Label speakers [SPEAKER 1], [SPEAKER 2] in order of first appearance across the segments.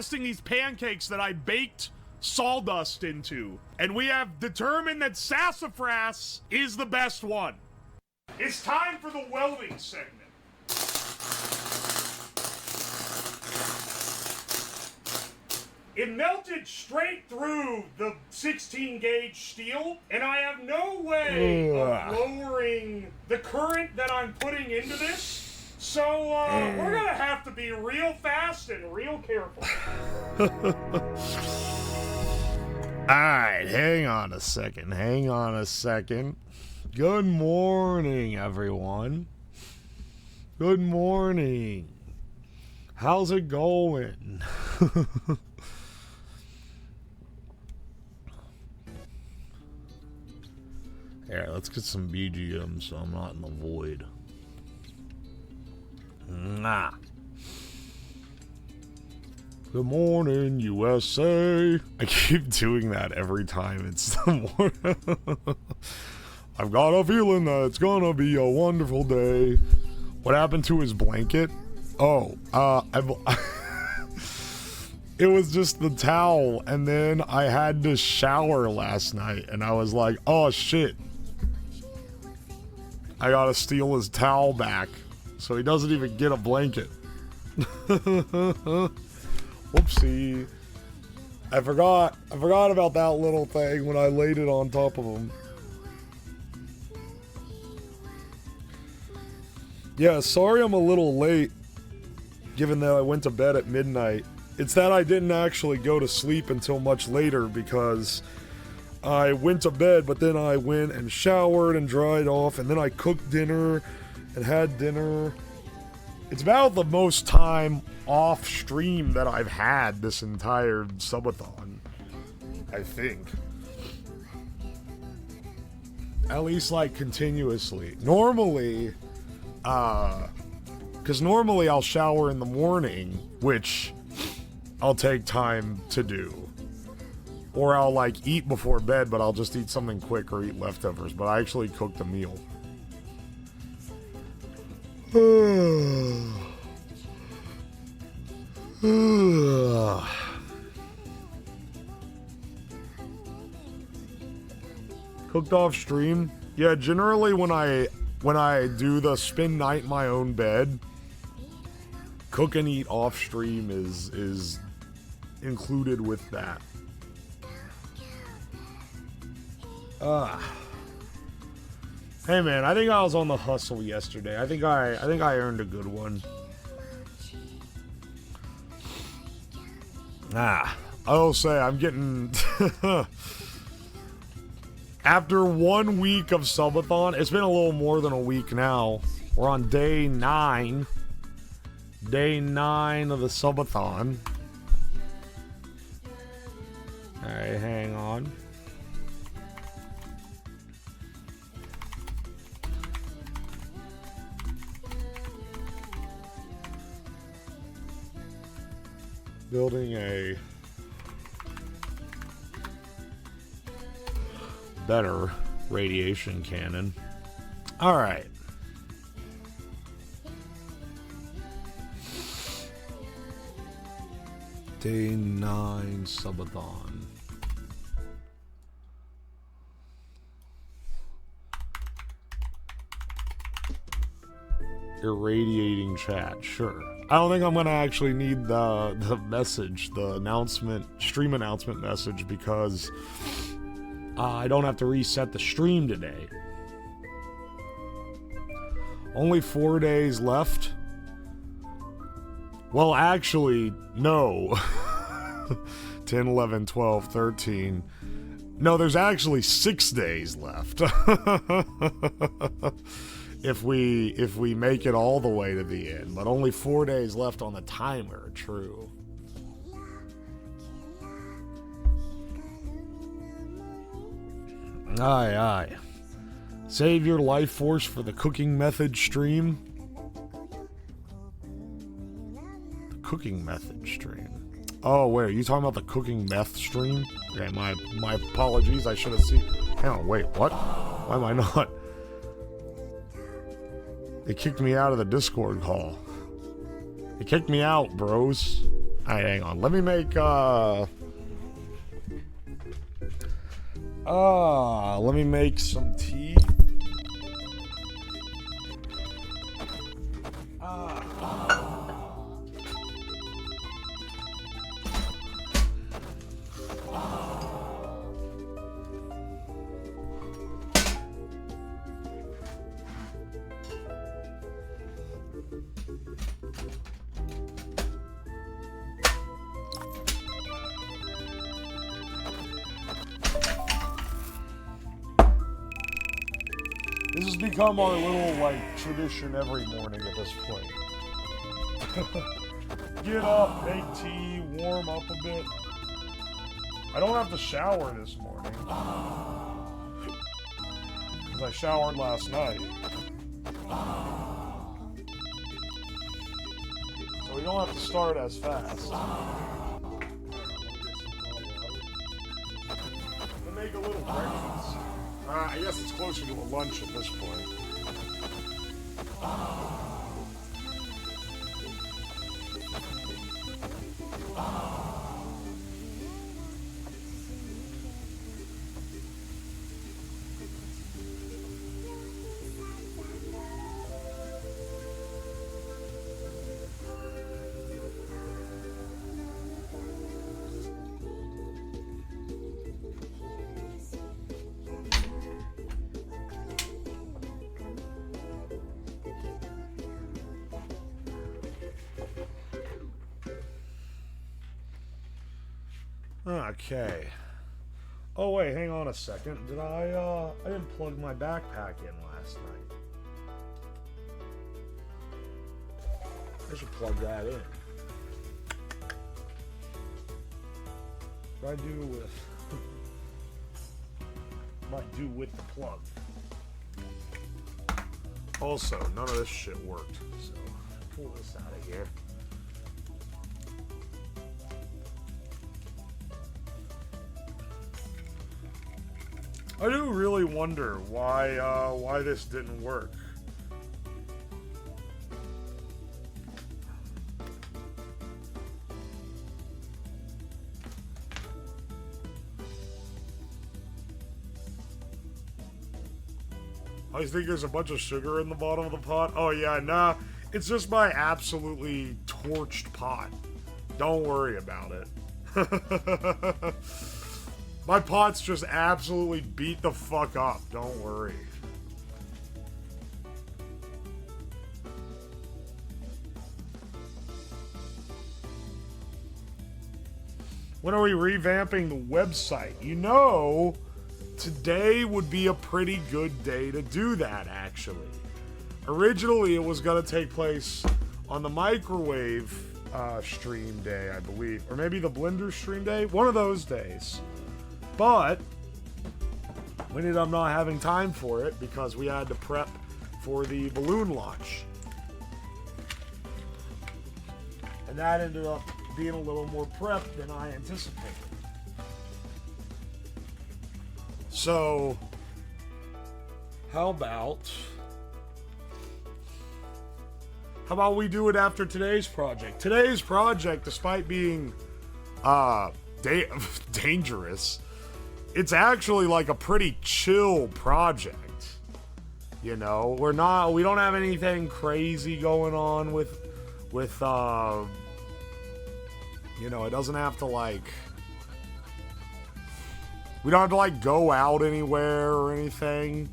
[SPEAKER 1] testing these pancakes that I baked sawdust into, and we have determined that sassafras is the best one. It's time for the welding segment. It melted straight through the 16 gauge steel, and I have no way of lowering the current that I'm putting into this. So we're gonna have to be real fast and real careful.
[SPEAKER 2] Alright, hang on a second. Good morning, everyone. Good morning. How's it going? Here, let's get some BGM so I'm not in the void. Nah. Good morning, USA. I keep doing that every time it's the morning. I've got a feeling that it's gonna be a wonderful day. What happened to his blanket? Oh, it was just the towel, and then I had to shower last night, and I was like, oh shit. I gotta steal his towel back, so he doesn't even get a blanket. Whoopsie. I forgot about that little thing when I laid it on top of him. Yeah, sorry I'm a little late, given that I went to bed at midnight. It's that I didn't actually go to sleep until much later because I went to bed, but then I went and showered and dried off, and then I cooked dinner and had dinner. It's about the most time off stream that I've had this entire subathon, I think. At least, like, continuously. Normally, because normally I'll shower in the morning, which I'll take time to do. Or I'll, like, eat before bed, but I'll just eat something quick or eat leftovers. But I actually cooked a meal. Cooked off stream? Yeah, generally when I do the spend night in my own bed, cook and eat off stream is included with that. Hey man, I think I was on the hustle yesterday. I think I earned a good one. I'll say I'm getting after 1 week of subathon, it's been a little more than a week now. We're on day 9. Day 9 of the subathon. Alright, hang on. Building a better radiation cannon. Alright. Day 9 subathon. Irradiating chat, sure. I don't think I'm gonna actually need the message, the announcement, stream announcement message, because I don't have to reset the stream today. Only 4 days left. Well, actually, no. 10, 11, 12, 13. No, there's actually 6 days left. If we make it all the way to the end, but only 4 days left on the timer, true. Aye, aye. Save your life force for the cooking method stream. The cooking method stream. Oh, wait, are you talking about the cooking meth stream? Okay, my apologies, I should have seen. Hang on, wait, what? Why am I not? They kicked me out of the Discord call. They kicked me out, bros. Alright, hang on. Let me make, let me make some tea. This has become our little, like, tradition every morning at this point. Get up, make tea, warm up a bit. I don't have to shower this morning. Because I showered last night. So we don't have to start as fast. We'll make a little breakfast. I guess it's closer to a lunch at this point. Okay. Oh wait, hang on a second. Did I didn't plug my backpack in last night. I should plug that in. What do I do with what do I do with the plug? Also, none of this shit worked. So pull this out of here. I do really wonder why this didn't work. I think there's a bunch of sugar in the bottom of the pot. Oh yeah, nah. It's just my absolutely torched pot. Don't worry about it. My pot's just absolutely beat the fuck up. Don't worry. When are we revamping the website? You know, today would be a pretty good day to do that, actually. Originally, it was going to take place on the microwave stream day, I believe. Or maybe the Blender stream day. One of those days. But we ended up not having time for it because we had to prep for the balloon launch. And that ended up being a little more prep than I anticipated. So, how about we do it after today's project? Today's project, despite being dangerous, it's actually like a pretty chill project. You know, we don't have anything crazy going on with you know, it doesn't have to like, we don't have to like go out anywhere or anything.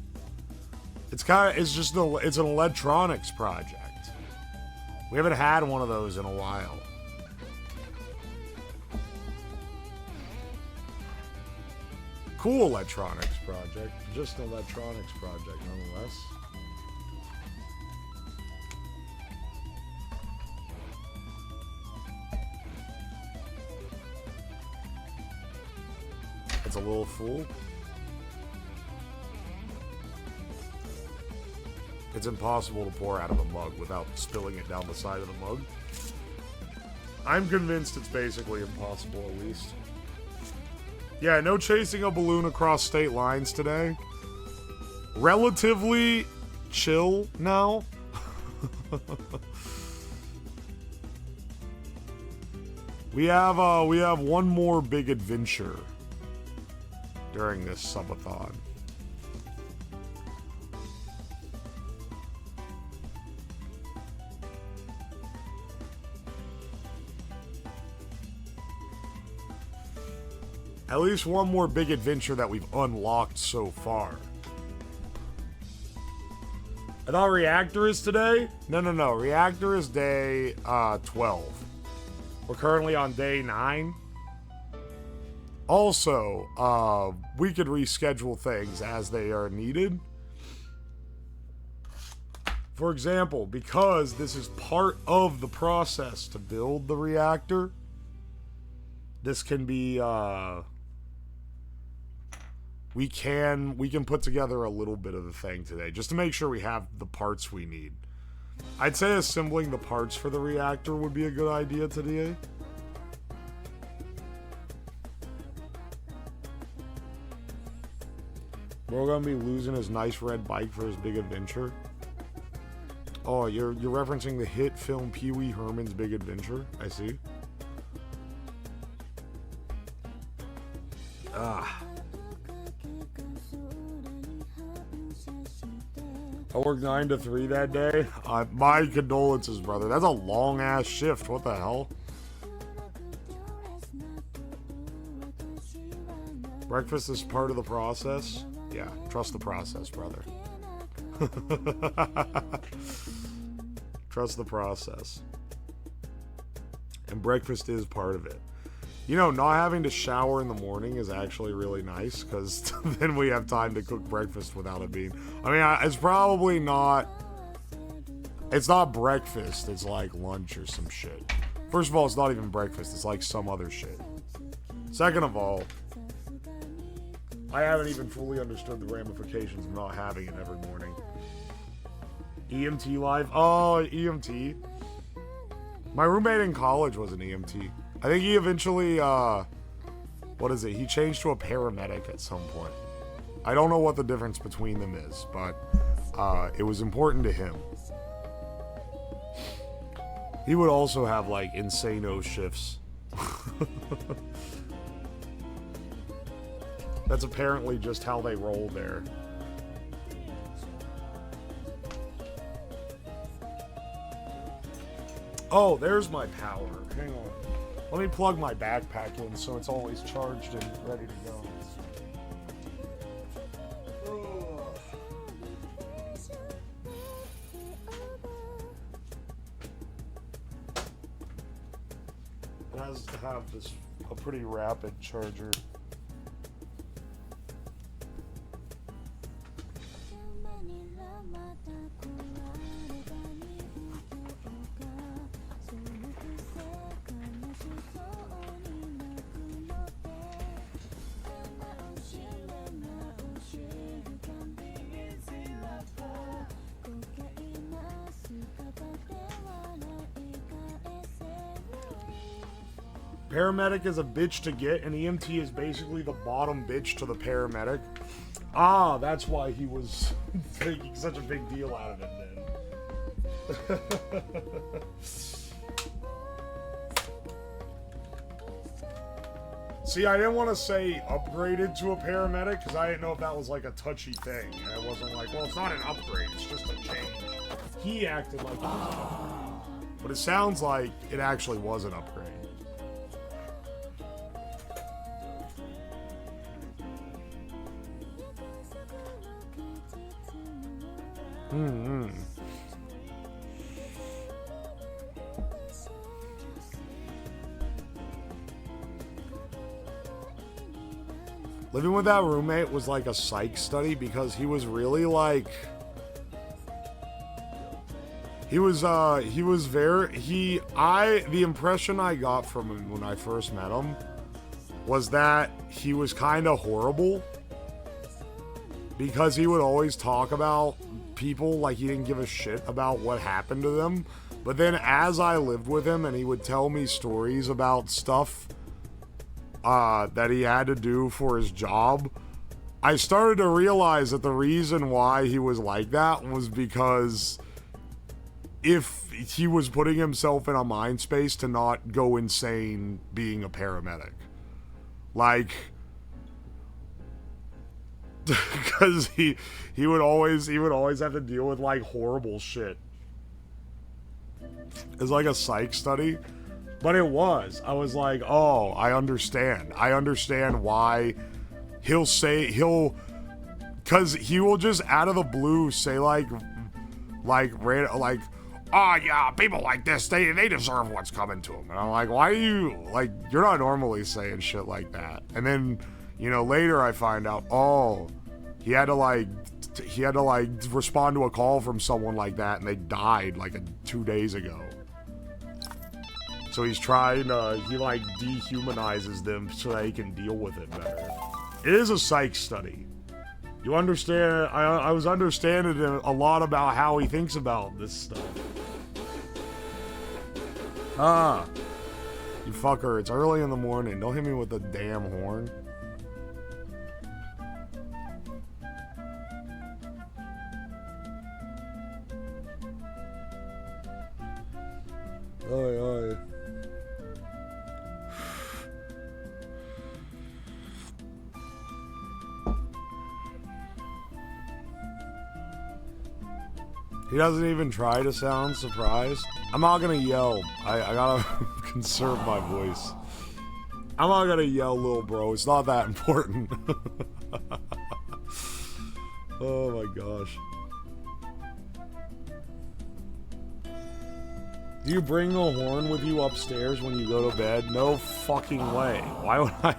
[SPEAKER 2] It's just it's an electronics project. We haven't had one of those in a while. Cool electronics project. Just an electronics project, nonetheless. It's a little full. It's impossible to pour out of a mug without spilling it down the side of the mug. I'm convinced it's basically impossible, at least. Yeah, no chasing a balloon across state lines today. Relatively chill now. We have one more big adventure during this subathon. At least one more big adventure that we've unlocked so far. I thought Reactor is today? No. Reactor is day 12. We're currently on day 9. Also, we could reschedule things as they are needed. For example, because this is part of the process to build the reactor, this can be, we can put together a little bit of the thing today, just to make sure we have the parts we need. I'd say assembling the parts for the reactor would be a good idea today. We're gonna be losing his nice red bike for his big adventure. Oh, you're referencing the hit film Pee Wee Herman's Big Adventure? I see. I worked 9 to 3 that day. My condolences, brother. That's a long-ass shift. What the hell? Breakfast is part of the process? Yeah, trust the process, brother. Trust the process. And breakfast is part of it. You know, not having to shower in the morning is actually really nice, because then we have time to cook breakfast without it being... I mean, it's probably not... It's not breakfast, it's like lunch or some shit. First of all, it's not even breakfast, it's like some other shit. Second of all, I haven't even fully understood the ramifications of not having it every morning. EMT life? Oh, EMT. My roommate in college was an EMT. I think he eventually, what is it? He changed to a paramedic at some point. I don't know what the difference between them is, but it was important to him. He would also have, like, insano shifts. That's apparently just how they roll there. Oh, there's my power. Hang on. Let me plug my backpack in so it's always charged and ready to go. It has to have a pretty rapid charger. Paramedic is a bitch to get, and EMT is basically the bottom bitch to the paramedic. Ah, that's why he was making such a big deal out of it then. See, I didn't want to say upgraded to a paramedic, because I didn't know if that was like a touchy thing. And I wasn't like, well, it's not an upgrade, it's just a change. He acted like it was an upgrade. But it sounds like it actually was an upgrade. Living with that roommate was like a psych study, because he was really like... the impression I got from him when I first met him was that he was kind of horrible, because he would always talk about people like he didn't give a shit about what happened to them. But then as I lived with him and he would tell me stories about stuff that he had to do for his job, I started to realize that the reason why he was like that was because if he was putting himself in a mind space to not go insane being a paramedic. Like, because he would always have to deal with like horrible shit. It's like a psych study, but it was. I was like, oh, I understand. I understand why because he will just out of the blue say like, oh yeah, people like this, they deserve what's coming to them. And I'm like, why are you, like, you're not normally saying shit like that. And then, you know, later I find out, oh, he had to respond to a call from someone like that, and they died like 2 days ago. So he's trying he like dehumanizes them so that he can deal with it better. It is a psych study. You understand? I was understanding a lot about how he thinks about this stuff. You fucker, it's early in the morning. Don't hit me with the damn horn. Oi, oi. He doesn't even try to sound surprised. I'm not gonna yell. I gotta conserve my voice. I'm not gonna yell, little bro. It's not that important. Oh my gosh. Do you bring the horn with you upstairs when you go to bed? No fucking way. Why would I?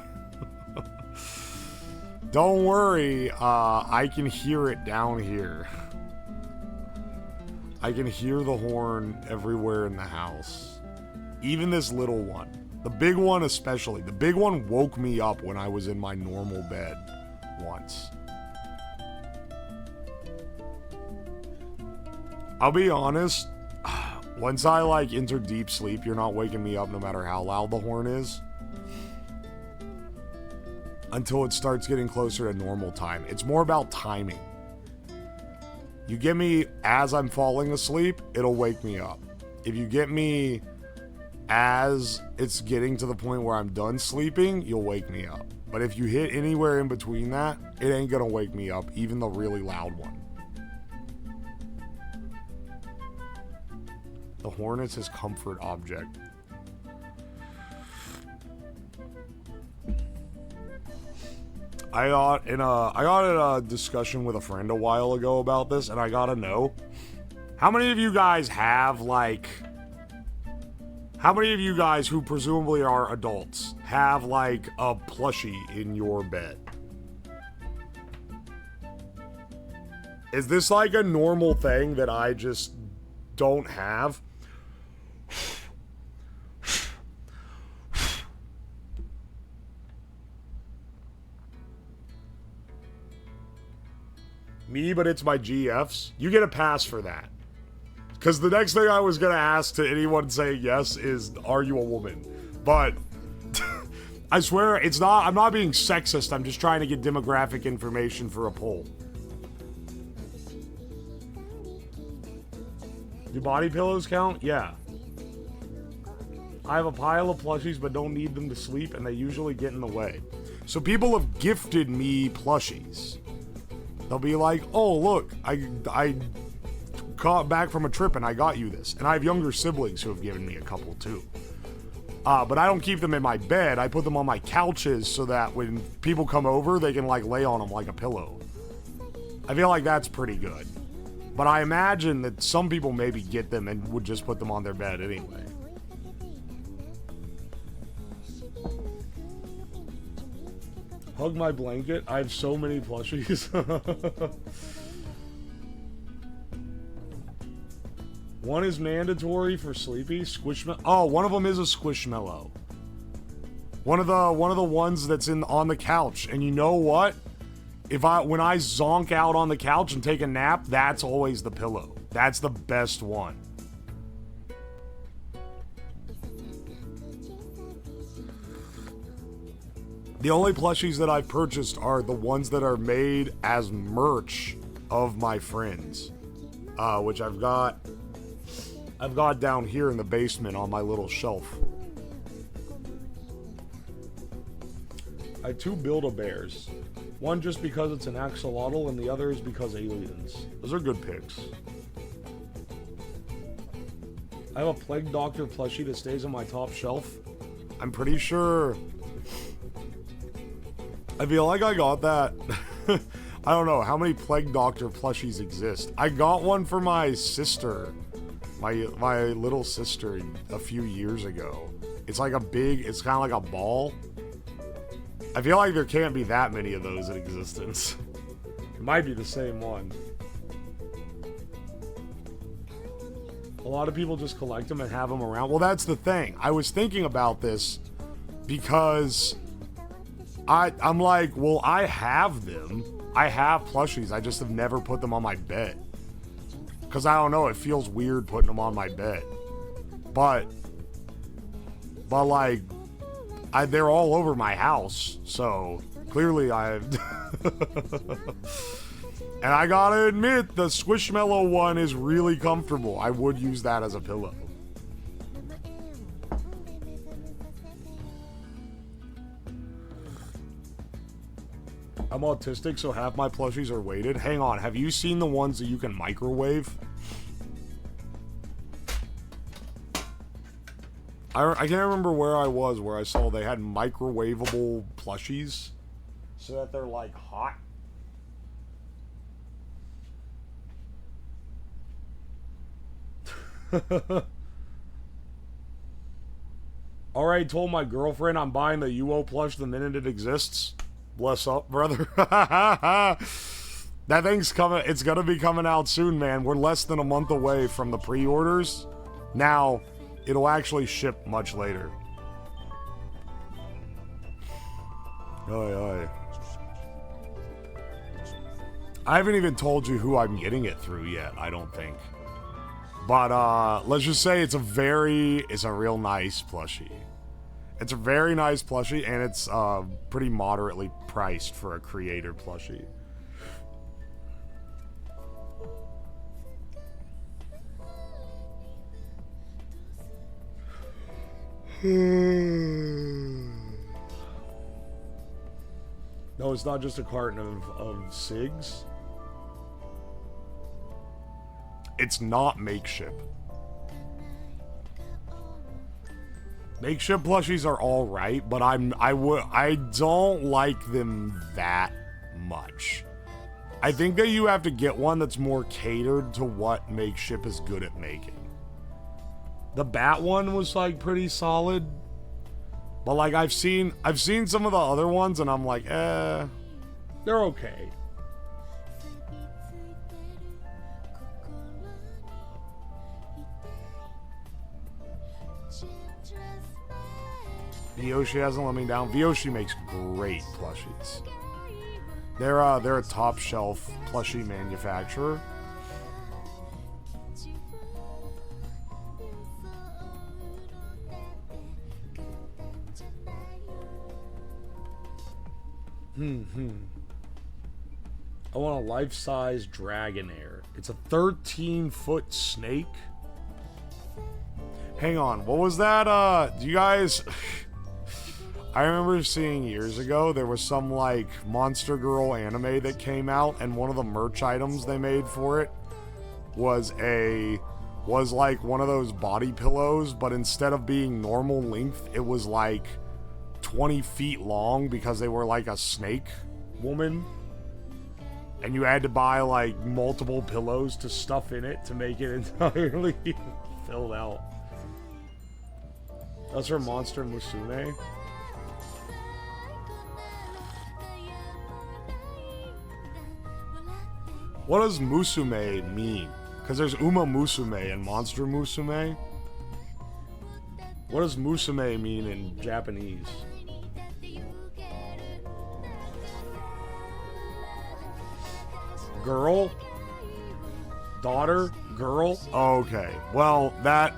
[SPEAKER 2] Don't worry. I can hear it down here. I can hear the horn everywhere in the house. Even this little one. The big one especially. The big one woke me up when I was in my normal bed once. I'll be honest. Once I like enter deep sleep, you're not waking me up no matter how loud the horn is. Until it starts getting closer to normal time. It's more about timing. You get me as I'm falling asleep, it'll wake me up. If you get me as it's getting to the point where I'm done sleeping, you'll wake me up. But if you hit anywhere in between that, it ain't gonna wake me up, even the really loud one. The horn is his comfort object. I got in a discussion with a friend a while ago about this, and I gotta know, how many of you guys have, like, how many of you guys who presumably are adults have, like, a plushie in your bed? Is this, like, a normal thing that I just don't have? Me, but it's my GFs. You get a pass for that. Because the next thing I was going to ask to anyone saying yes is, are you a woman? But I swear, it's not. I'm not being sexist. I'm just trying to get demographic information for a poll. Do body pillows count? Yeah. I have a pile of plushies but don't need them to sleep, and they usually get in the way. So people have gifted me plushies. They'll be like, oh, look, I got back from a trip and I got you this. And I have younger siblings who have given me a couple too. But I don't keep them in my bed. I put them on my couches so that when people come over, they can like lay on them like a pillow. I feel like that's pretty good. But I imagine that some people maybe get them and would just put them on their bed anyway. Hug my blanket. I have so many plushies. One is mandatory for sleepy. Squishmallow. Oh, one of them is a squishmallow. One of the ones that's on the couch. And you know what? When I zonk out on the couch and take a nap, that's always the pillow. That's the best one. The only plushies that I've purchased are the ones that are made as merch of my friends. Which I've got I've got down here in the basement on my little shelf. I have 2 Build-A-Bears. One just because it's an axolotl, and the other is because aliens. Those are good picks. I have a Plague Doctor plushie that stays on my top shelf. I'm pretty sure... I feel like I got that. I don't know how many Plague Doctor plushies exist. I got one for my sister. My little sister a few years ago. It's like a big... It's kind of like a ball. I feel like there can't be that many of those in existence. It might be the same one. A lot of people just collect them and have them around. Well, that's the thing. I was thinking about this because I'm like, well, I have them. I have plushies. I just have never put them on my bed. Because I don't know, it feels weird putting them on my bed. But like, they're all over my house, so clearly I've... And I gotta admit, the Squishmallow one is really comfortable. I would use that as a pillow. I'm autistic, so half my plushies are weighted. Hang on, have you seen the ones that you can microwave? I can't remember where I was where I saw they had microwavable plushies so that they're like hot. Already told my girlfriend I'm buying the Uwo plush the minute it exists. Bless up, brother. That thing's coming. It's gonna be coming out soon, man. We're less than a month away from the pre-orders. Now, it'll actually ship much later. Oi. I haven't even told you who I'm getting it through yet, I don't think. But, let's just say it's a real nice plushie. It's a very nice plushie, and it's, pretty moderately priced for a creator plushie. No, it's not just a carton of cigs. It's not makeshift. Makeshift plushies are alright, but I don't like them that much. I think that you have to get one that's more catered to what makeshift is good at making. The bat one was like pretty solid. But like I've seen some of the other ones and I'm like, they're okay. Vyoshi hasn't let me down. Vyoshi makes great plushies. They're a top shelf plushie manufacturer. I want a life-size Dragonair. It's a 13-foot snake. Hang on, what was that? Do you guys... I remember seeing years ago, there was some, like, Monster Girl anime that came out, and one of the merch items they made for it was like one of those body pillows, but instead of being normal length, it was like 20 feet long because they were like a snake woman. And you had to buy like multiple pillows to stuff in it to make it entirely filled out. That's her Monster Musume. What does Musume mean? Because there's Uma Musume and Monster Musume. What does Musume mean in Japanese? Girl? Daughter? Girl? Okay. Well, that...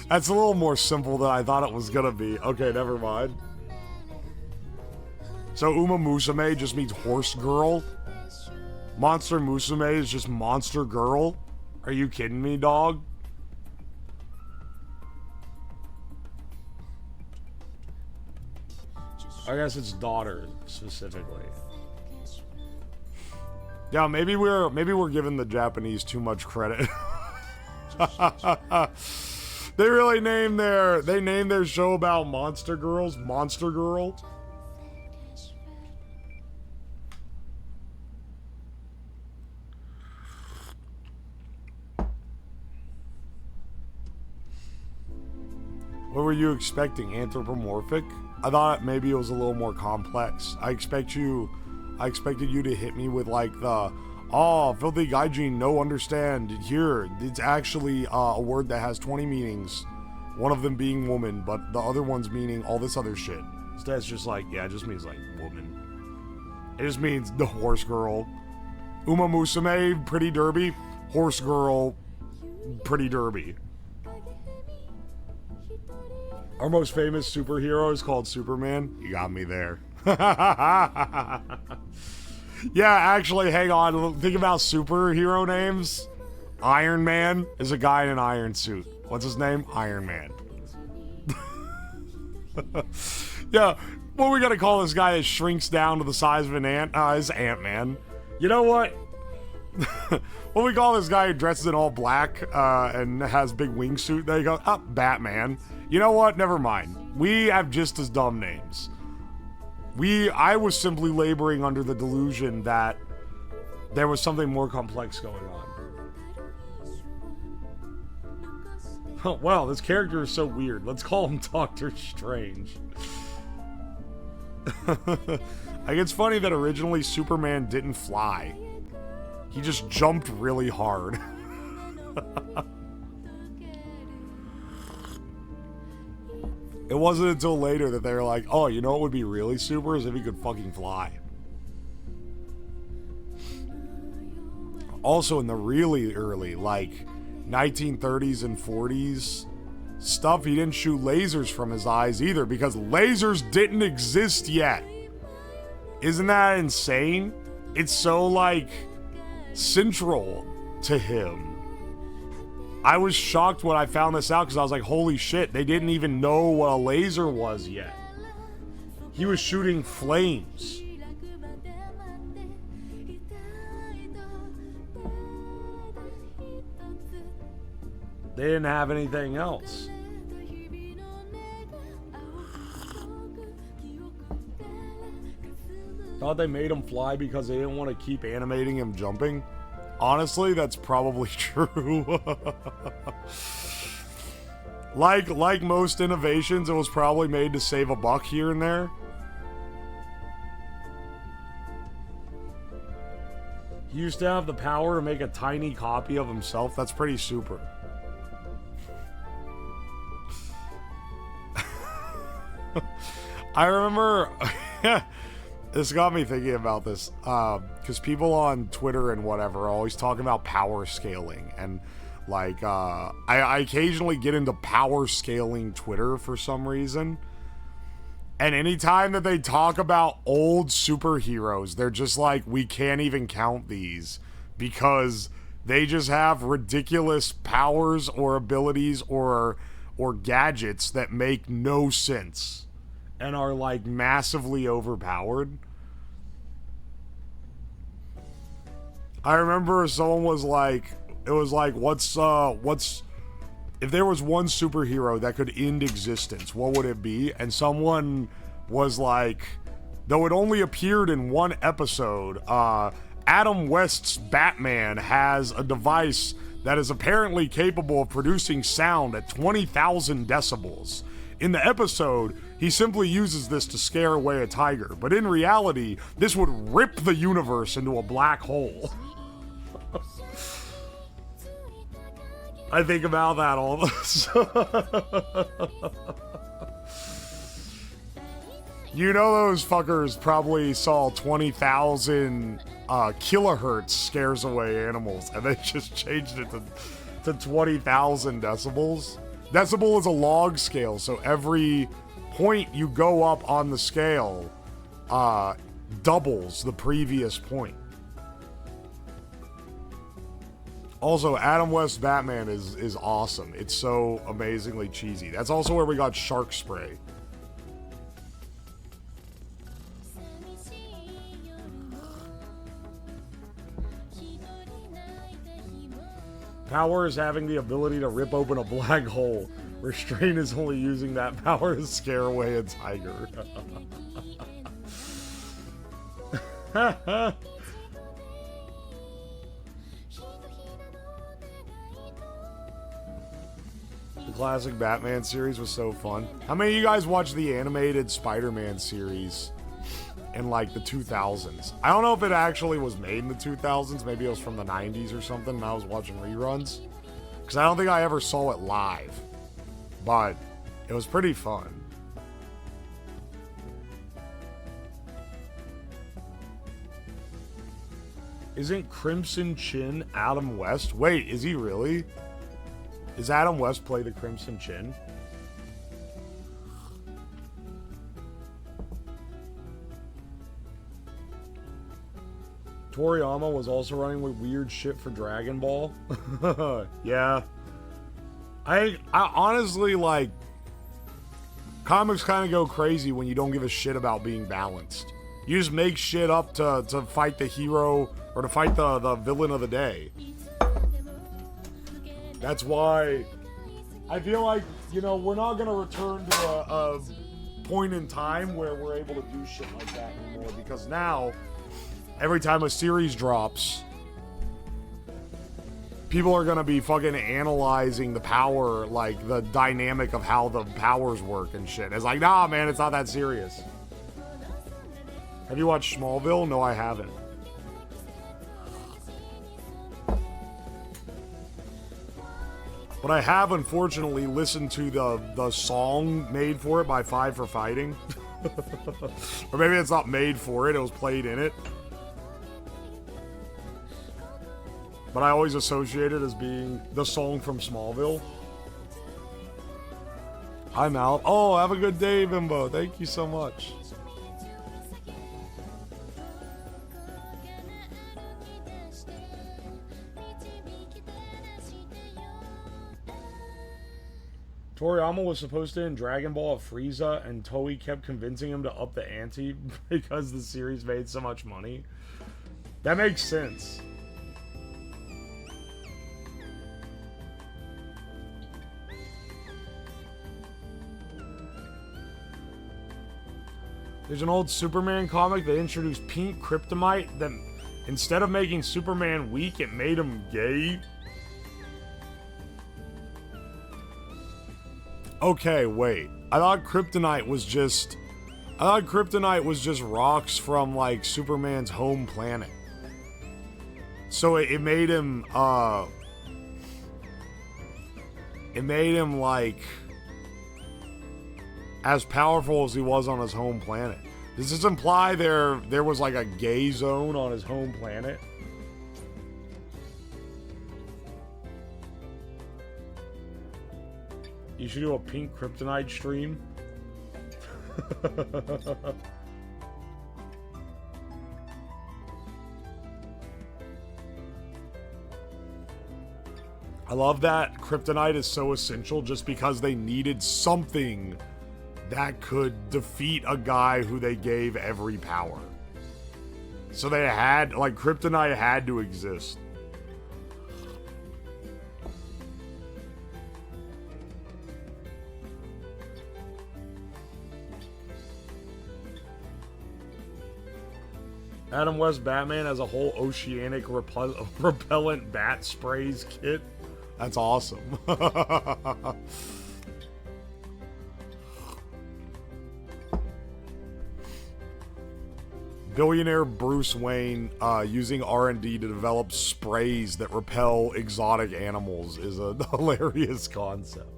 [SPEAKER 2] that's a little more simple than I thought it was gonna be. Okay, never mind. So Uma Musume just means horse girl? Monster Musume is just monster girl? Are you kidding me, dog? I guess it's daughter specifically. Yeah, maybe we're giving the Japanese too much credit. They really named their show about monster girls Monster Girl. What were you expecting? Anthropomorphic? I thought maybe it was a little more complex. I expected you to hit me with like the, oh, filthy gaijin, no understand. Here, it's actually a word that has 20 meanings. One of them being woman, but the other one's meaning all this other shit. Instead, it's just like, yeah, it just means like woman. It just means the horse girl. Uma Musume, pretty derby. Horse girl, pretty derby. Our most famous superhero is called Superman. You got me there. Yeah, actually, hang on. Think about superhero names. Iron Man is a guy in an iron suit. What's his name? Iron Man. Yeah, what are we gonna call this guy that shrinks down to the size of an ant? Is Ant-Man. You know what? What do we call this guy who dresses in all black and has big wingsuit? There you go. Batman. You know what? Never mind. We have just as dumb names. I was simply laboring under the delusion that there was something more complex going on. Wow, this character is so weird. Let's call him Doctor Strange. Like, it's funny that originally Superman didn't fly. He just jumped really hard. It wasn't until later that they were like, oh, you know what would be really super is if he could fucking fly. Also in the really early, like, 1930s and 40s stuff, he didn't shoot lasers from his eyes either because lasers didn't exist yet. Isn't that insane? It's so, like, central to him. I was shocked when I found this out because I was like, holy shit, they didn't even know what a laser was yet. He was shooting flames. They didn't have anything else. Thought they made him fly because they didn't want to keep animating him jumping. Honestly, that's probably true. Like most innovations, it was probably made to save a buck here and there. He used to have the power to make a tiny copy of himself. That's pretty super. I remember... This got me thinking about this, because people on Twitter and whatever are always talking about power scaling, and like, I occasionally get into power scaling Twitter for some reason, and anytime that they talk about old superheroes, they're just like, we can't even count these, because they just have ridiculous powers or abilities or gadgets that make no sense. And are like massively overpowered. I remember someone was like, it was like, what's if there was one superhero that could end existence, what would it be? And someone was like, though it only appeared in one episode, Adam West's Batman has a device that is apparently capable of producing sound at 20,000 decibels. In the episode, he simply uses this to scare away a tiger, but in reality, this would rip the universe into a black hole. I think about that all the You know those fuckers probably saw 20,000 kilohertz scares away animals, and they just changed it to 20,000 decibels. Decibel is a log scale, so every point you go up on the scale doubles the previous point. Also, Adam West's Batman is awesome. It's so amazingly cheesy. That's also where we got Shark Spray. Power is having the ability to rip open a black hole. Restraint is only using that power to scare away a tiger. The classic Batman series was so fun. How many of you guys watched the animated Spider-Man series in like the 2000s? I don't know if it actually was made in the 2000s. Maybe it was from the 90s or something, and I was watching reruns. Because I don't think I ever saw it live. But it was pretty fun. Isn't Crimson Chin Adam West? Wait, is he really? Is Adam West play the Crimson Chin? Toriyama was also running with weird shit for Dragon Ball. Yeah. I honestly, like, comics kind of go crazy when you don't give a shit about being balanced. You just make shit up to fight the hero or to fight the villain of the day. That's why I feel like, you know, we're not going to return to a point in time where we're able to do shit like that anymore, because now, every time a series drops, people are going to be fucking analyzing the power, like, the dynamic of how the powers work and shit. It's like, nah, man, it's not that serious. Have you watched Smallville? No, I haven't. But I have, unfortunately, listened to the song made for it by Five for Fighting. Or maybe it's not made for it, it was played in it. But I always associate it as being the song from Smallville. I'm out. Oh, have a good day, Bimbo. Thank you so much. Toriyama was supposed to end Dragon Ball at Frieza, and Toei kept convincing him to up the ante because the series made so much money. That makes sense. There's an old Superman comic that introduced pink kryptonite that instead of making Superman weak, it made him gay. Okay, wait. I thought kryptonite was just rocks from, like, Superman's home planet. So it made him, like, as powerful as he was on his home planet. Does this imply there was, like, a gay zone on his home planet? You should do a pink kryptonite stream. I love that kryptonite is so essential just because they needed something that could defeat a guy who they gave every power. So they had, like, kryptonite had to exist. Adam West Batman has a whole oceanic repellent bat sprays kit. That's awesome. Billionaire Bruce Wayne using R&D to develop sprays that repel exotic animals is a hilarious concept.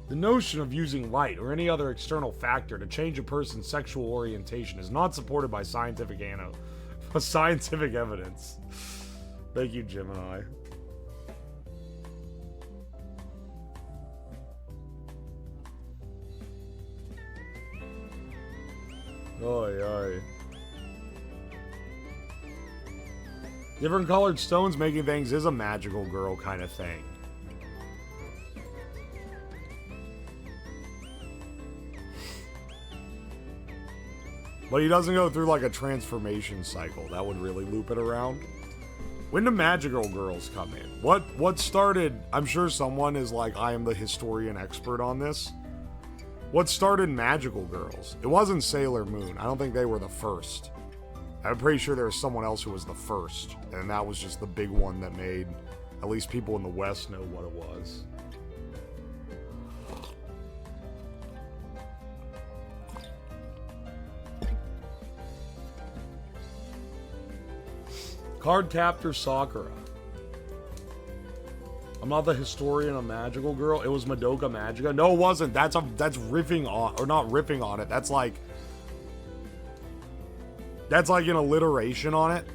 [SPEAKER 2] The notion of using light or any other external factor to change a person's sexual orientation is not supported by scientific evidence. Thank you, Gemini. Oy, oy. Different colored stones making things is a magical girl kind of thing. But he doesn't go through like a transformation cycle. That would really loop it around. When do magical girls come in? What started... I'm sure someone is like, I am the historian expert on this. What started magical girls? It wasn't Sailor Moon. I don't think they were the first. I'm pretty sure there was someone else who was the first. And that was just the big one that made at least people in the West know what it was. Cardcaptor Sakura. I'm not the historian of Magical Girl. It was Madoka Magica. No, it wasn't. That's riffing on, or not riffing on it. That's like an alliteration on it.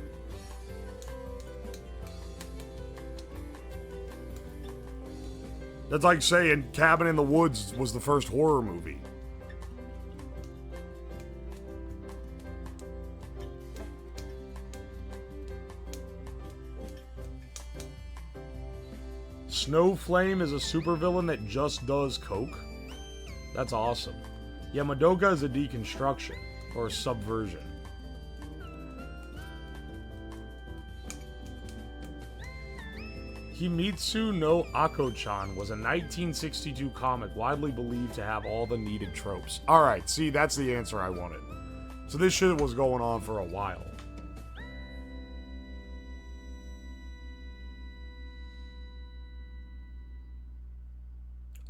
[SPEAKER 2] That's like saying Cabin in the Woods was the first horror movie. Snowflame is a supervillain that just does coke. That's awesome. Yeah, Madoka is a deconstruction, or a subversion. Himitsu no Ako-chan was a 1962 comic widely believed to have all the needed tropes. Alright, see, that's the answer I wanted. So this shit was going on for a while.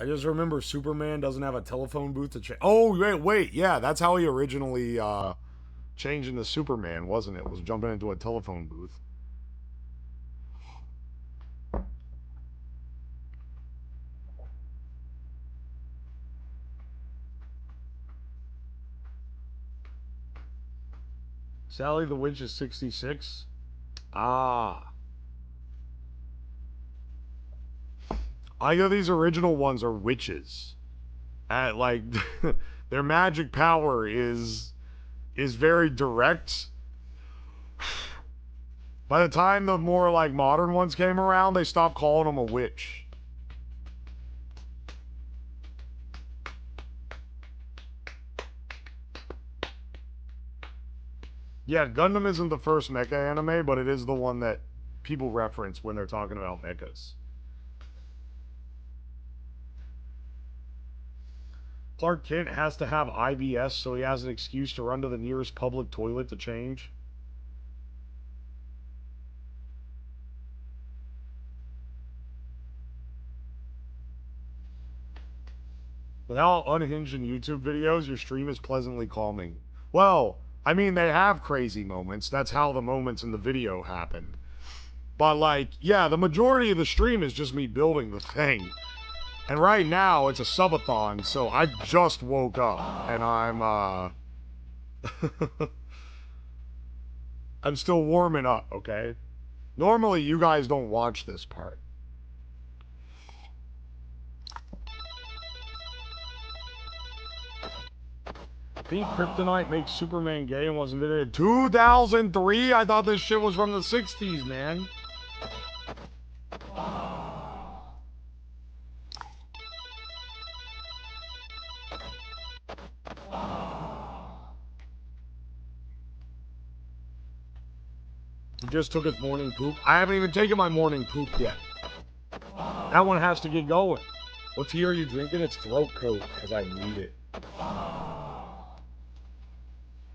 [SPEAKER 2] I just remember Superman doesn't have a telephone booth to change. Oh, wait, yeah, that's how he originally changed into Superman, wasn't it? Was jumping into a telephone booth. Sally the Witch is 66? Ah. I know these original ones are witches. Like, their magic power is very direct. By the time the more, like, modern ones came around, they stopped calling them a witch. Yeah, Gundam isn't the first mecha anime, but it is the one that people reference when they're talking about mechas. Clark Kent has to have IBS, so he has an excuse to run to the nearest public toilet to change. Without unhinged in YouTube videos, your stream is pleasantly calming. Well, I mean, they have crazy moments. That's how the moments in the video happen. But, like, yeah, the majority of the stream is just me building the thing. And right now, it's a subathon, so I just woke up, and I'm still warming up, okay? Normally, you guys don't watch this part. Think Kryptonite makes Superman gay and wasn't it in 2003? I thought this shit was from the 60s, man. He just took his morning poop. I haven't even taken my morning poop yet. That one has to get going. What tea are you drinking? It's throat coat, because I need it.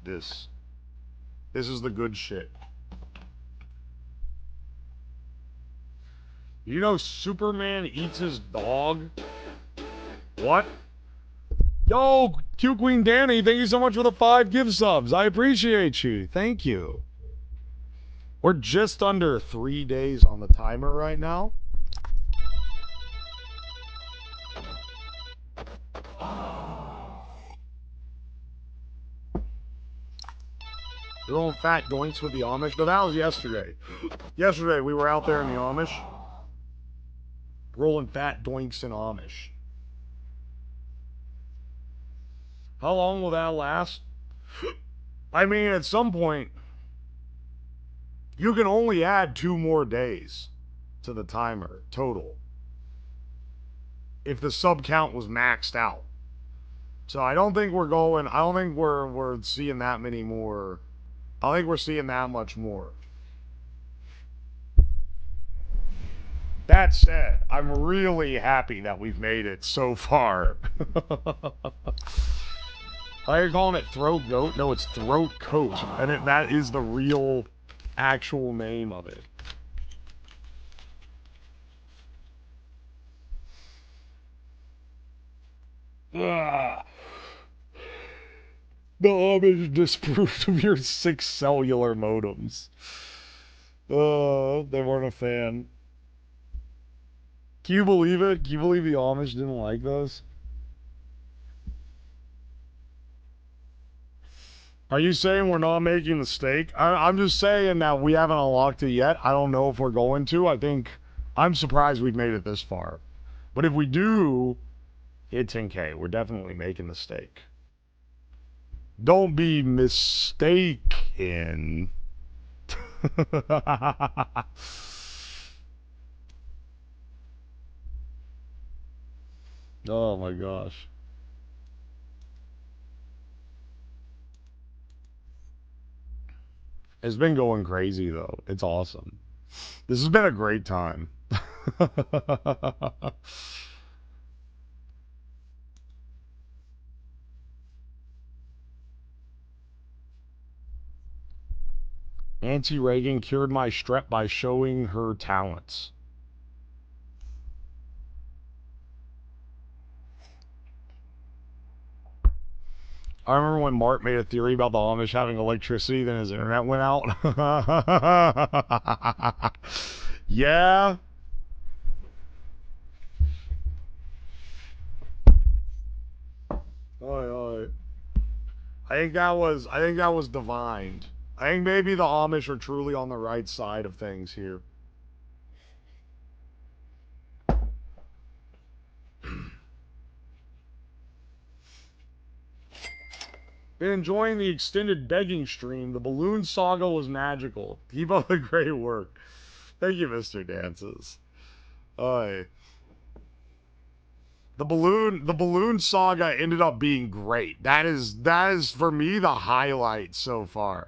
[SPEAKER 2] This is the good shit. You know Superman eats his dog? What? Yo, Q Queen Danny, thank you so much for the 5 gift subs. I appreciate you. Thank you. We're just under 3 days on the timer right now. You're going fat doinks with the Amish? No, that was yesterday. Yesterday, we were out there in the Amish. Rolling fat doinks in Amish. How long will that last? I mean, at some point, You can only add 2 more days to the timer total if the sub count was maxed out. So I don't think we're seeing that many more. I think we're seeing that much more. That said, I'm really happy that we've made it so far. Are you calling it throat goat? No, it's throat coat. And that is the real, actual name of it. Ugh. The Amish disproved of your 6 cellular modems. They weren't a fan. Can you believe it? Can you believe the Amish didn't like those? Are you saying we're not making the steak? I'm just saying that we haven't unlocked it yet. I don't know if we're going to. I'm surprised we've made it this far. But if we do hit 10K, we're definitely making the steak. Don't be mistaken. Oh my gosh. It's been going crazy though. It's awesome. This has been a great time. Auntie Reagan cured my strep by showing her talents. I remember when Mark made a theory about the Amish having electricity, then his internet went out. Yeah. Oi. I think that was divined. I think maybe the Amish are truly on the right side of things here. Been enjoying the extended begging stream. The balloon saga was magical. Keep up the great work. Thank you, Mr. Dances. Oi. The balloon saga ended up being great. That is for me the highlight so far.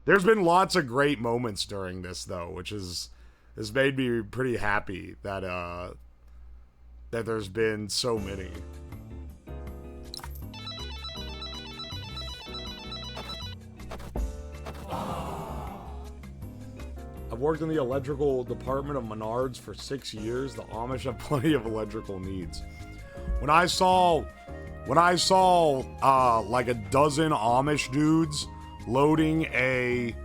[SPEAKER 2] There's been lots of great moments during this though, which has made me pretty happy that that there's been so many. I've worked in the electrical department of Menards for 6 years. The Amish have plenty of electrical needs. When I saw like a dozen Amish dudes loading a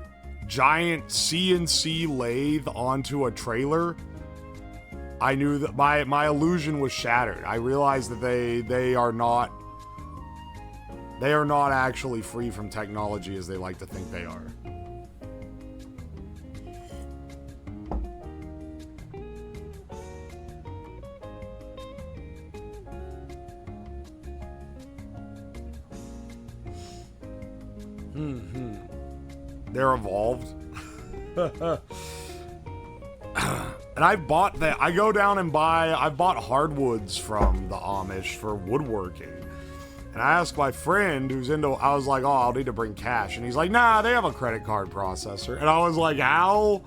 [SPEAKER 2] giant CNC lathe onto a trailer, I knew that my illusion was shattered. I realized that they are not actually free from technology as they like to think they are. They're evolved. And I've bought hardwoods from the Amish for woodworking. And I asked my friend who's into, I was like, oh, I'll need to bring cash. And he's like, nah, they have a credit card processor. And I was like, how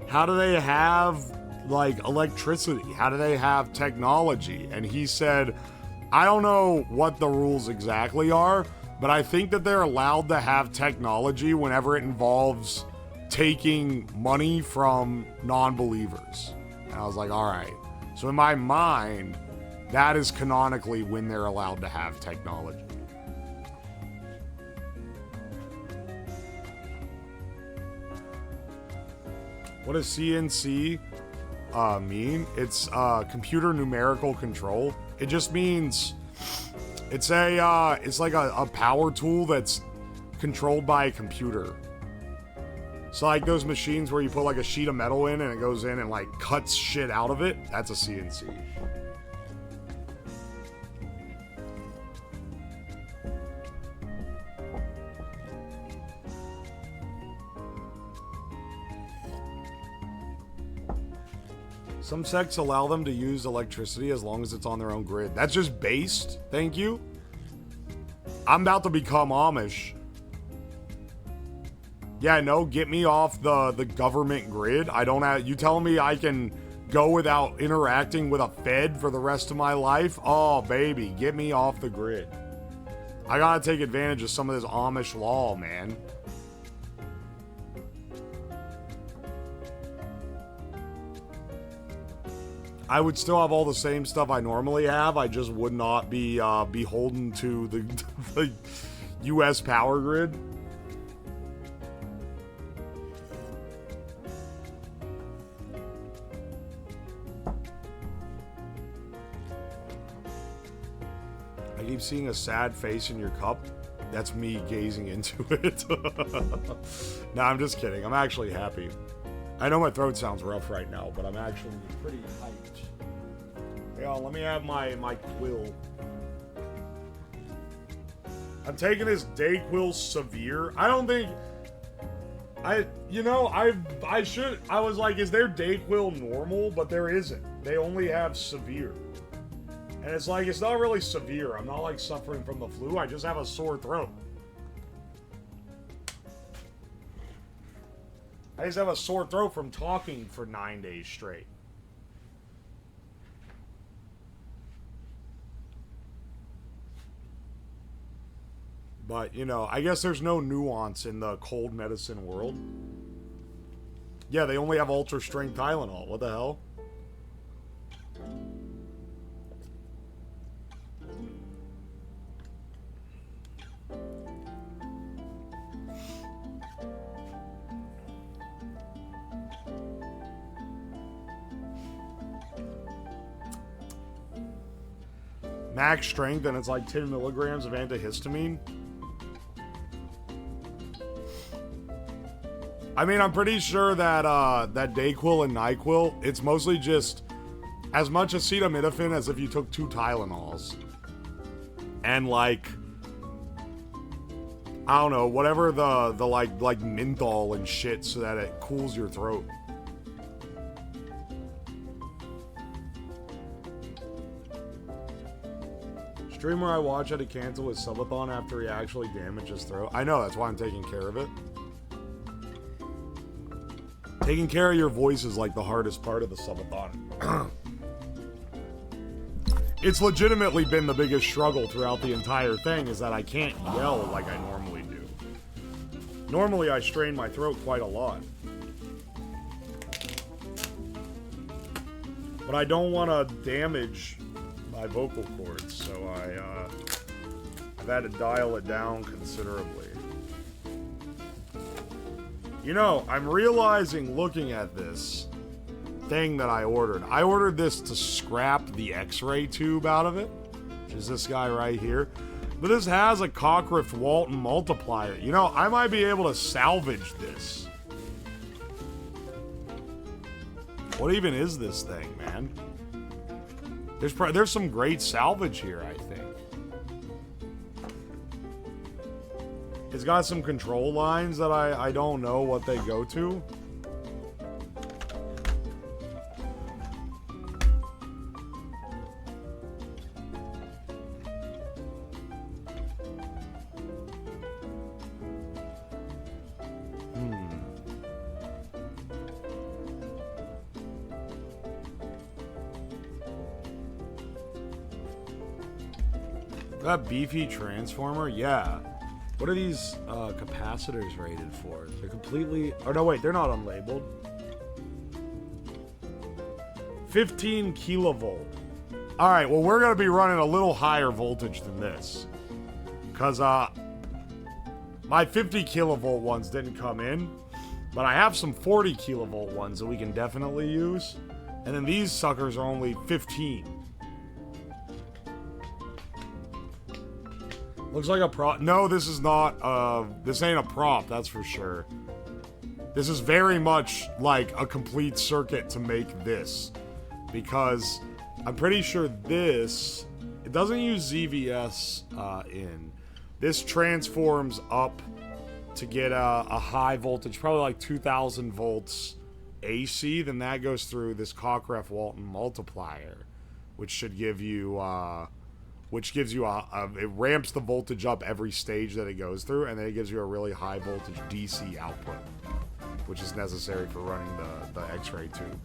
[SPEAKER 2] do they have like electricity? How do they have technology? And he said, I don't know what the rules exactly are, but I think that they're allowed to have technology whenever it involves taking money from non-believers. And I was like, all right. So in my mind, that is canonically when they're allowed to have technology. What does CNC mean? It's computer numerical control. It just means it's like a power tool that's controlled by a computer. So like those machines where you put like a sheet of metal in and it goes in and like cuts shit out of it, that's a CNC. Some sects allow them to use electricity as long as it's on their own grid. That's just based. Thank you. I'm about to become Amish. Yeah, no, get me off the government grid. I don't have... You telling me I can go without interacting with a Fed for the rest of my life? Oh, baby, get me off the grid. I gotta take advantage of some of this Amish law, man. I would still have all the same stuff I normally have. I just would not be beholden to the U.S. power grid. I keep seeing a sad face in your cup. That's me gazing into it. No, I'm just kidding. I'm actually happy. I know my throat sounds rough right now, but I'm actually pretty hyped. Yeah, let me have my quill. I'm taking this Dayquil Severe. I don't think... I was like, is there Dayquil normal? But there isn't. They only have severe. And it's like, it's not really severe. I'm not like suffering from the flu. I just have a sore throat. I just have a sore throat from talking for 9 days straight. But, you know, I guess there's no nuance in the cold medicine world. Yeah, they only have ultra strength Tylenol. What the hell? Max strength, and it's like 10 milligrams of antihistamine. I mean, I'm pretty sure that that Dayquil and NyQuil, it's mostly just as much acetaminophen as if you took 2 Tylenols. And like, I don't know, whatever the like menthol and shit so that it cools your throat. Streamer I watch had to cancel his subathon after he actually damaged his throat. I know, that's why I'm taking care of it. Taking care of your voice is like the hardest part of the subathon. It's legitimately been the biggest struggle throughout the entire thing, is that I can't yell like I normally do. Normally I strain my throat quite a lot. But I don't want to damage my vocal cords, so I've had to dial it down considerably. You know, I'm realizing looking at this thing that I ordered this to scrap the X-ray tube out of it, which is this guy right here. But this has a Cockrift Walton multiplier. You know, I might be able to salvage this. What even is this thing, man? There's some great salvage here, I think. It's got some control lines that I don't know what they go to. That beefy transformer? Yeah. What are these capacitors rated for? They're completely... Oh, no, wait. They're not unlabeled. 15 kilovolt. Alright, well, we're going to be running a little higher voltage than this. Because, my 50 kilovolt ones didn't come in. But I have some 40 kilovolt ones that we can definitely use. And then these suckers are only 15. Looks like a prop. No, this is not, this ain't a prop, that's for sure. This is very much like a complete circuit to make this. Because I'm pretty sure this, it doesn't use ZVS in. This transforms up to get a high voltage, probably like 2000 volts, AC, then that goes through this Cockref-Walton multiplier, which should give you, it ramps the voltage up every stage that it goes through, and then it gives you a really high voltage DC output, which is necessary for running the X-ray tube.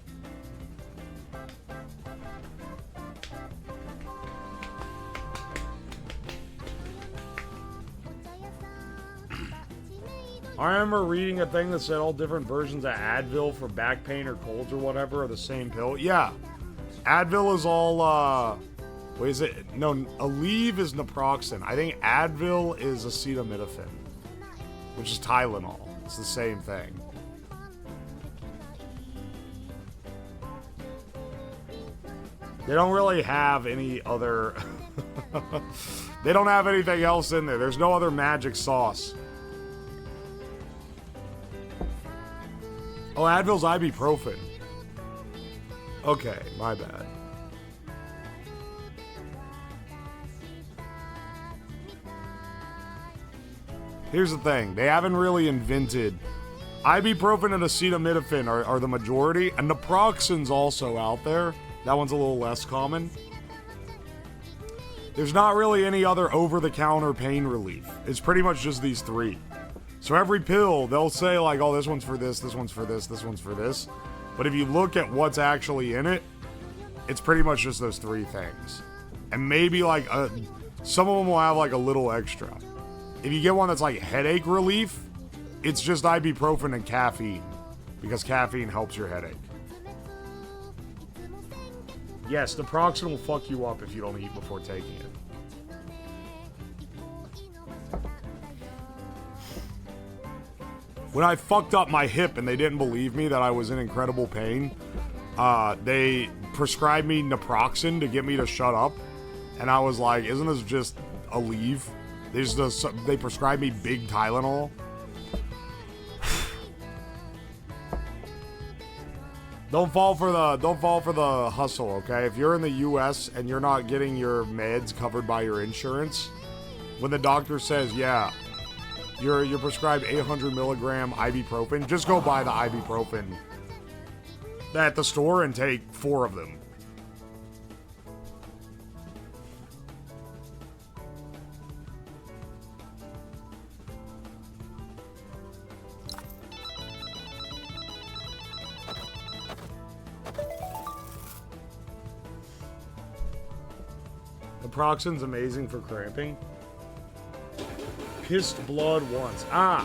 [SPEAKER 2] I remember reading a thing that said all different versions of Advil for back pain or colds or whatever are the same pill. Yeah. Advil is all, what is it? No, Aleve is naproxen. I think Advil is acetaminophen, which is Tylenol. It's the same thing. They don't really have any other... They don't have anything else in there. There's no other magic sauce. Oh, Advil's ibuprofen. Okay, my bad. Here's the thing. They haven't really invented... Ibuprofen and acetaminophen are the majority, and naproxen's also out there. That one's a little less common. There's not really any other over-the-counter pain relief. It's pretty much just these three. So every pill, they'll say like, oh, this one's for this one's for this one's for this. But if you look at what's actually in it, it's pretty much just those three things. And maybe like, some of them will have like a little extra. If you get one that's like headache relief, it's just ibuprofen and caffeine. Because caffeine helps your headache. Yes, naproxen will fuck you up if you don't eat before taking it. When I fucked up my hip and they didn't believe me that I was in incredible pain, they prescribed me naproxen to get me to shut up. And I was like, isn't this just Aleve? They prescribed me big Tylenol. Don't fall for the hustle, okay? If you're in the US and you're not getting your meds covered by your insurance, when the doctor says, yeah, you're prescribed 800 milligram ibuprofen, just go buy the ibuprofen at the store and take 4 of them. Naproxen's amazing for cramping. Pissed blood once. Ah!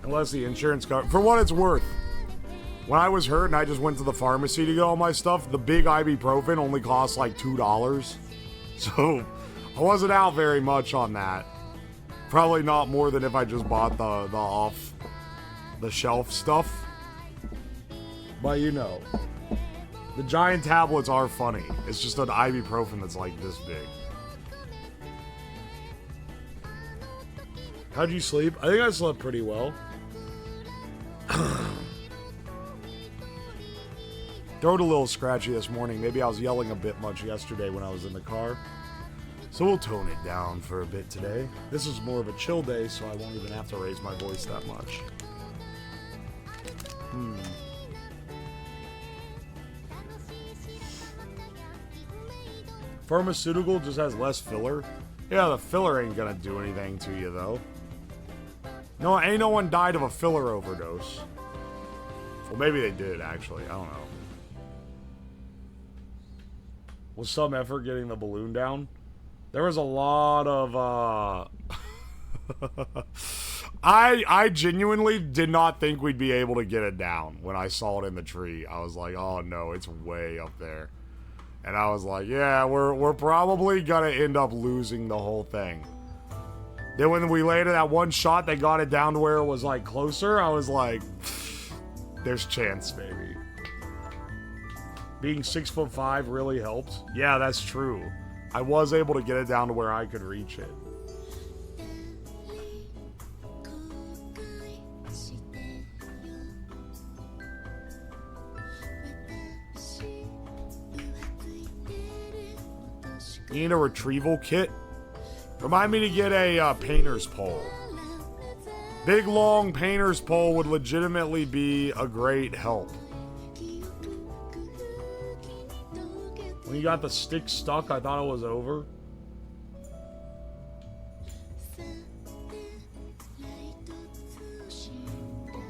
[SPEAKER 2] Unless the insurance cover. For what it's worth, when I was hurt and I just went to the pharmacy to get all my stuff, the big ibuprofen only cost like $2. So, I wasn't out very much on that. Probably not more than if I just bought the off-the-shelf stuff. But you know. The giant tablets are funny. It's just an ibuprofen that's like this big. How'd you sleep? I think I slept pretty well. Throat a little scratchy this morning. Maybe I was yelling a bit much yesterday when I was in the car. So we'll tone it down for a bit today. This is more of a chill day, so I won't even have to raise my voice that much. Pharmaceutical just has less filler. Yeah, the filler ain't gonna do anything to you, though. No, ain't no one died of a filler overdose. Well, maybe they did, actually. I don't know. Was some effort getting the balloon down? There was a lot of, I genuinely did not think we'd be able to get it down when I saw it in the tree. I was like, oh no, it's way up there. And I was like, yeah, we're probably gonna end up losing the whole thing. Then when we landed that one shot, they got it down to where it was like closer. I was like, there's chance, baby. Being 6'5" really helped. Yeah, that's true. I was able to get it down to where I could reach it. You need a retrieval kit? Remind me to get a painter's pole. Big long painter's pole would legitimately be a great help. When you got the stick stuck, I thought it was over.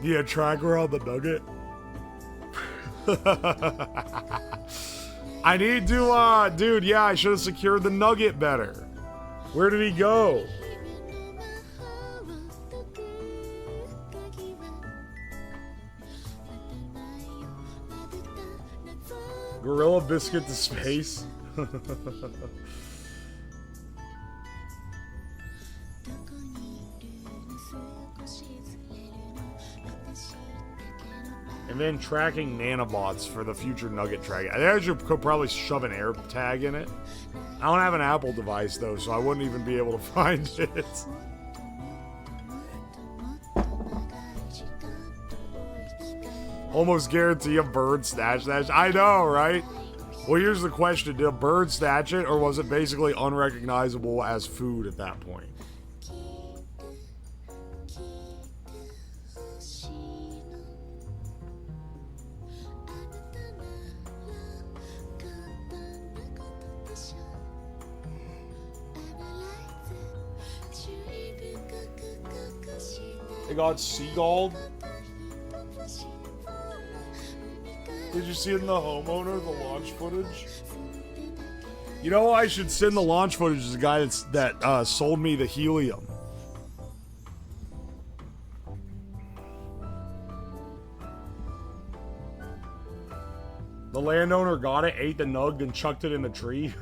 [SPEAKER 2] Yeah, tracker on the nugget. I need to, dude, yeah, I should have secured the nugget better. Where did he go? Gorilla Biscuit to space. And then tracking nanobots for the future nugget tracking. I think I could probably shove an air tag in it. I don't have an Apple device though, so I wouldn't even be able to find it. Almost guarantee a bird snatched that. I know, right? Well, here's the question. Did a bird snatch it, or was it basically unrecognizable as food at that point? It got seagulled. Did you see it in the homeowner, the launch footage? You know, I should send the launch footage to the guy that sold me the helium. The landowner got it, ate the nug, and chucked it in the tree.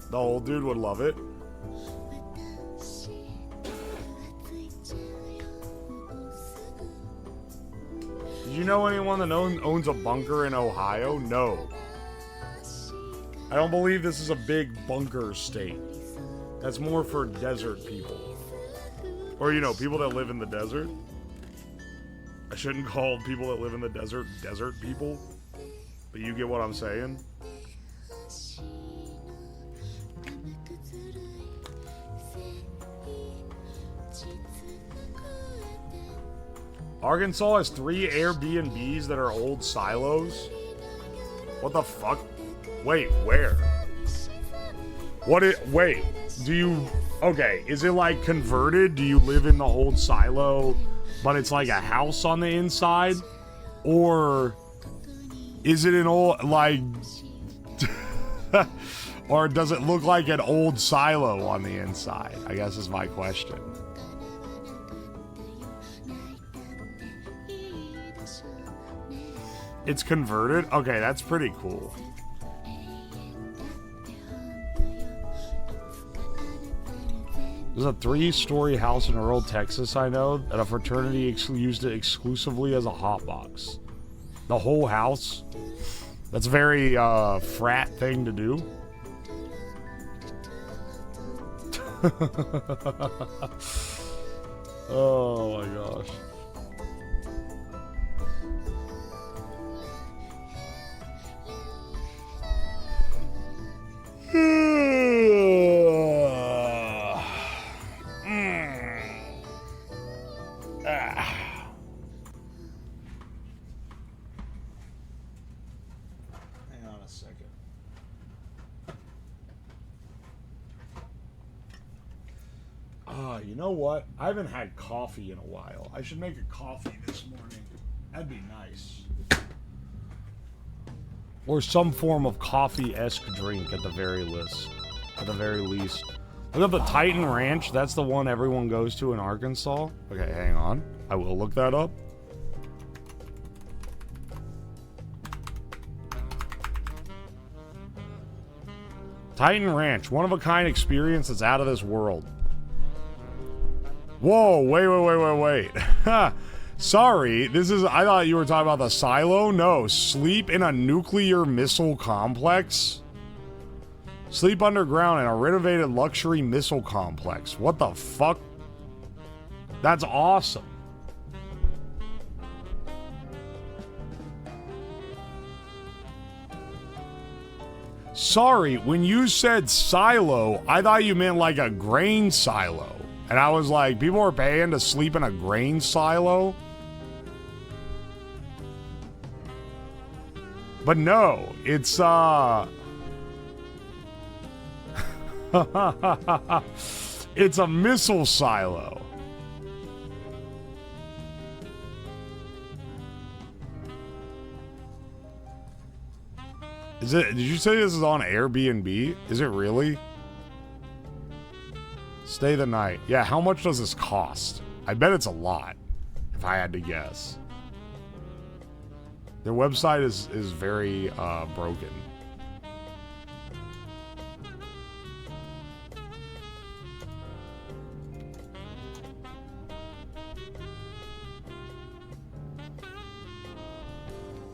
[SPEAKER 2] The old dude would love it. Did you know anyone that owns a bunker in Ohio? No. I don't believe this is a big bunker state. That's more for desert people. Or, you know, people that live in the desert. I shouldn't call people that live in the desert people. But you get what I'm saying. Arkansas has 3 Airbnbs that are old silos. What the fuck? Wait, where? Wait, do you... Okay, is it like converted? Do you live in the old silo, but it's like a house on the inside? Or is it an old, like... or does it look like an old silo on the inside? I guess is my question. It's converted? Okay, that's pretty cool. There's a 3-story house in rural Texas, I know, that a fraternity used it exclusively as a hotbox. The whole house? That's a very, frat thing to do. Oh my gosh. Hang on a second. You know what? I haven't had coffee in a while. I should make a coffee this morning. That'd be nice. Or some form of coffee-esque drink at the very least. Look up the Titan Ranch. That's the one everyone goes to in Arkansas. Okay, hang on. I will look that up. Titan Ranch. One-of-a-kind experience that's out of this world. Whoa, wait. Sorry, this is... I thought you were talking about the silo. No, sleep in a nuclear missile complex? Sleep underground in a renovated luxury missile complex. What the fuck? That's awesome. Sorry, when you said silo, I thought you meant like a grain silo. And I was like, people are paying to sleep in a grain silo? But no, it's, it's a missile silo. Is it? Did you say this is on Airbnb? Is it really? Stay the night. Yeah, how much does this cost? I bet it's a lot, if I had to guess. Their website is very broken.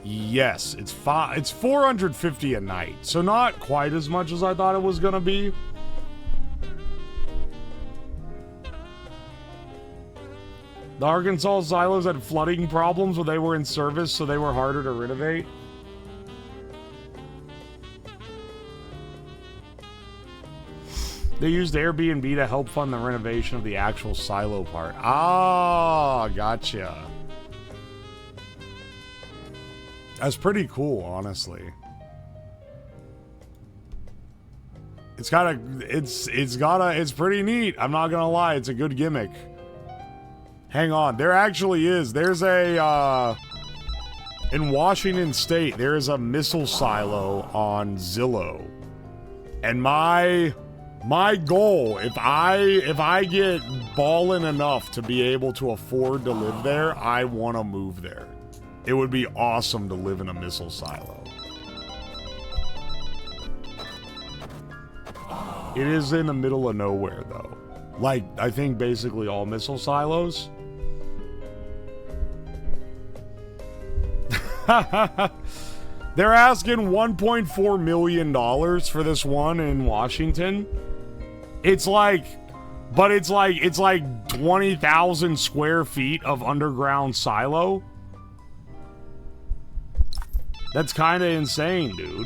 [SPEAKER 2] Yes, it's $450 a night, so not quite as much as I thought it was gonna be. The Arkansas silos had flooding problems when they were in service, so they were harder to renovate. They used Airbnb to help fund the renovation of the actual silo part. Ah, gotcha. That's pretty cool, honestly. It's pretty neat. I'm not gonna lie, it's a good gimmick. Hang on, there actually is. There's a, in Washington State, there is a missile silo on Zillow. And my goal, if I get ballin' enough to be able to afford to live there, I want to move there. It would be awesome to live in a missile silo. It is in the middle of nowhere, though. Like, I think basically all missile silos. They're asking $1.4 million for this one in Washington. It's like 20,000 square feet of underground silo. That's kind of insane, dude.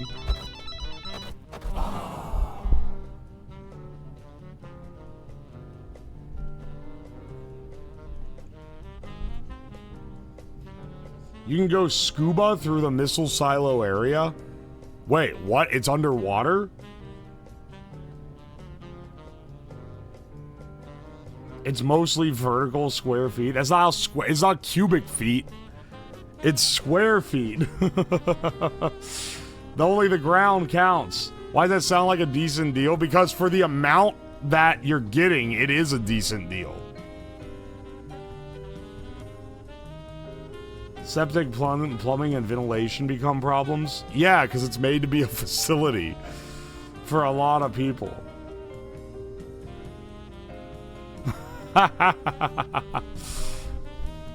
[SPEAKER 2] You can go scuba through the missile silo area? Wait, what? It's underwater? It's mostly vertical square feet. That's not square. It's not cubic feet. It's square feet. Only the ground counts. Why does that sound like a decent deal? Because for the amount that you're getting, it is a decent deal. Septic, plumbing, and ventilation become problems? Yeah, because it's made to be a facility for a lot of people.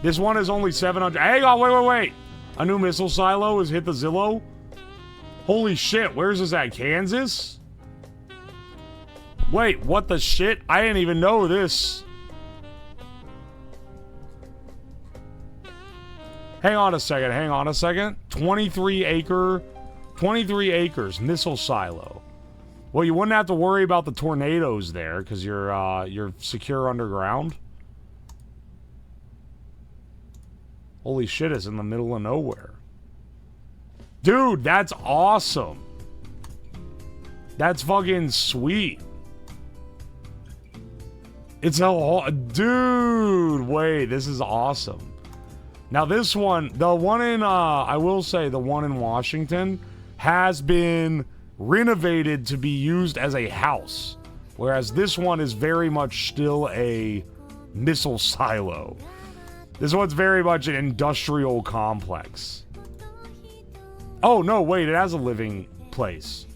[SPEAKER 2] This one is only 700. Hang on, wait. A new missile silo has hit the Zillow? Holy shit, where's this at? Kansas? Wait, what the shit? I didn't even know this. Hang on a second. 23 acres, missile silo. Well, you wouldn't have to worry about the tornadoes there, because you're secure underground. Holy shit, it's in the middle of nowhere. Dude, that's awesome. That's fucking sweet. It's a... Dude, wait, this is awesome. Now this one, the one in, I will say, the one in Washington has been renovated to be used as a house. Whereas this one is very much still a missile silo. This one's very much an industrial complex. Oh, no, wait, it has a living place.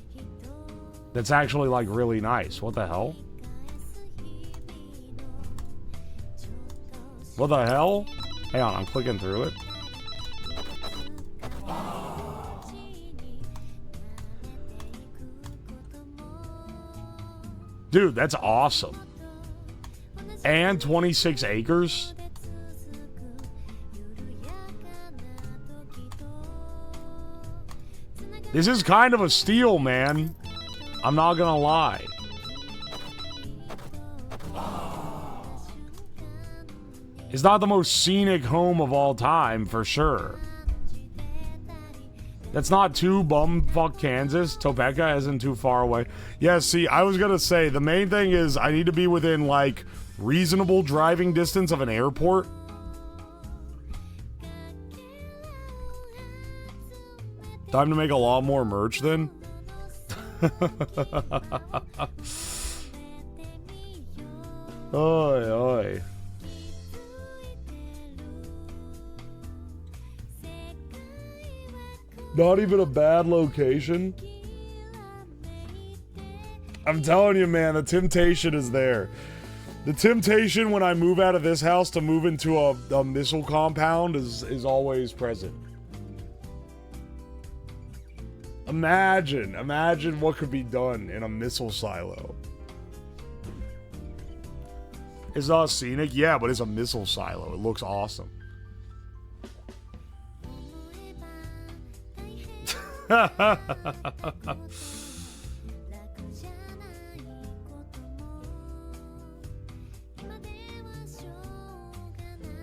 [SPEAKER 2] That's actually, like, really nice. What the hell? What the hell? Hang on, I'm clicking through it. Dude, that's awesome. And 26 acres? This is kind of a steal, man. I'm not gonna lie. It's not the most scenic home of all time, for sure. That's not too bumfuck Kansas. Topeka isn't too far away. Yeah, see, I was gonna say, the main thing is I need to be within, like, reasonable driving distance of an airport. Time to make a lot more merch then. Oi, oi. Not even a bad location. I'm telling you, man, the temptation is there. The temptation when I move out of this house to move into a missile compound is always present. Imagine what could be done in a missile silo. It's not scenic, yeah, but it's a missile silo. It looks awesome.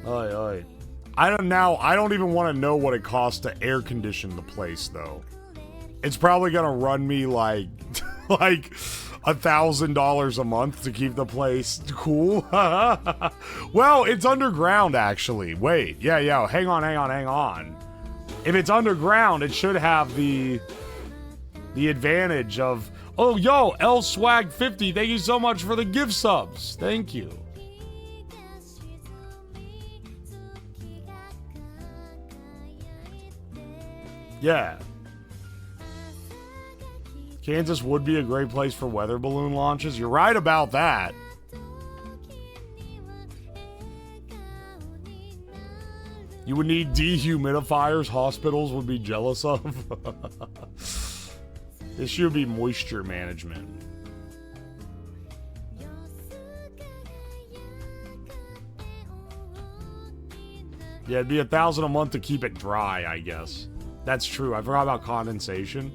[SPEAKER 2] Oi, oi. I don't even want to know what it costs to air condition the place, though. It's probably gonna run me like like $1,000 a month to keep the place cool. Well, it's underground, actually. Wait, yeah, hang on. If it's underground, it should have the advantage of, oh, yo, L Swag 50, thank you so much for the gift subs. Thank you. Yeah. Kansas would be a great place for weather balloon launches. You're right about that. You would need dehumidifiers hospitals would be jealous of. This should be moisture management. Yeah, it'd be $1,000 a month to keep it dry, I guess. That's true. I forgot about condensation.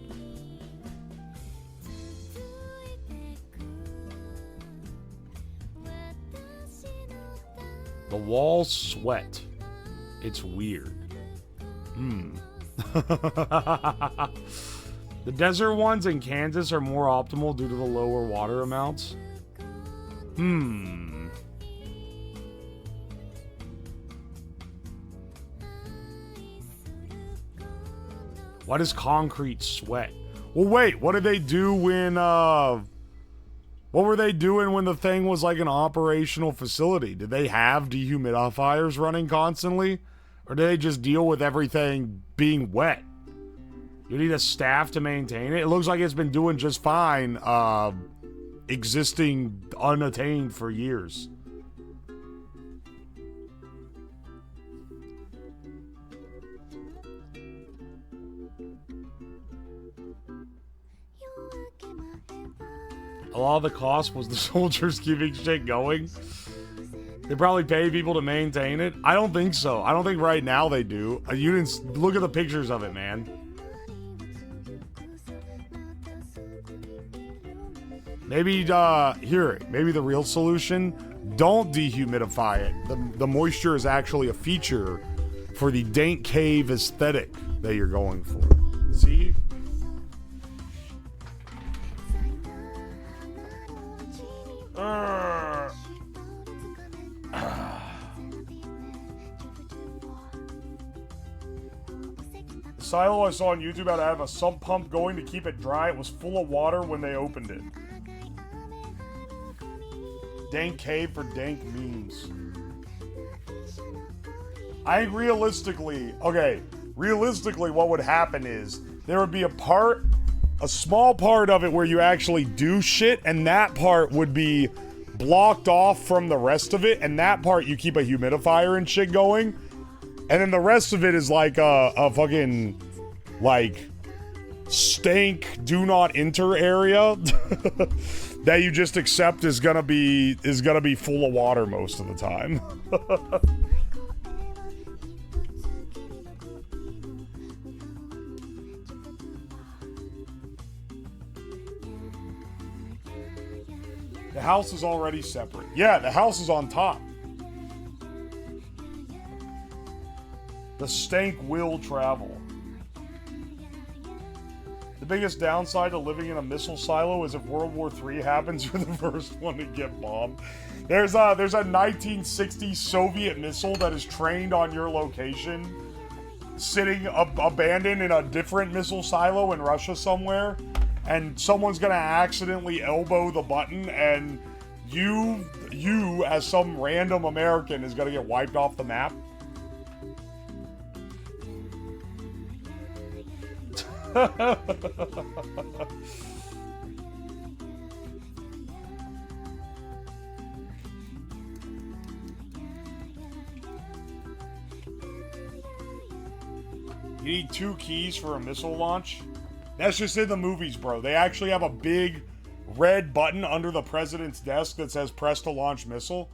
[SPEAKER 2] The walls sweat. It's weird. The desert ones in Kansas are more optimal due to the lower water amounts. Why does concrete sweat? Well, wait, what did they do when, what were they doing when the thing was like an operational facility? Did they have dehumidifiers running constantly? Or did they just deal with everything being wet? You need a staff to maintain it? It looks like it's been doing just fine, existing unattained for years. A lot of the cost was the soldiers keeping shit going. They probably pay people to maintain it. I don't think so. I don't think right now they do. You didn't look at the pictures of it, man. Maybe maybe the real solution, don't dehumidify it. The moisture is actually a feature for the dank cave aesthetic that you're going for. See? The silo I saw on YouTube had to have a sump pump going to keep it dry. It was full of water when they opened it. Dank cave for dank memes. I think realistically, what would happen is there would be a small part of it where you actually do shit, and that part would be blocked off from the rest of it, and that part you keep a humidifier and shit going, and then the rest of it is like a fucking, like, stank do not enter area that you just accept is gonna be full of water most of the time. house is already separate. Yeah, the house is on top. The stank will travel. The biggest downside to living in a missile silo is if World War III happens, you're the first one to get bombed. There's a 1960 Soviet missile that is trained on your location, sitting abandoned in a different missile silo in Russia somewhere, and someone's gonna accidentally elbow the button, and you as some random American is gonna get wiped off the map. You need 2 keys for a missile launch? That's just in the movies, bro. They actually have a big red button under the president's desk that says press to launch missile.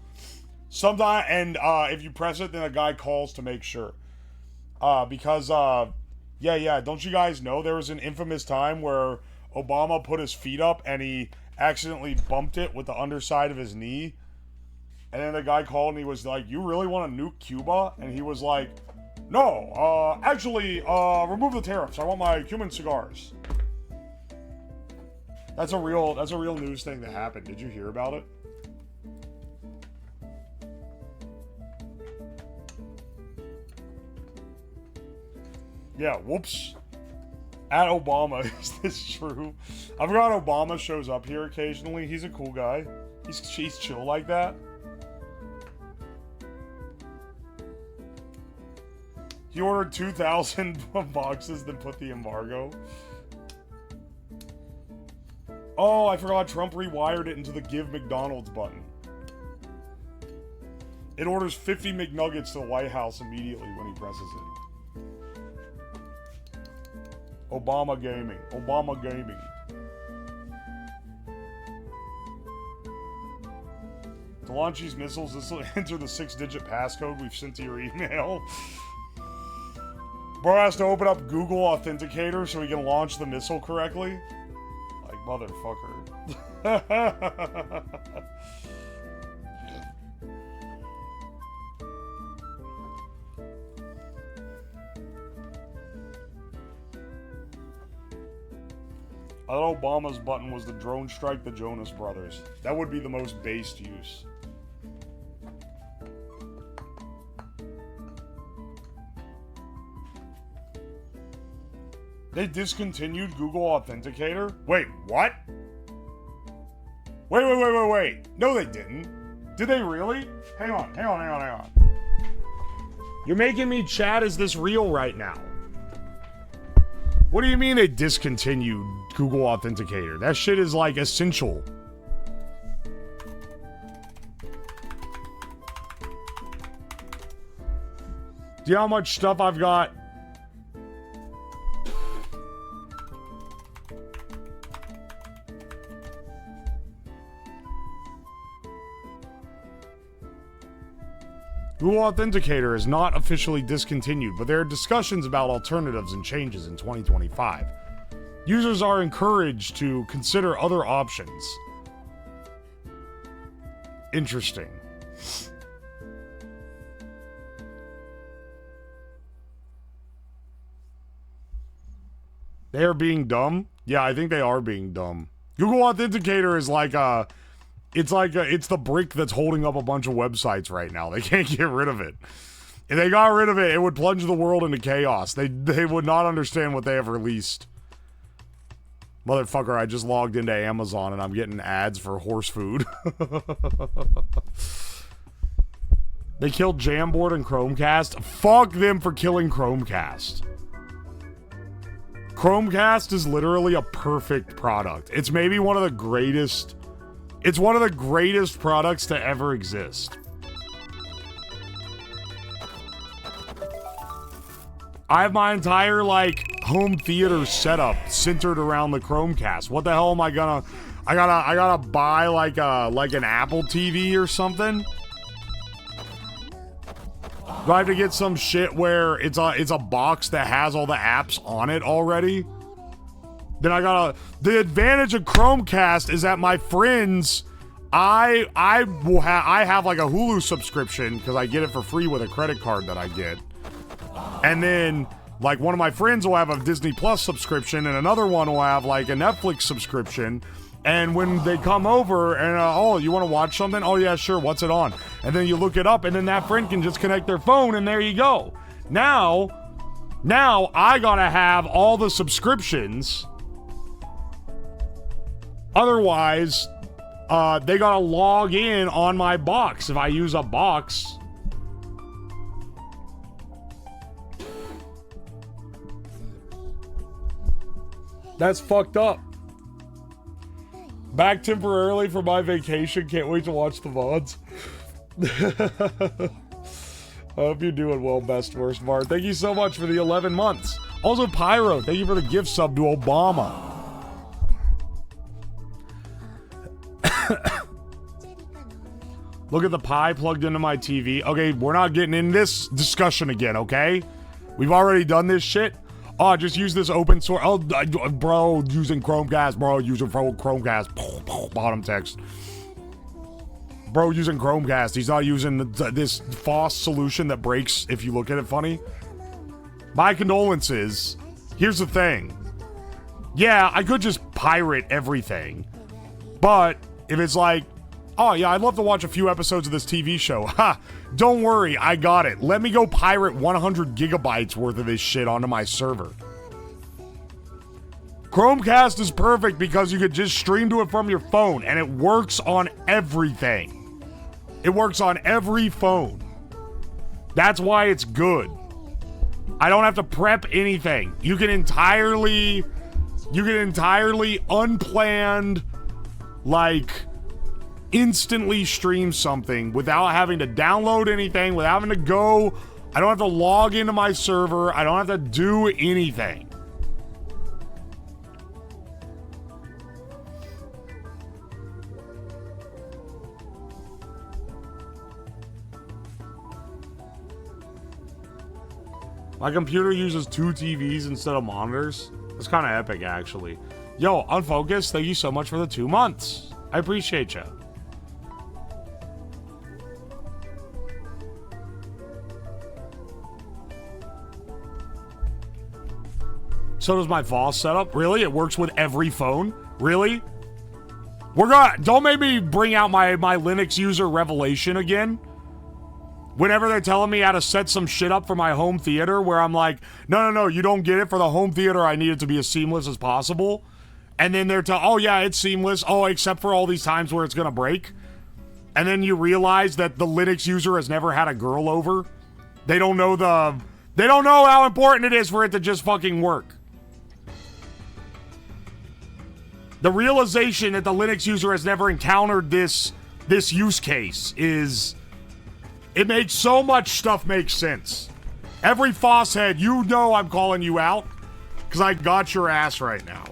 [SPEAKER 2] Sometimes, and if you press it, then a guy calls to make sure. Because, yeah, don't you guys know there was an infamous time where Obama put his feet up and he accidentally bumped it with the underside of his knee? And then the guy called and he was like, "You really want to nuke Cuba?" And he was like, "No, actually, remove the tariffs. I want my Cuban cigars." That's a real news thing that happened. Did you hear about it? Yeah, whoops. At Obama, is this true? I forgot Obama shows up here occasionally. He's a cool guy. He's chill like that. He ordered 2,000 boxes, then put the embargo. Oh, I forgot Trump rewired it into the Give McDonald's button. It orders 50 McNuggets to the White House immediately when he presses it. Obama Gaming. Obama Gaming. To launch these missiles, this will enter the 6-digit passcode we've sent to your email. Bro has to open up Google Authenticator so he can launch the missile correctly. Like, motherfucker. I thought Obama's button was the drone strike the Jonas Brothers. That would be the most based use. They discontinued Google Authenticator? Wait, what? Wait. No, they didn't. Did they really? Hang on. You're making me chat, is this real right now? What do you mean they discontinued Google Authenticator? That shit is like essential. Do you know how much stuff I've got? Google Authenticator is not officially discontinued, but there are discussions about alternatives and changes in 2025. Users are encouraged to consider other options. Interesting. They are being dumb? Yeah, I think they are being dumb. Google Authenticator is like a... It's the brick that's holding up a bunch of websites right now. They can't get rid of it. If they got rid of it, it would plunge the world into chaos. They would not understand what they have released. Motherfucker, I just logged into Amazon and I'm getting ads for horse food. They killed Jamboard and Chromecast. Fuck them for killing Chromecast. Chromecast is literally a perfect product. It's maybe one of the greatest... It's one of the greatest products to ever exist. I have my entire, like, home theater setup centered around the Chromecast. What the hell am I gonna... I gotta buy, like an Apple TV or something? Do I have to get some shit where it's a box that has all the apps on it already? Then I gotta... The advantage of Chromecast is that my friends I have like a Hulu subscription because I get it for free with a credit card that I get. And then like one of my friends will have a Disney Plus subscription and another one will have like a Netflix subscription. And when they come over and, oh, you want to watch something? Oh, yeah, sure. What's it on? And then you look it up and then that friend can just connect their phone and there you go. Now I gotta have all the subscriptions. Otherwise, they gotta log in on my box if I use a box. That's fucked up. Back temporarily for my vacation. Can't wait to watch the VODs. I hope you're doing well, best worst Mart. Thank you so much for the 11 months. Also, Pyro, thank you for the gift sub to Obama. Look at the pie plugged into my TV. Okay, we're not getting in this discussion again, okay? We've already done this shit. Oh, just use this open source. Oh, bro, using Chromecast. Bro, using Chromecast. Bottom text. Bro, using Chromecast. He's not using this FOSS solution that breaks if you look at it funny. My condolences. Here's the thing. Yeah, I could just pirate everything. But if it's like, oh yeah, I'd love to watch a few episodes of this TV show. Ha! Don't worry, I got it. Let me go pirate 100 gigabytes worth of this shit onto my server. Chromecast is perfect because you could just stream to it from your phone and it works on everything. It works on every phone. That's why it's good. I don't have to prep anything. You can entirely unplanned, like, instantly stream something without having to download anything, without having to go. I don't have to log into my server. I don't have to do anything. My computer uses 2 TVs instead of monitors. It's kind of epic, actually. Yo, Unfocused, thank you so much for the 2 months. I appreciate you. So does my VOS setup. Really? It works with every phone? Really? Don't make me bring out my Linux user revelation again. Whenever they're telling me how to set some shit up for my home theater, where I'm like, no, you don't get it. For the home theater, I need it to be as seamless as possible. And then they're oh yeah, it's seamless. Oh, except for all these times where it's gonna break. And then you realize that the Linux user has never had a girl over. They don't know how important it is for it to just fucking work. The realization that the Linux user has never encountered this use case is... It makes so much stuff make sense. Every FOSS head, you know I'm calling you out. Because I got your ass right now.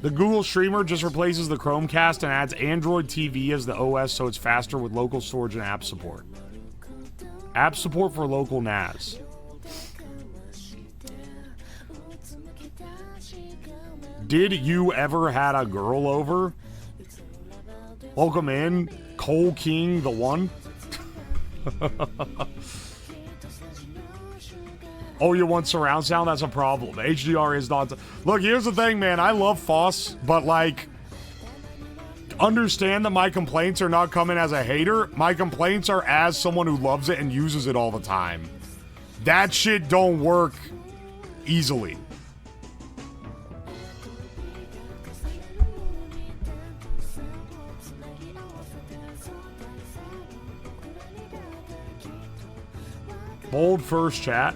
[SPEAKER 2] The Google Streamer just replaces the Chromecast and adds Android TV as the OS so it's faster with local storage and app support. App support for local NAS. Did you ever had a girl over? Welcome in, Cole King the One. Oh, you want surround sound? That's a problem. HDR is not... Look, here's the thing, man. I love FOSS, but, like... Understand that my complaints are not coming as a hater. My complaints are as someone who loves it and uses it all the time. That shit don't work easily. Bold first chat.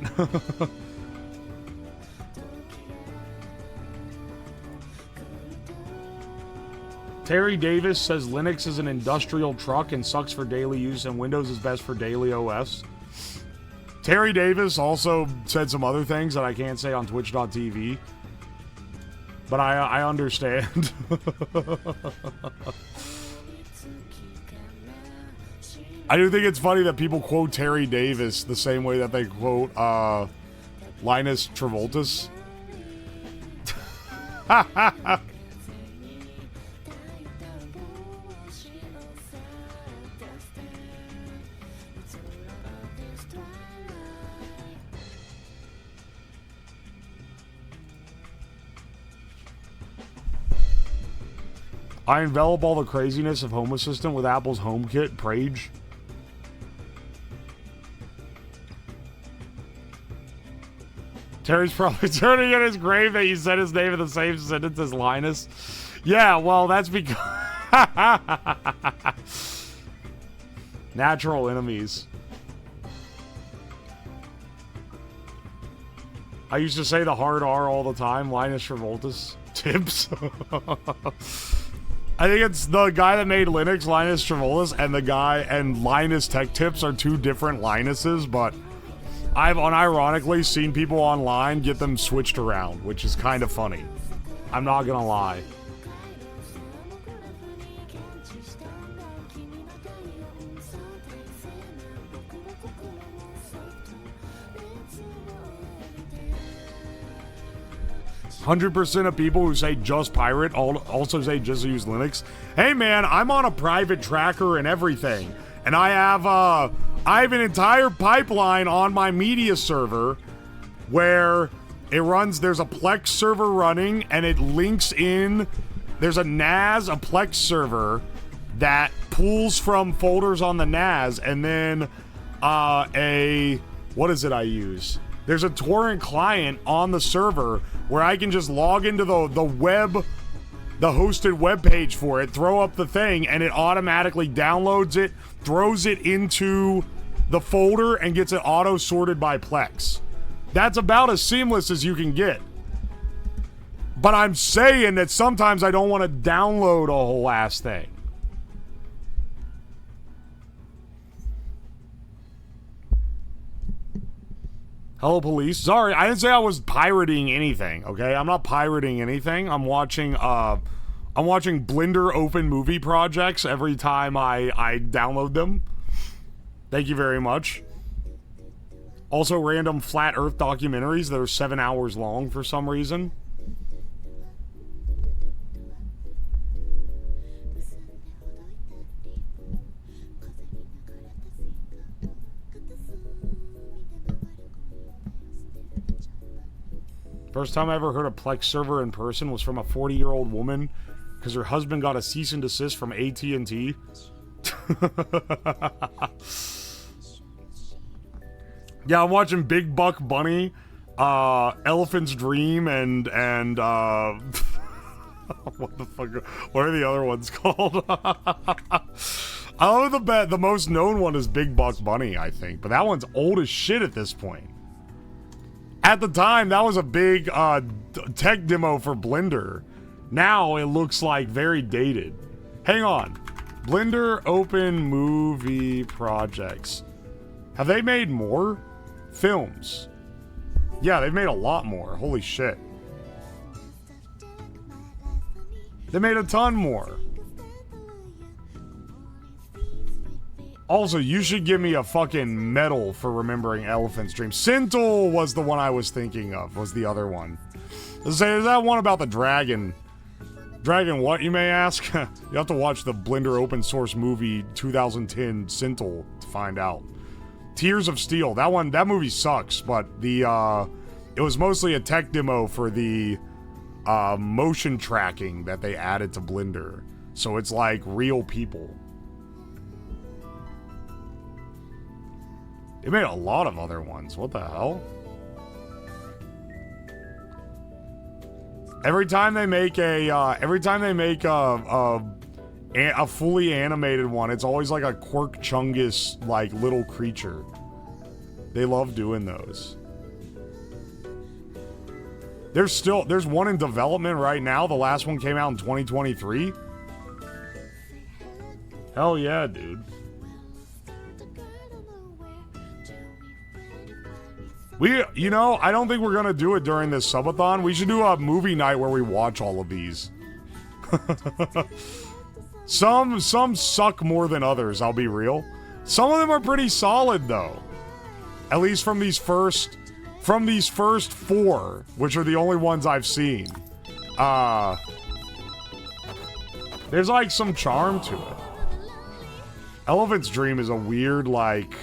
[SPEAKER 2] Terry Davis says Linux is an industrial truck and sucks for daily use and Windows is best for daily OS. Terry Davis also said some other things that I can't say on twitch.tv. But I understand. I do think it's funny that people quote Terry Davis the same way that they quote Linus Travoltus. I envelop all the craziness of Home Assistant with Apple's HomeKit, Prage. Terry's probably turning in his grave that you said his name in the same sentence as Linus. Yeah, well, that's because... Natural enemies. I used to say the hard R all the time, Linus Travoltus. Tips. I think it's the guy that made Linux, Linus Travoltus, and the guy and Linus Tech Tips are two different Linuses, but I've unironically seen people online get them switched around, which is kind of funny. I'm not gonna lie. 100% of people who say just pirate also say just use Linux. Hey man, I'm on a private tracker and everything. And I have an entire pipeline on my media server where it runs, there's a Plex server running and it links in, there's a NAS, a Plex server that pulls from folders on the NAS, and then what is it I use? There's a torrent client on the server where I can just log into the hosted web page for it, throw up the thing, and it automatically downloads it, throws it into the folder, and gets it auto-sorted by Plex. That's about as seamless as you can get. But I'm saying that sometimes I don't want to download a whole ass thing. Hello, police. Sorry, I didn't say I was pirating anything, okay? I'm not pirating anything. I'm watching Blender open movie projects every time I download them. Thank you very much. Also, random flat earth documentaries that are 7 hours long for some reason. First time I ever heard a Plex server in person was from a 40-year-old woman because her husband got a cease and desist from AT&T. Yeah, I'm watching Big Buck Bunny, Elephant's Dream, and what the fuck? What are the other ones called? The most known one is Big Buck Bunny, I think, but that one's old as shit at this point. At the time, that was a big tech demo for Blender. Now it looks like very dated. Hang on. Blender open movie projects. Have they made more films? Yeah, they've made a lot more. Holy shit. They made a ton more. Also, you should give me a fucking medal for remembering Elephant's Dream. Sintel was the one I was thinking of, was the other one. Let's say, is that one about the dragon? Dragon what, you may ask? You have to watch the Blender open source movie 2010 Sintel to find out. Tears of Steel, that movie sucks, but it was mostly a tech demo for the motion tracking that they added to Blender. So it's like real people. It made a lot of other ones. What the hell? Every time they make a fully animated one, it's always like a Quirk Chungus like little creature. They love doing those. There's one in development right now. The last one came out in 2023. Hell yeah, dude. I don't think we're gonna do it during this subathon. We should do a movie night where we watch all of these. Some suck more than others, I'll be real. Some of them are pretty solid, though. At least from these first from these first 4, which are the only ones I've seen, there's like some charm to it. Elephant's Dream is a weird, like...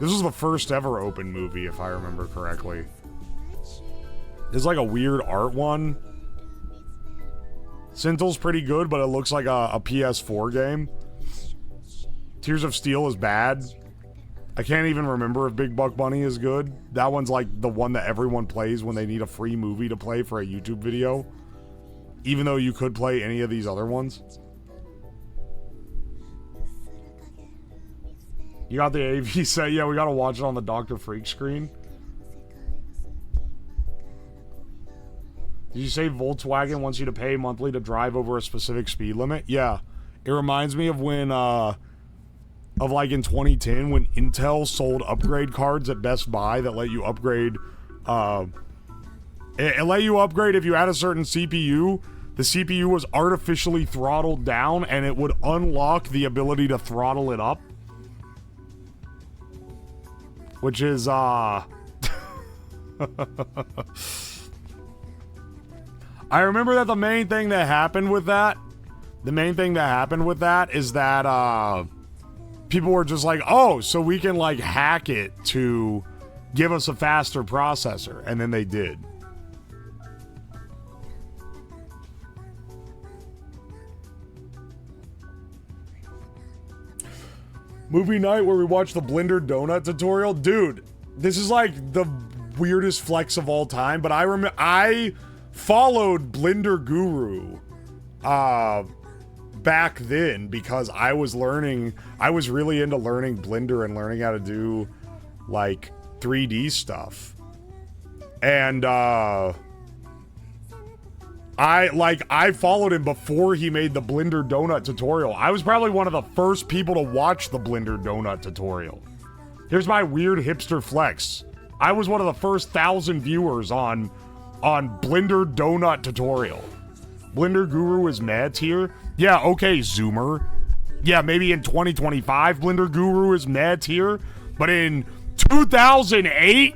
[SPEAKER 2] This was the first ever open movie, if I remember correctly. There's like a weird art one. Sintel's pretty good, but it looks like a PS4 game. Tears of Steel is bad. I can't even remember if Big Buck Bunny is good. That one's like the one that everyone plays when they need a free movie to play for a YouTube video. Even though you could play any of these other ones. You got the AV set? Yeah, we gotta watch it on the Dr. Freak screen. Did you say Volkswagen wants you to pay monthly to drive over a specific speed limit? Yeah. It reminds me of when, like in 2010 when Intel sold upgrade cards at Best Buy that let you upgrade, it let you upgrade if you had a certain CPU. The CPU was artificially throttled down and it would unlock the ability to throttle it up. Which is, I remember that the main thing that happened with that is that, people were just like, oh, so we can, like, hack it to give us a faster processor. And then they did. Movie night where we watched the Blender Donut tutorial. Dude, this is like the weirdest flex of all time, but I followed Blender Guru back then because I was really into learning Blender and learning how to do like 3D stuff. And I followed him before he made the Blender Donut tutorial. I was probably one of the first people to watch the Blender Donut tutorial. Here's my weird hipster flex. I was one of the first 1,000 viewers on Blender Donut tutorial. Blender Guru is mad tier? Yeah, okay, Zoomer. Yeah, maybe in 2025 Blender Guru is mad tier, but in 2008,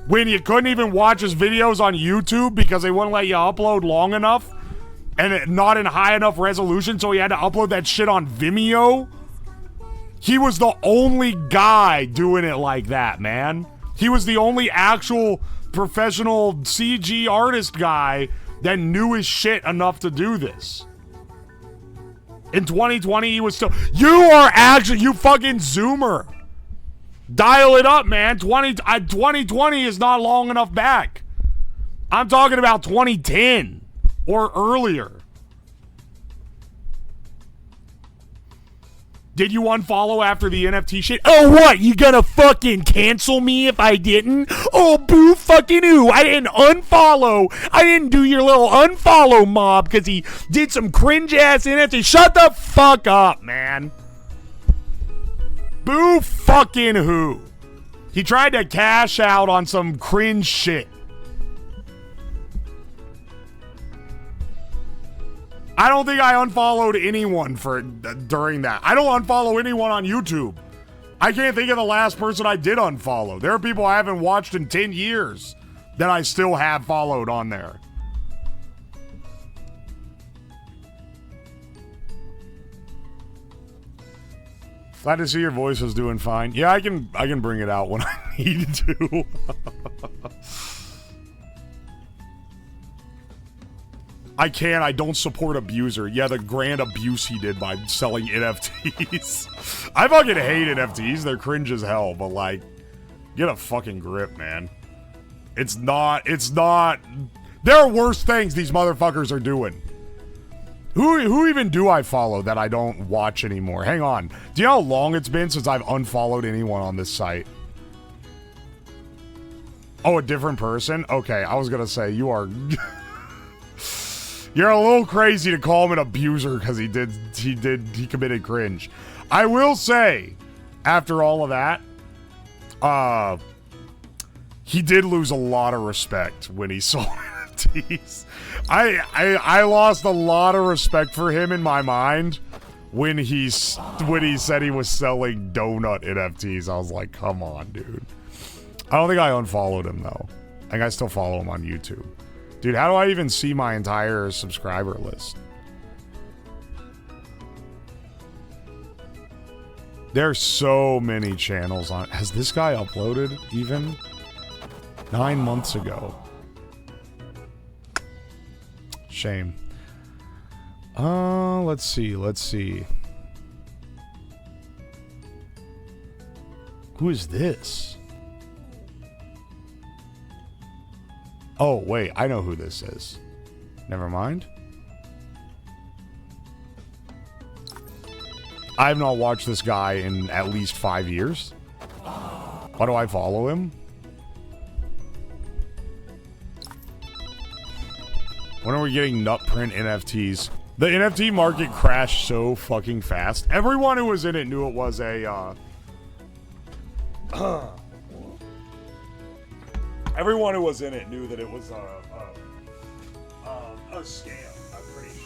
[SPEAKER 2] when you couldn't even watch his videos on YouTube because they wouldn't let you upload long enough and not in high enough resolution, so he had to upload that shit on Vimeo. He was the only guy doing it like that, man. He was the only actual professional CG artist guy that knew his shit enough to do this. In 2020, he was still... You fucking Zoomer. Dial it up, man. 2020 is not long enough back. I'm talking about 2010 or earlier. Did you unfollow after the NFT shit? Oh, what? You gonna fucking cancel me if I didn't? Oh, boo fucking who? I didn't unfollow. I didn't do your little unfollow mob because he did some cringe-ass NFT. Shut the fuck up, man. Boo fucking who? He tried to cash out on some cringe shit. I don't think I unfollowed anyone during that. I don't unfollow anyone on YouTube. I can't think of the last person I did unfollow. There are people I haven't watched in 10 years that I still have followed on there. Glad to see your voice is doing fine. Yeah, I can bring it out when I need to. I don't support abuser. Yeah, the grand abuse he did by selling NFTs. I fucking hate NFTs. They're cringe as hell, but like, get a fucking grip, man. It's not, there are worse things these motherfuckers are doing. Who even do I follow that I don't watch anymore? Hang on. Do you know how long it's been since I've unfollowed anyone on this site? Oh, a different person? Okay, I was gonna say, you are... You're a little crazy to call him an abuser because he committed cringe. I will say, after all of that, he did lose a lot of respect when he sold NFTs. I lost a lot of respect for him in my mind when he said he was selling donut NFTs. I was like, come on, dude. I don't think I unfollowed him, though. I think I still follow him on YouTube. Dude, how do I even see my entire subscriber list? There's so many channels on. Has this guy uploaded even 9 months ago? Shame. Let's see. Who is this? Oh, wait, I know who this is. Never mind. I have not watched this guy in at least 5 years. Why do I follow him? When are we getting nutprint NFTs? The NFT market crashed so fucking fast. Everyone who was in it knew it was a, everyone who was in it knew that it was a scam, I'm pretty sure.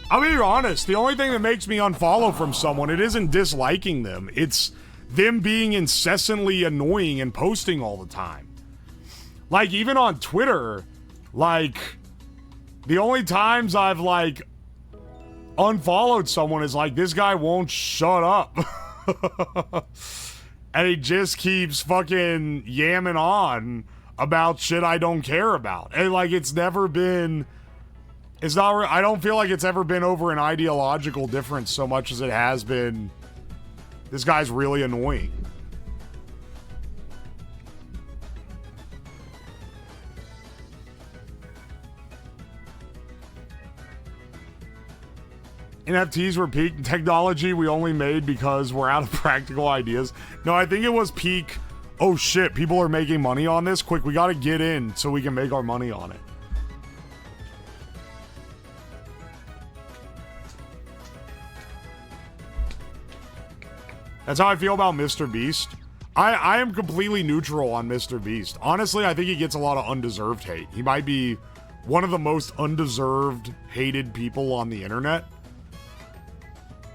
[SPEAKER 2] I'll be honest, the only thing that makes me unfollow from someone, it isn't disliking them, it's them being incessantly annoying and posting all the time. Like, even on Twitter, like, the only times I've, like, unfollowed someone is, like, this guy won't shut up. And he just keeps fucking yamming on about shit I don't care about. And, like, it's never been... It's not... I don't feel like it's ever been over an ideological difference so much as it has been... This guy's really annoying. NFTs were peak technology we only made because we're out of practical ideas. No, I think it was peak... Oh shit, people are making money on this? Quick, we gotta get in so we can make our money on it. That's how I feel about Mr. Beast. I am completely neutral on Mr. Beast. Honestly, I think he gets a lot of undeserved hate. He might be one of the most undeserved hated people on the internet.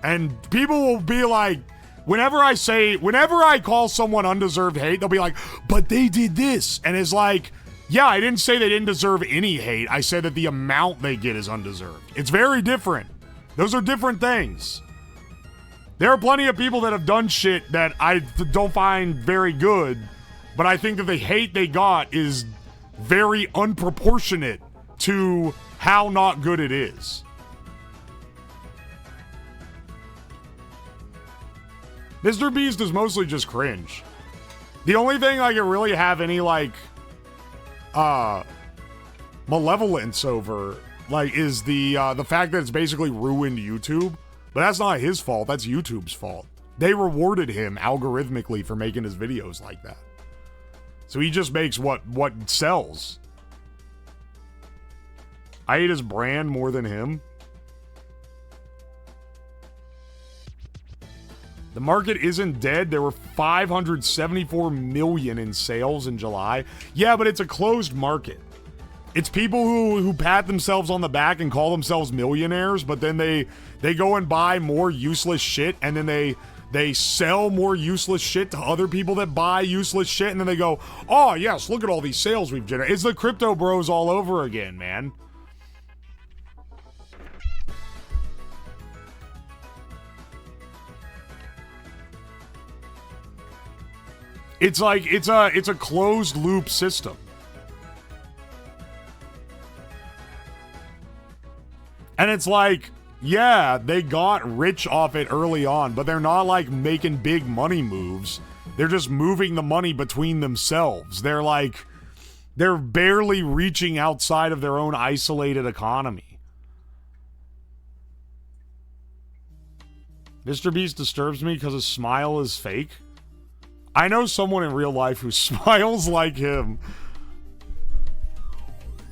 [SPEAKER 2] And people will be like, whenever I call someone undeserved hate, they'll be like, but they did this. And it's like, yeah, I didn't say they didn't deserve any hate. I said that the amount they get is undeserved. It's very different. Those are different things. There are plenty of people that have done shit that I don't find very good, but I think that the hate they got is very unproportionate to how not good it is. Mr. Beast is mostly just cringe. The only thing I can really have any, like, malevolence over, like, is the fact that it's basically ruined YouTube. But that's not his fault, that's YouTube's fault. They rewarded him algorithmically for making his videos like that. So he just makes what sells. I hate his brand more than him. The market isn't dead. There were 574 million in sales in July. Yeah, but it's a closed market. It's people who pat themselves on the back and call themselves millionaires, but then they go and buy more useless shit, and then they sell more useless shit to other people that buy useless shit, and then they go, oh yes, look at all these sales we've generated. It's the crypto bros all over again, man. It's like it's a closed loop system. And it's like, yeah, they got rich off it early on, but they're not like making big money moves. They're just moving the money between themselves. They're barely reaching outside of their own isolated economy. Mr. Beast disturbs me because his smile is fake. I know someone in real life who smiles like him.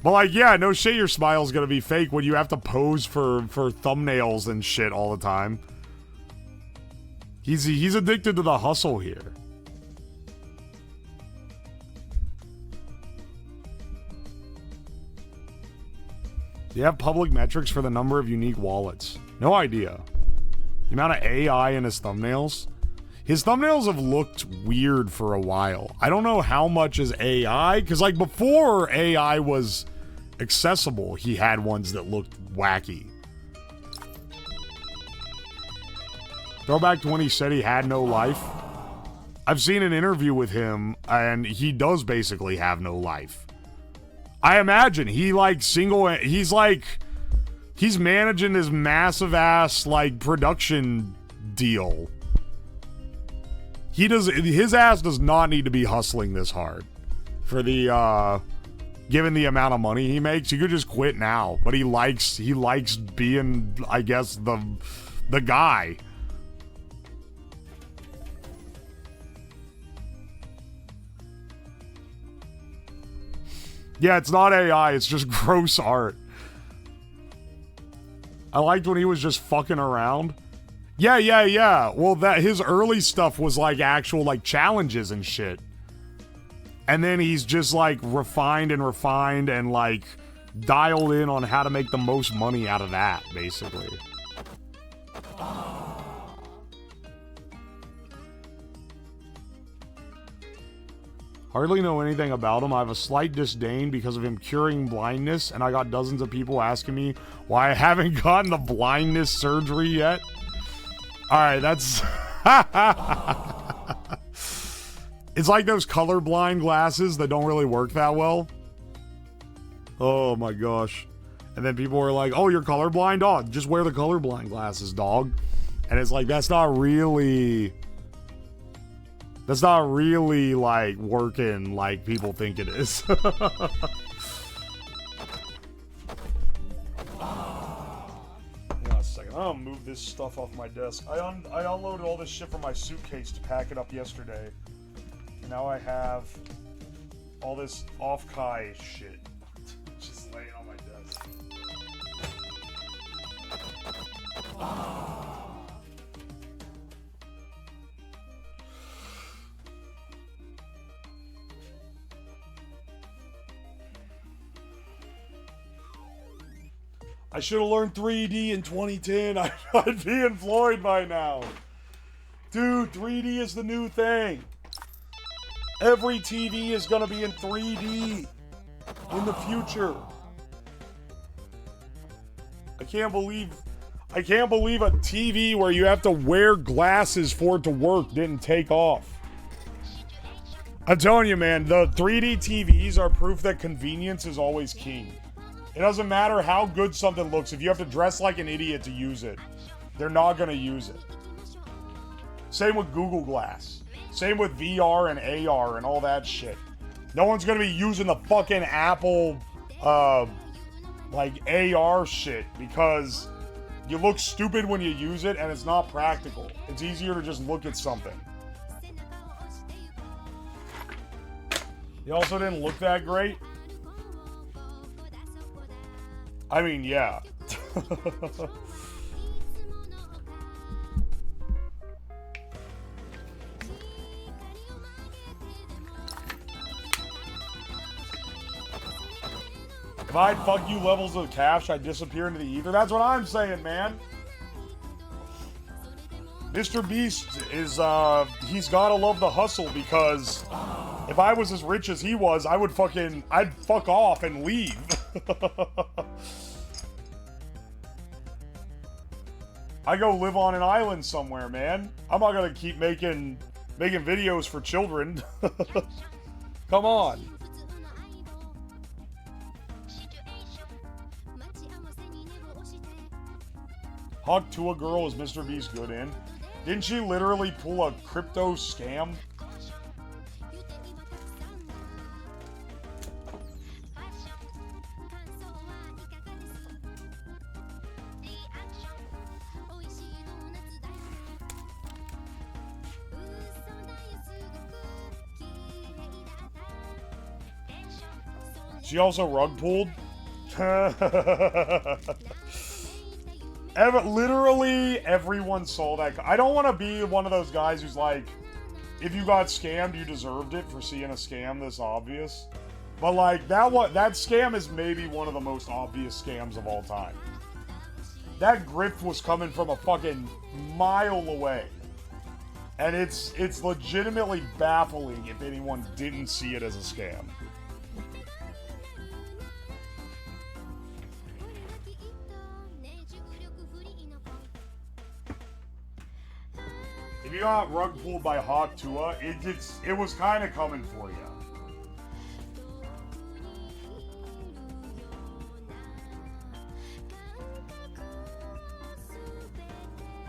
[SPEAKER 2] But like, yeah, no shit, your smile's gonna be fake when you have to pose for thumbnails and shit all the time. He's addicted to the hustle here. Do you have public metrics for the number of unique wallets? No idea. The amount of AI in his thumbnails? His thumbnails have looked weird for a while. I don't know how much is AI, because like before AI was accessible, he had ones that looked wacky. Throwback to when he said he had no life. I've seen an interview with him, and he does basically have no life. I imagine he like he's managing this massive ass like production deal. His ass does not need to be hustling this hard for the given the amount of money he makes. He could just quit now, but he likes being, I guess, the guy. Yeah, it's not AI, it's just gross art. I liked when he was just fucking around. Yeah. Well, his early stuff was like actual like challenges and shit. And then he's just like refined and like dialed in on how to make the most money out of that, basically. Hardly know anything about him. I have a slight disdain because of him curing blindness, and I got dozens of people asking me why I haven't gotten the blindness surgery yet. Alright, that's... It's like those colorblind glasses that don't really work that well. Oh my gosh. And then people are like, oh, you're colorblind? Oh, just wear the colorblind glasses, dog. And it's like, that's not really like working like people think it is. Hang on a second. I'm gonna move this stuff off my desk. I unloaded all this shit from my suitcase to pack it up yesterday. And now I have all this off-Kai shit just laying on my desk. I should have learned 3D in 2010. I'd be employed by now. Dude, 3D is the new thing. Every TV is gonna be in 3D in the future. I can't believe a TV where you have to wear glasses for it to work didn't take off. I'm telling you, man, the 3D TVs are proof that convenience is always king. It doesn't matter how good something looks. If you have to dress like an idiot to use it, they're not going to use it. Same with Google Glass. Same with VR and AR and all that shit. No one's going to be using the fucking Apple, like, AR shit because you look stupid when you use it and it's not practical. It's easier to just look at something. It also didn't look that great. I mean, yeah. If I had fuck you levels of cash, I'd disappear into the ether. That's what I'm saying, man. Mr. Beast is, he's gotta love the hustle because if I was as rich as he was, I'd fuck off and leave. I go live on an island somewhere, man. I'm not gonna keep making videos for children. Come on. Hawk to a girl is Mr. Beast good in? Didn't she literally pull a crypto scam? She also rug pulled. Literally everyone saw that. I don't want to be one of those guys who's like, if you got scammed, you deserved it for seeing a scam this obvious. But like that scam is maybe one of the most obvious scams of all time. That grift was coming from a fucking mile away. And it's legitimately baffling if anyone didn't see it as a scam. If you got rug pulled by Hawk Tua, it was kind of coming for you.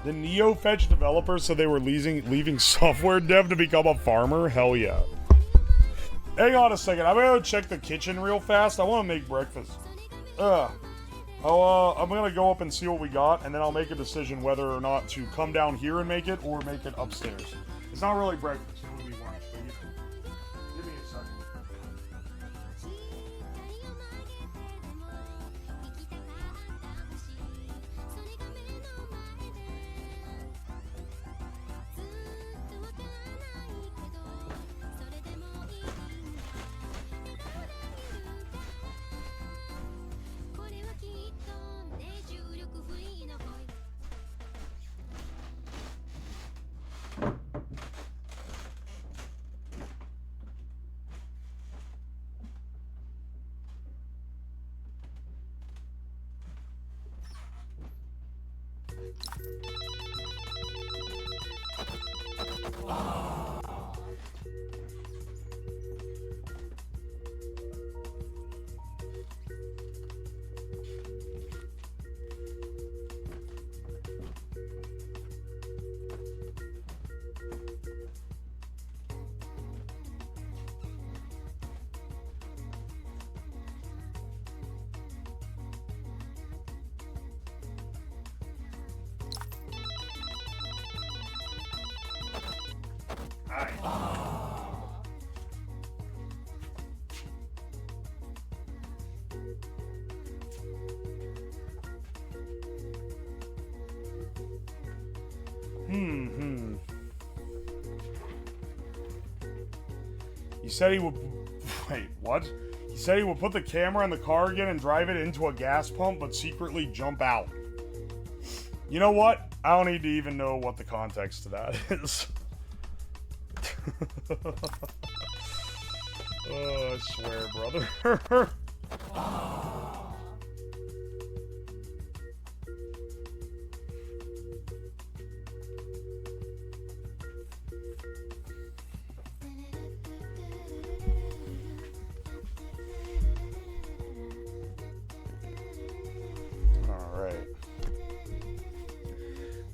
[SPEAKER 2] The Neo Fetch developers said they were leaving software dev to become a farmer? Hell yeah. Hang on a second. I'm gonna check the kitchen real fast. I want to make breakfast. I'm gonna go up and see what we got, and then I'll make a decision whether or not to come down here and make it, or make it upstairs. It's not really breakfast. It would be lunch, but you know. Give me a second. He said he would... Wait, what? He said he would put the camera in the car again and drive it into a gas pump, but secretly jump out. You know what? I don't need to even know what the context to that is. Oh, I swear, brother.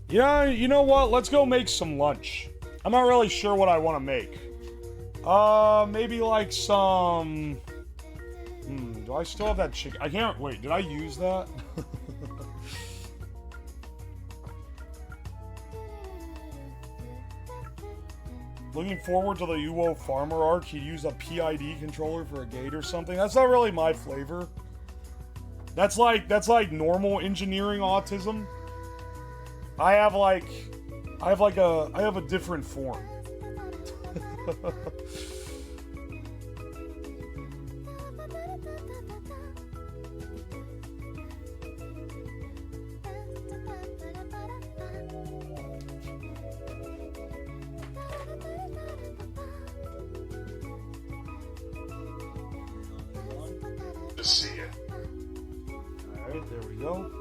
[SPEAKER 2] Yeah, you know what? Let's go make some lunch. I'm not really sure what I want to make. Maybe like some... do I still have that chicken? I can't... Wait, did I use that? Looking forward to the Uwo Farmer arc. He'd use a PID controller for a gate or something. That's not really my flavor. That's like normal engineering autism. I have a different form. Just see it. All right, there we go.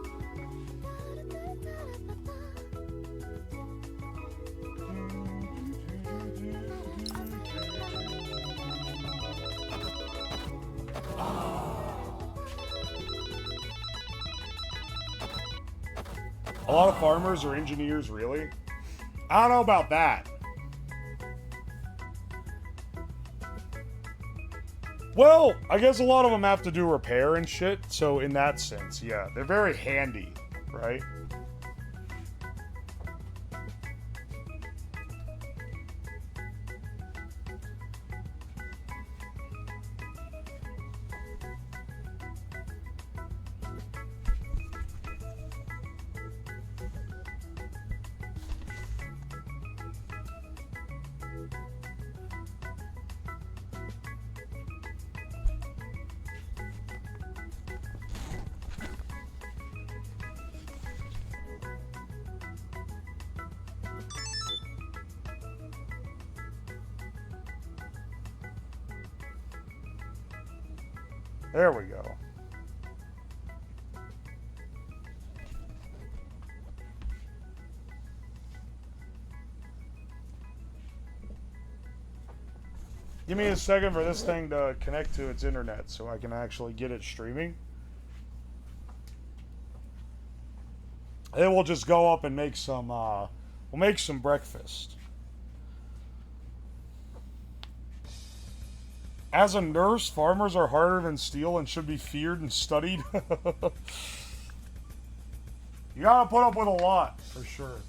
[SPEAKER 2] A lot of farmers are engineers, really? I don't know about that. Well, I guess a lot of them have to do repair and shit, so in that sense, yeah, they're very handy, right? There we go. Give me a second for this thing to connect to its internet so I can actually get it streaming. Then we'll just go up and make some, we'll make some breakfast. As a nurse, farmers are harder than steel and should be feared and studied. You gotta put up with a lot, for sure.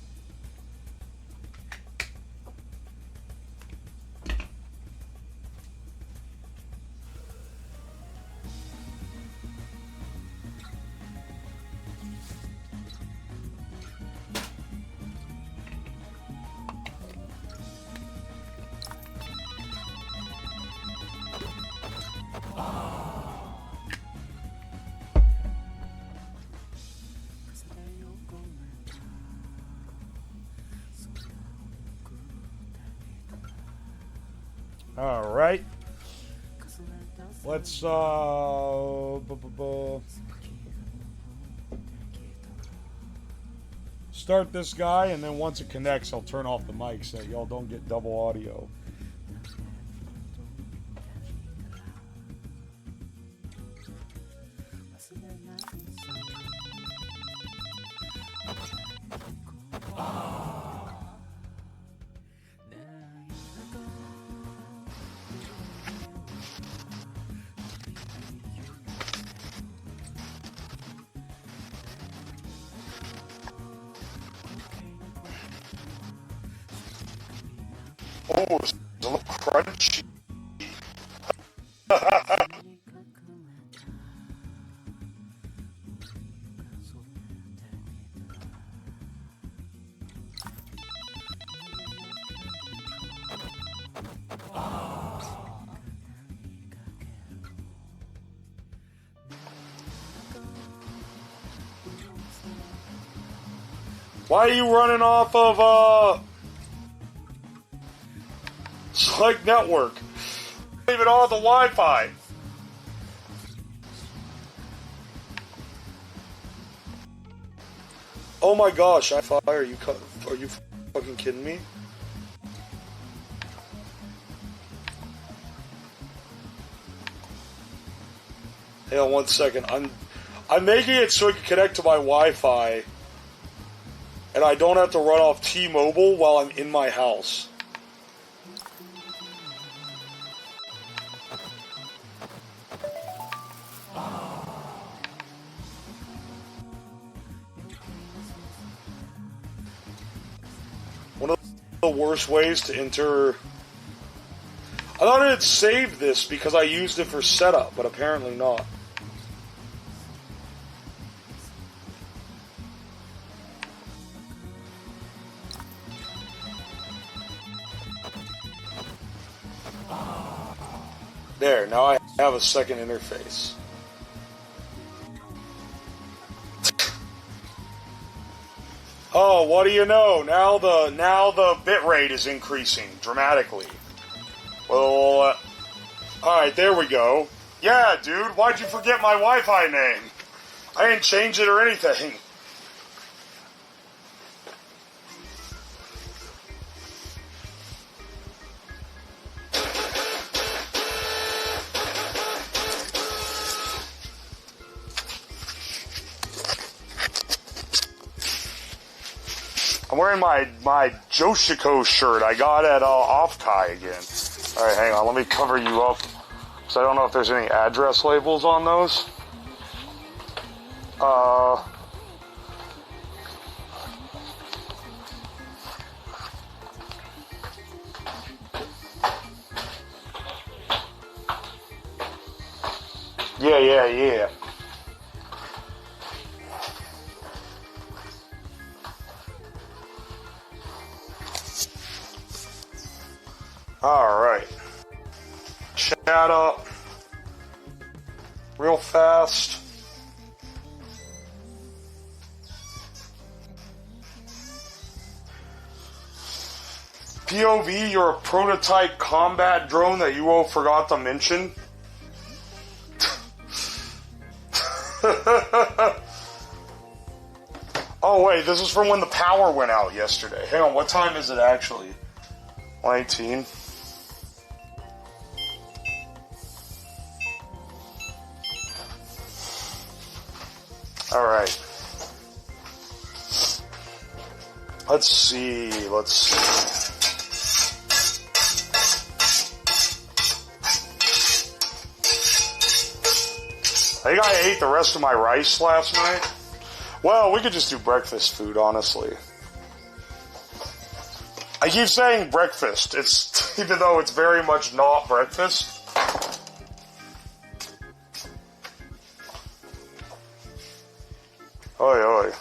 [SPEAKER 2] All right. Let's start this guy, and then once it connects, I'll turn off the mic so y'all don't get double audio. Oh, it's a little crunchy. Why are you running off of, Select network? Leave it on the Wi-Fi. Oh my gosh, are you fucking kidding me? Hang on 1 second. I'm making it so it can connect to my Wi-Fi and I don't have to run off T-Mobile while I'm in my house. One of the worst ways to enter... I thought it had saved this because I used it for setup, but apparently not. There, now I have a second interface. Oh, what do you know? Now the bitrate is increasing dramatically. Well, alright, there we go. Yeah, dude, why'd you forget my Wi-Fi name? I didn't change it or anything. I'm wearing my Joshiko shirt I got at Off-Kai again. Alright, hang on, let me cover you up. So I don't know if there's any address labels on those. Yeah. Alright. Chat up. Real fast. POV, you're a prototype combat drone that Uwo forgot to mention. Oh, wait, this is from when the power went out yesterday. Hang on, what time is it actually? 1:18. Alright. Let's see. I think I ate the rest of my rice last night. Well, we could just do breakfast food, honestly. I keep saying breakfast. It's even though it's very much not breakfast. Oi, oi.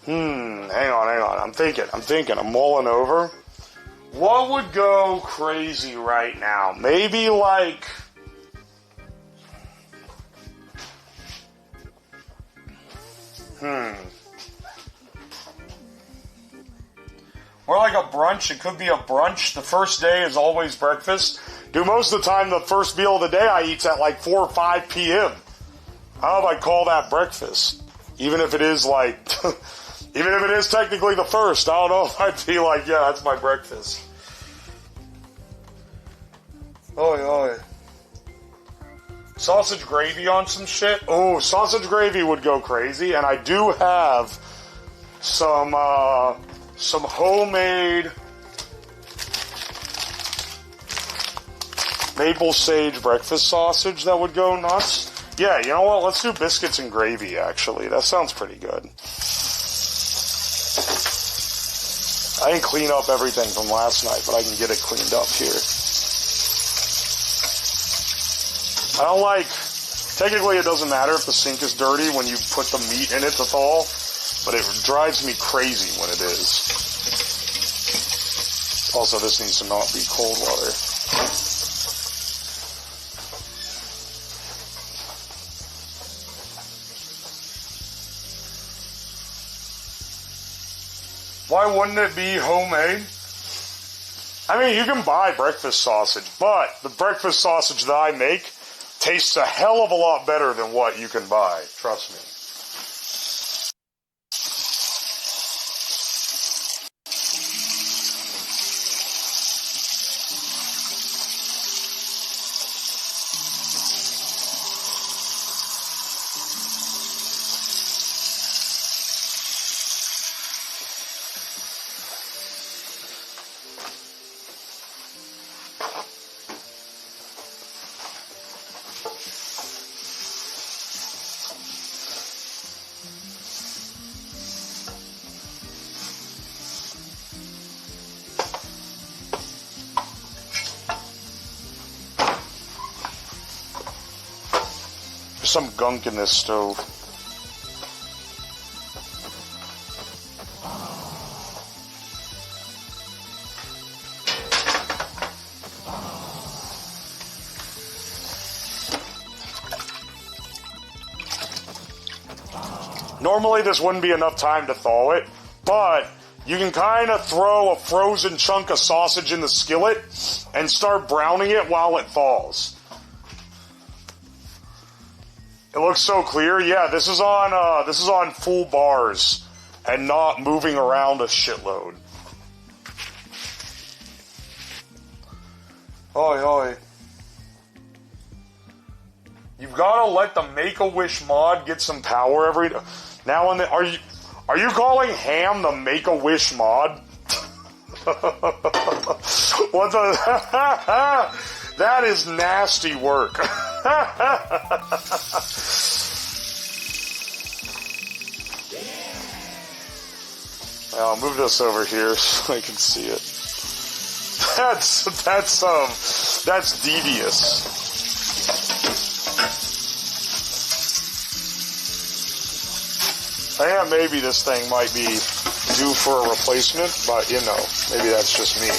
[SPEAKER 2] Hang on. I'm thinking. I'm mulling over. What would go crazy right now? Maybe like... Or like a brunch. It could be a brunch. The first day is always breakfast. Dude, most of the time, the first meal of the day I eat's at like 4 or 5 p.m. I don't know if I'd call that breakfast. Even if it is like... even if it is technically the first, I don't know if I'd be like, yeah, that's my breakfast. Oi, oi. Sausage gravy on some shit? Oh, sausage gravy would go crazy, and I do have some homemade maple sage breakfast sausage that would go nuts. Yeah, you know what? Let's do biscuits and gravy, actually. That sounds pretty good. I didn't clean up everything from last night, but I can get it cleaned up here. I don't like... Technically, it doesn't matter if the sink is dirty when you put the meat in it to thaw, but it drives me crazy when it is. Also, this needs to not be cold water. Why wouldn't it be homemade? I mean, you can buy breakfast sausage, but the breakfast sausage that I make tastes a hell of a lot better than what you can buy. Trust me. There's some gunk in this stove. Normally this wouldn't be enough time to thaw it, but you can kind of throw a frozen chunk of sausage in the skillet and start browning it while it thaws. It looks so clear. Yeah, this is on full bars and not moving around a shitload. Oi, oi. You've got to let the Make-A-Wish mod get some power every now and then. Are you calling ham the Make-A-Wish mod? What the? That is nasty work. I'll move this over here so I can see it. That's devious. Yeah, maybe this thing might be due for a replacement, but you know, maybe that's just me.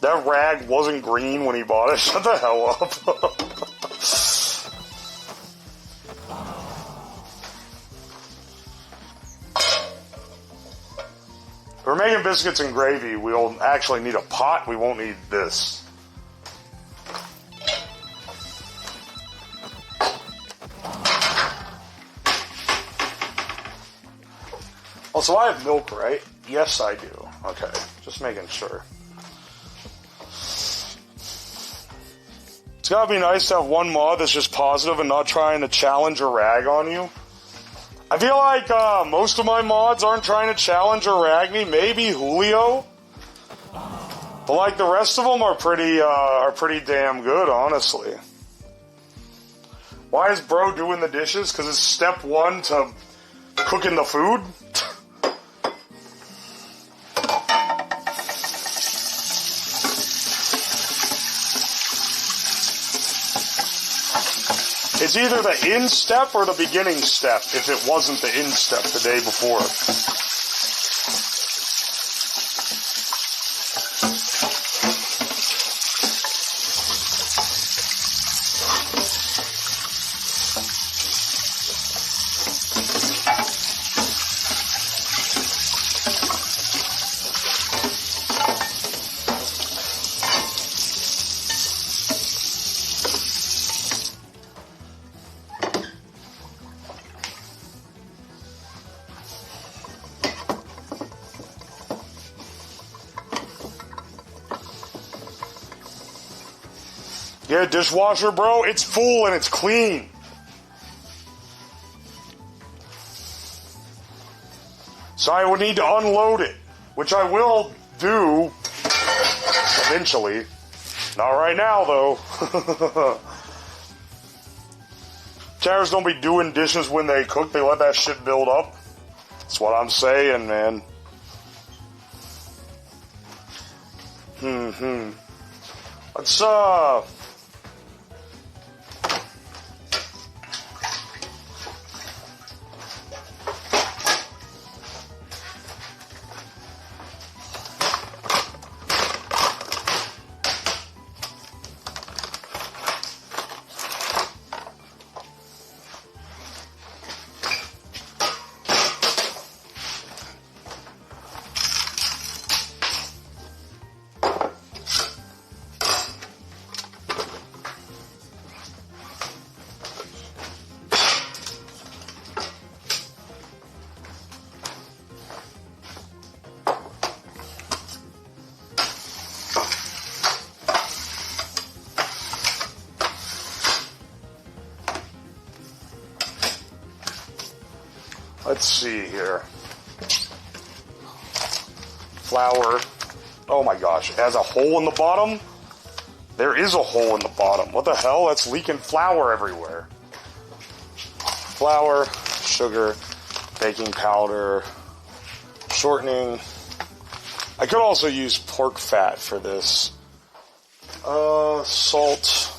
[SPEAKER 2] That rag wasn't green when he bought it. Shut the hell up. If we're making biscuits and gravy, we'll actually need a pot. We won't need this. Oh, so I have milk, right? Yes, I do. Okay, just making sure. It's gotta be nice to have one mod that's just positive and not trying to challenge or rag on you. I feel like most of my mods aren't trying to challenge or rag me. Maybe Julio, but like the rest of them are pretty damn good, honestly. Why is bro doing the dishes? Because it's step one to cooking the food. It's either the end step or the beginning step if it wasn't the end step the day before. Yeah, dishwasher, bro, it's full and it's clean. So I would need to unload it, which I will do eventually. Not right now, though. Terrors don't be doing dishes when they cook. They let that shit build up. That's what I'm saying, man. Let's, let's see here. Flour. Oh my gosh, it has a hole in the bottom? There is a hole in the bottom. What the hell? That's leaking flour everywhere. Flour, sugar, baking powder, shortening. I could also use pork fat for this. Salt.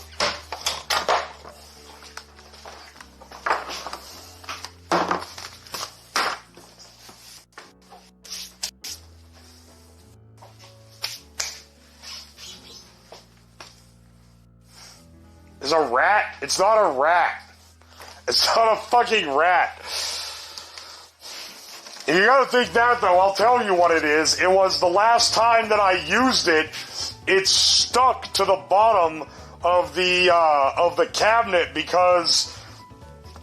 [SPEAKER 2] It's a rat. It's not a rat. It's not a fucking rat. If you gotta think that, though, I'll tell you what it is. It was the last time that I used it, it stuck to the bottom of the cabinet because,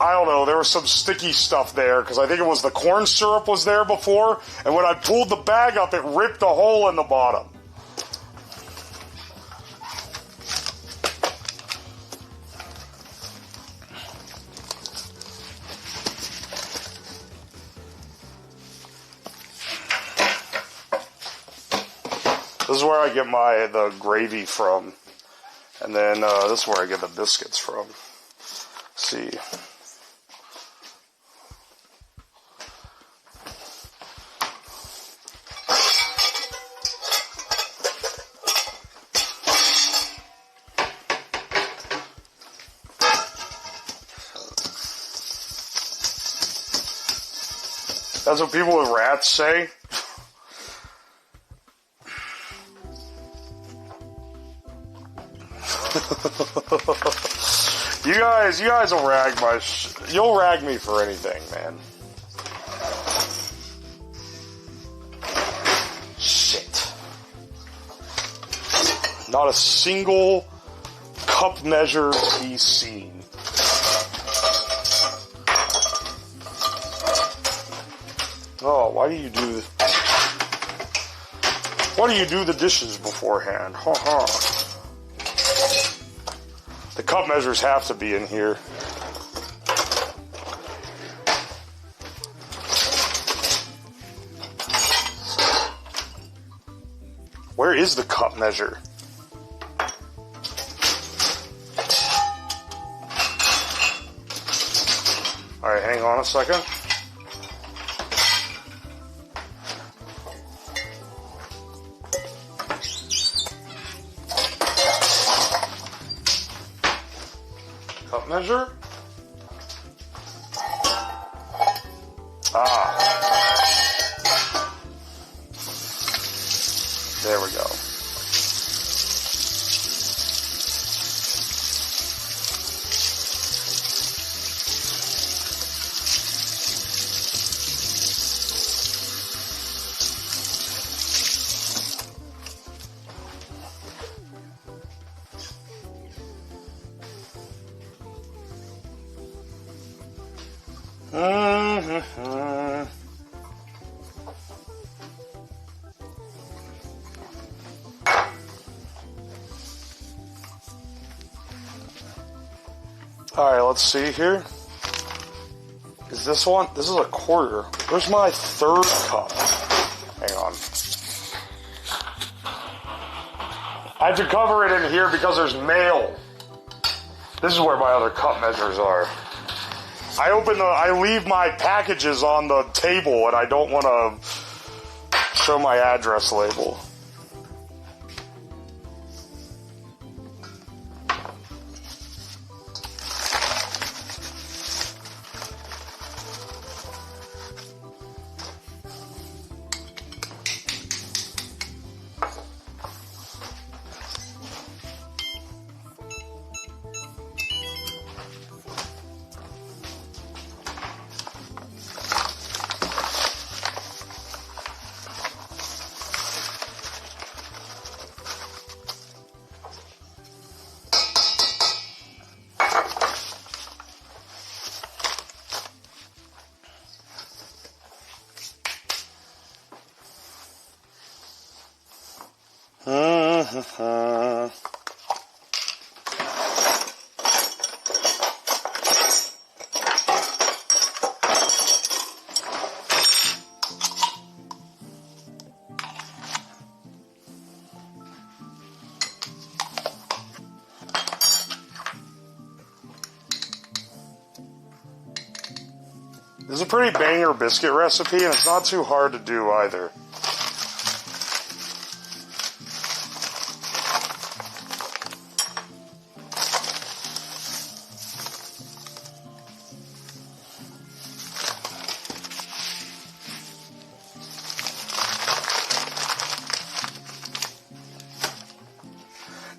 [SPEAKER 2] I don't know, there was some sticky stuff there, because I think it was the corn syrup was there before, and when I pulled the bag up, it ripped a hole in the bottom. This is where I get the gravy from, and then this is where I get the biscuits from. Let's see. That's what people with rats say. You guys will rag you'll rag me for anything, man. Shit. Not a single cup measure to be seen. Oh, why do you do this? Why do you do the dishes beforehand? Ha ha. The cup measures have to be in here. Where is the cup measure? Alright, hang on a second. Cup measure. Ah. There we go. Alright, let's see here. Is this one? This is a quarter. Where's my third cup? Hang on. I have to cover it in here because there's mail. This is where my other cup measures are. I leave my packages on the table and I don't want to show my address label. This is a pretty banger biscuit recipe, and it's not too hard to do either.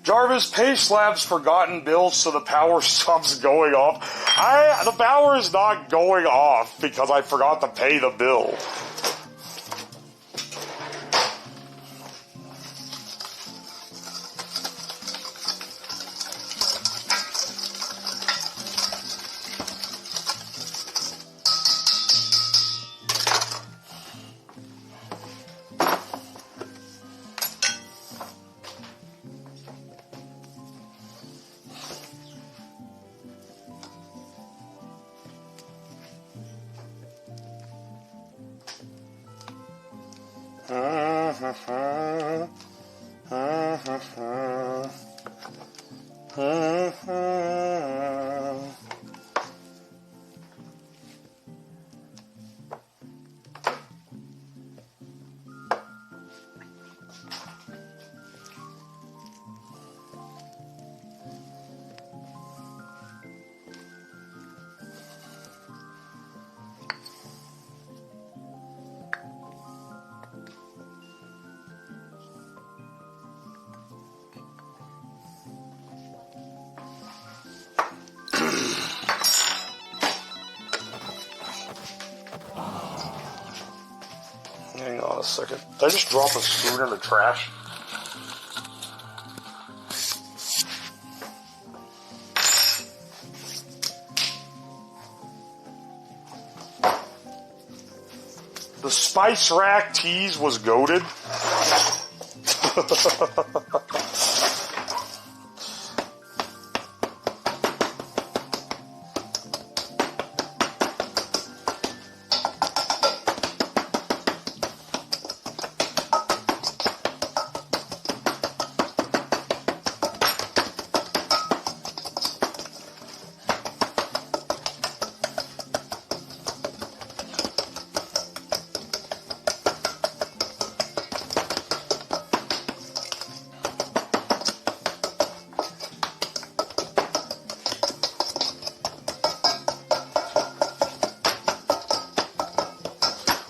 [SPEAKER 2] Jarvis, pay Slab's forgotten bills so the power stops going off. The power is not going off because I forgot to pay the bill. Hang on a second. Did I just drop a spoon in the trash? The Spice Rack tease was goated.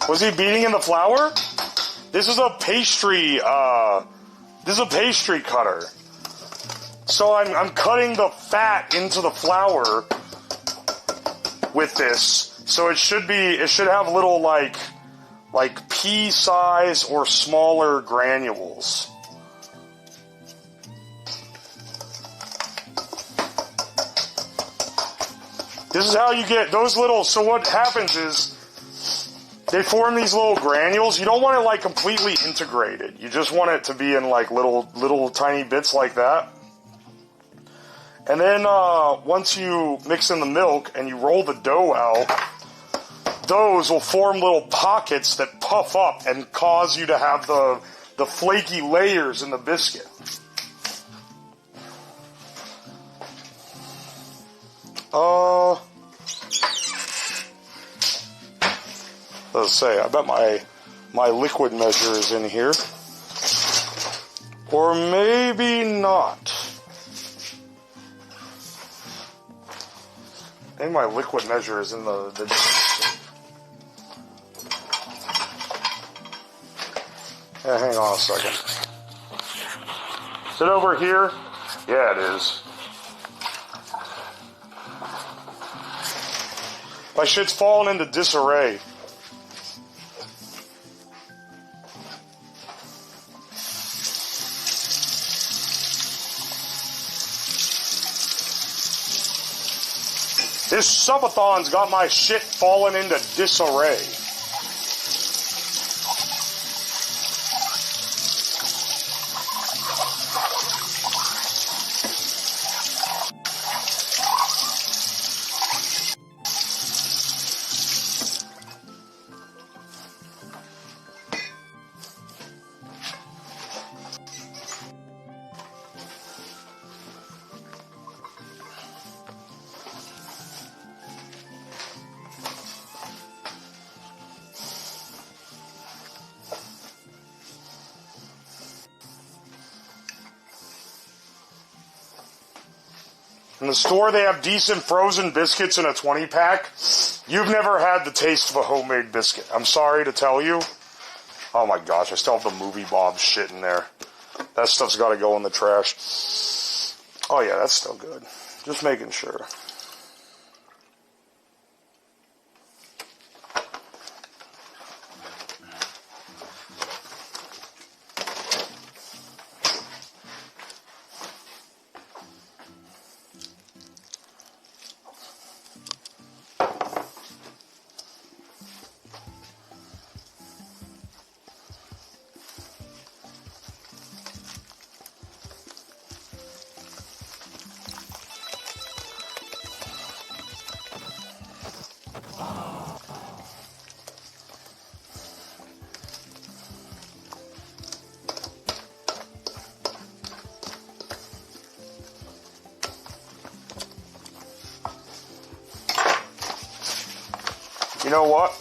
[SPEAKER 2] Was he beating in the flour? This is a pastry, cutter. So I'm cutting the fat into the flour with this. So it should have little like pea size or smaller granules. This is how you get those little, so what happens is, they form these little granules. You don't want it like completely integrated. You just want it to be in like little tiny bits like that. And then once you mix in the milk and you roll the dough out, those will form little pockets that puff up and cause you to have the flaky layers in the biscuit. Let's say, I bet my liquid measure is in here. Or maybe not. Maybe my liquid measure is in the yeah, hang on a second. Is it over here? Yeah, it is. My shit's falling into disarray. This subathon's got my shit falling into disarray. In the store, they have decent frozen biscuits in a 20-pack. You've never had the taste of a homemade biscuit. I'm sorry to tell you. Oh my gosh, I still have the Movie Bob shit in there. That stuff's got to go in the trash. Oh yeah, that's still good. Just making sure. You know what?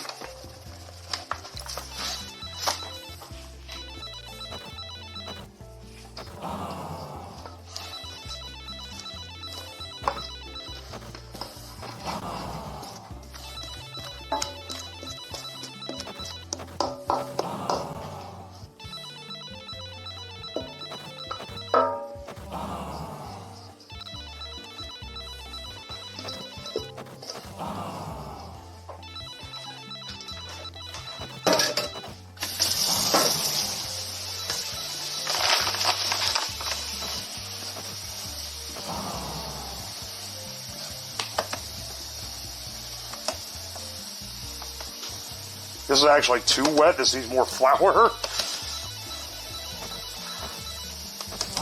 [SPEAKER 2] This is actually too wet. This needs more flour.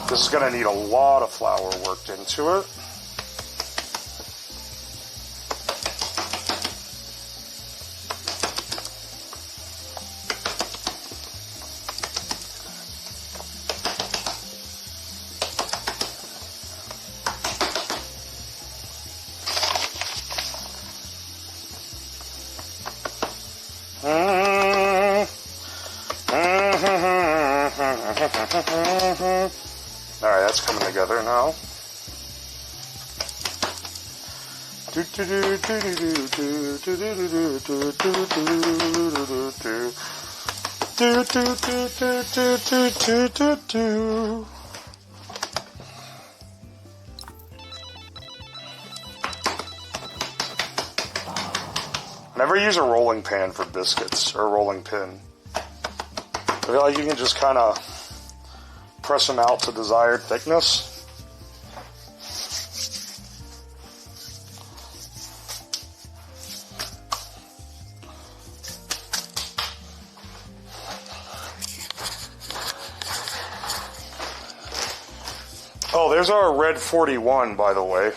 [SPEAKER 2] This is going to need a lot of flour worked into it. Alright, that's coming together now. Never use a rolling pan for biscuits, or a rolling pin. I feel like you can just kind of press them out to desired thickness. Oh, there's our red 41, by the way.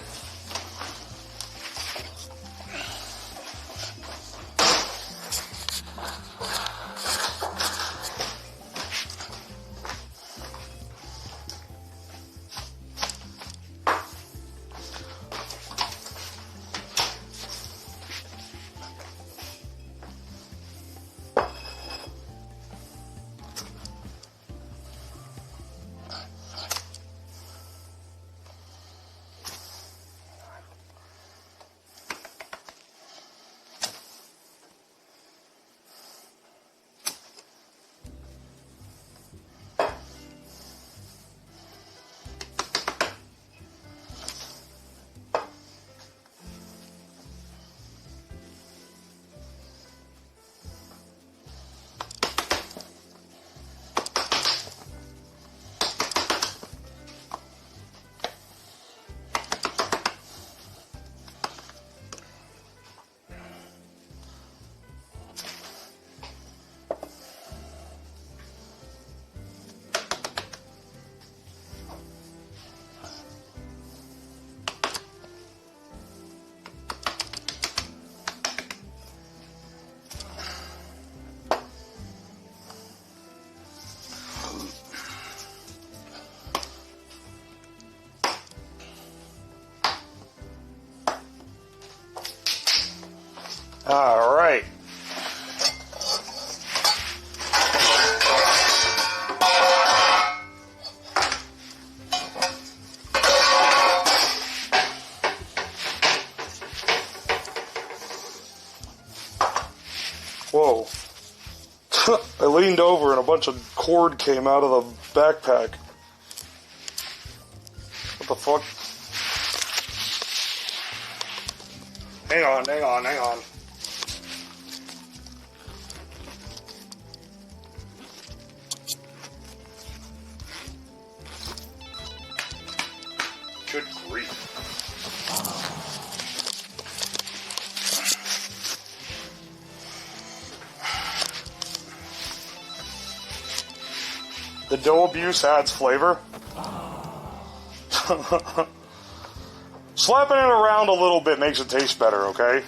[SPEAKER 2] All right. Whoa. I leaned over and a bunch of cord came out of the backpack. What the fuck? Hang on. Good grief. The dough abuse adds flavor. Slapping it around a little bit makes it taste better, okay?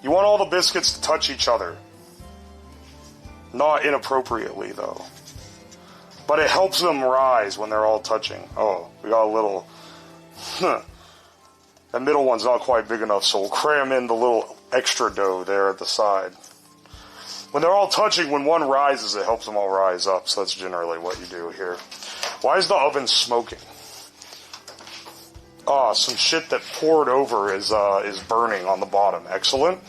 [SPEAKER 2] You want all the biscuits to touch each other. Not inappropriately, though. But it helps them rise when they're all touching. Oh, we got a little... That middle one's not quite big enough, so we'll cram in the little extra dough there at the side. When they're all touching, when one rises, it helps them all rise up, so that's generally what you do here. Why is the oven smoking? Ah, some shit that poured over is burning on the bottom. Excellent.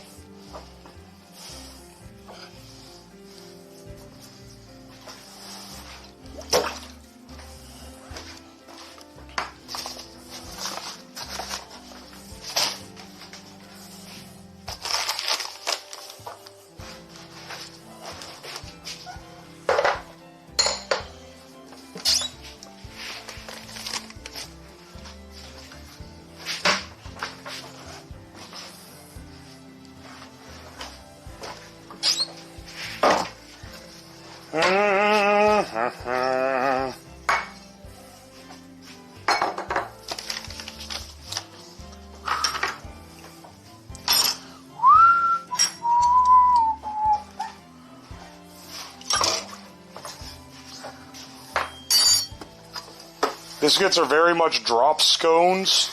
[SPEAKER 2] Biscuits are very much drop scones.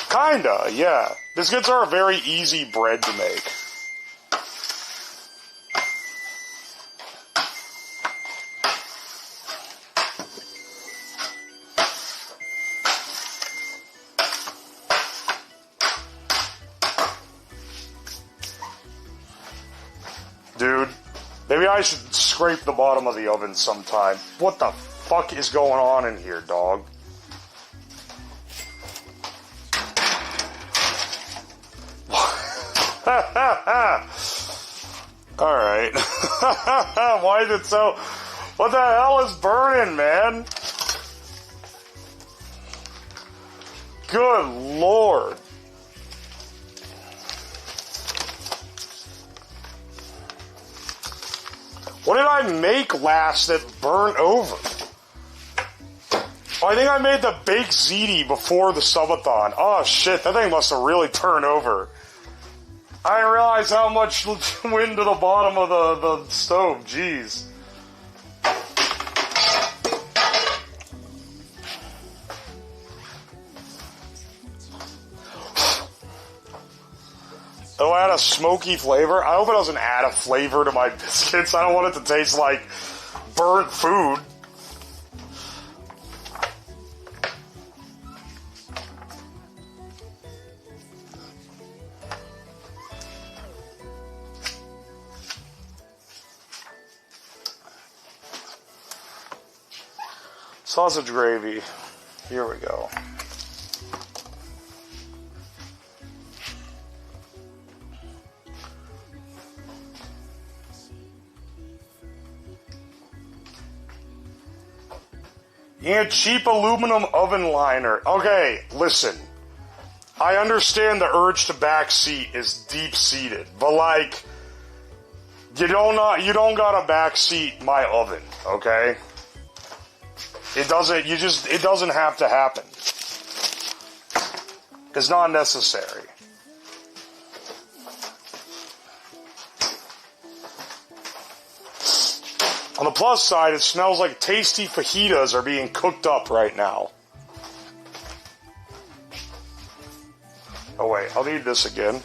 [SPEAKER 2] Kinda, yeah. Biscuits are a very easy bread to make. Dude, maybe I should scrape the bottom of the oven sometime. What the fuck is going on in here, dog? Alright. Why is it so... What the hell is burning, man? Good lord. What did I make last that burnt over? Oh, I think I made the baked ziti before the subathon. Oh shit, that thing must have really turned over. I didn't realize how much went to the bottom of the stove, jeez. Oh, add a smoky flavor? I hope it doesn't add a flavor to my biscuits. I don't want it to taste like burnt food. Sausage gravy. Here we go. Yeah, cheap aluminum oven liner. Okay, listen. I understand the urge to backseat is deep-seated, but like, you don't gotta backseat my oven, okay? It doesn't have to happen. It's not necessary. On the plus side, it smells like tasty fajitas are being cooked up right now. Oh wait, I'll need this again.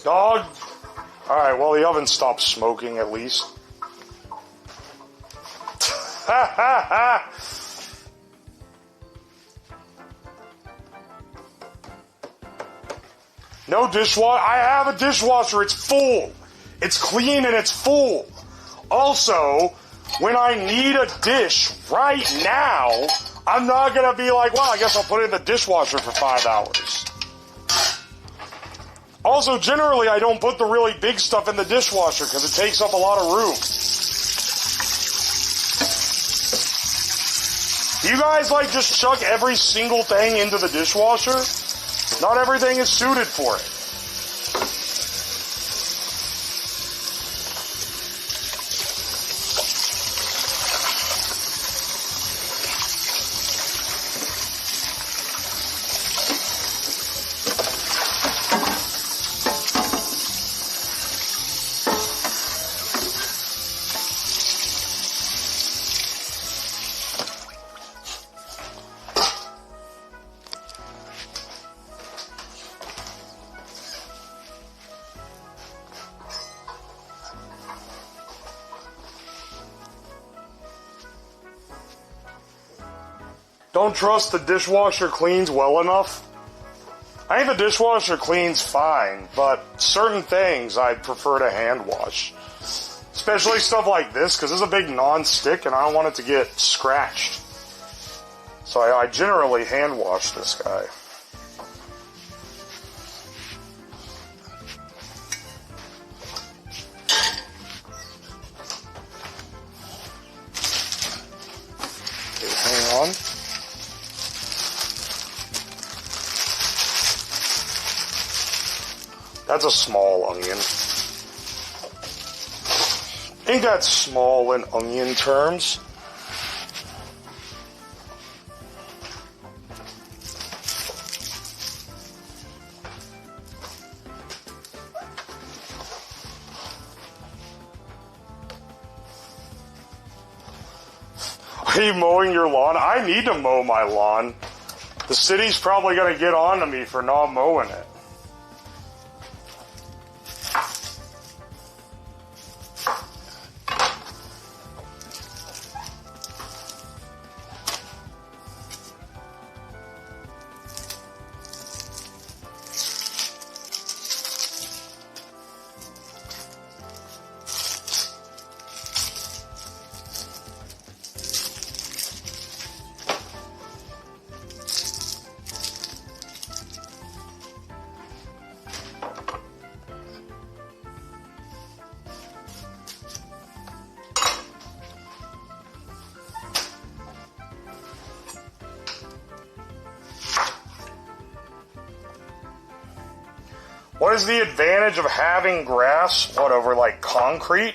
[SPEAKER 2] Dog. Alright, well, the oven stopped smoking at least. No dishwasher. I have a dishwasher. It's full. It's clean and it's full. Also, when I need a dish right now, I'm not going to be like, well, I guess I'll put it in the dishwasher for 5 hours. Also, generally, I don't put the really big stuff in the dishwasher because it takes up a lot of room. You guys, like, just chuck every single thing into the dishwasher? Not everything is suited for it. Don't trust the dishwasher cleans well enough. I think the dishwasher cleans fine, but certain things I'd prefer to hand wash. Especially stuff like this, because this is a big non-stick and I don't want it to get scratched. So I generally hand wash this guy. Okay, hang on. That's a small onion. I think that's small in onion terms. Are you mowing your lawn? I need to mow my lawn. The city's probably going to get on to me for not mowing it. What is the advantage of having grass, over like concrete?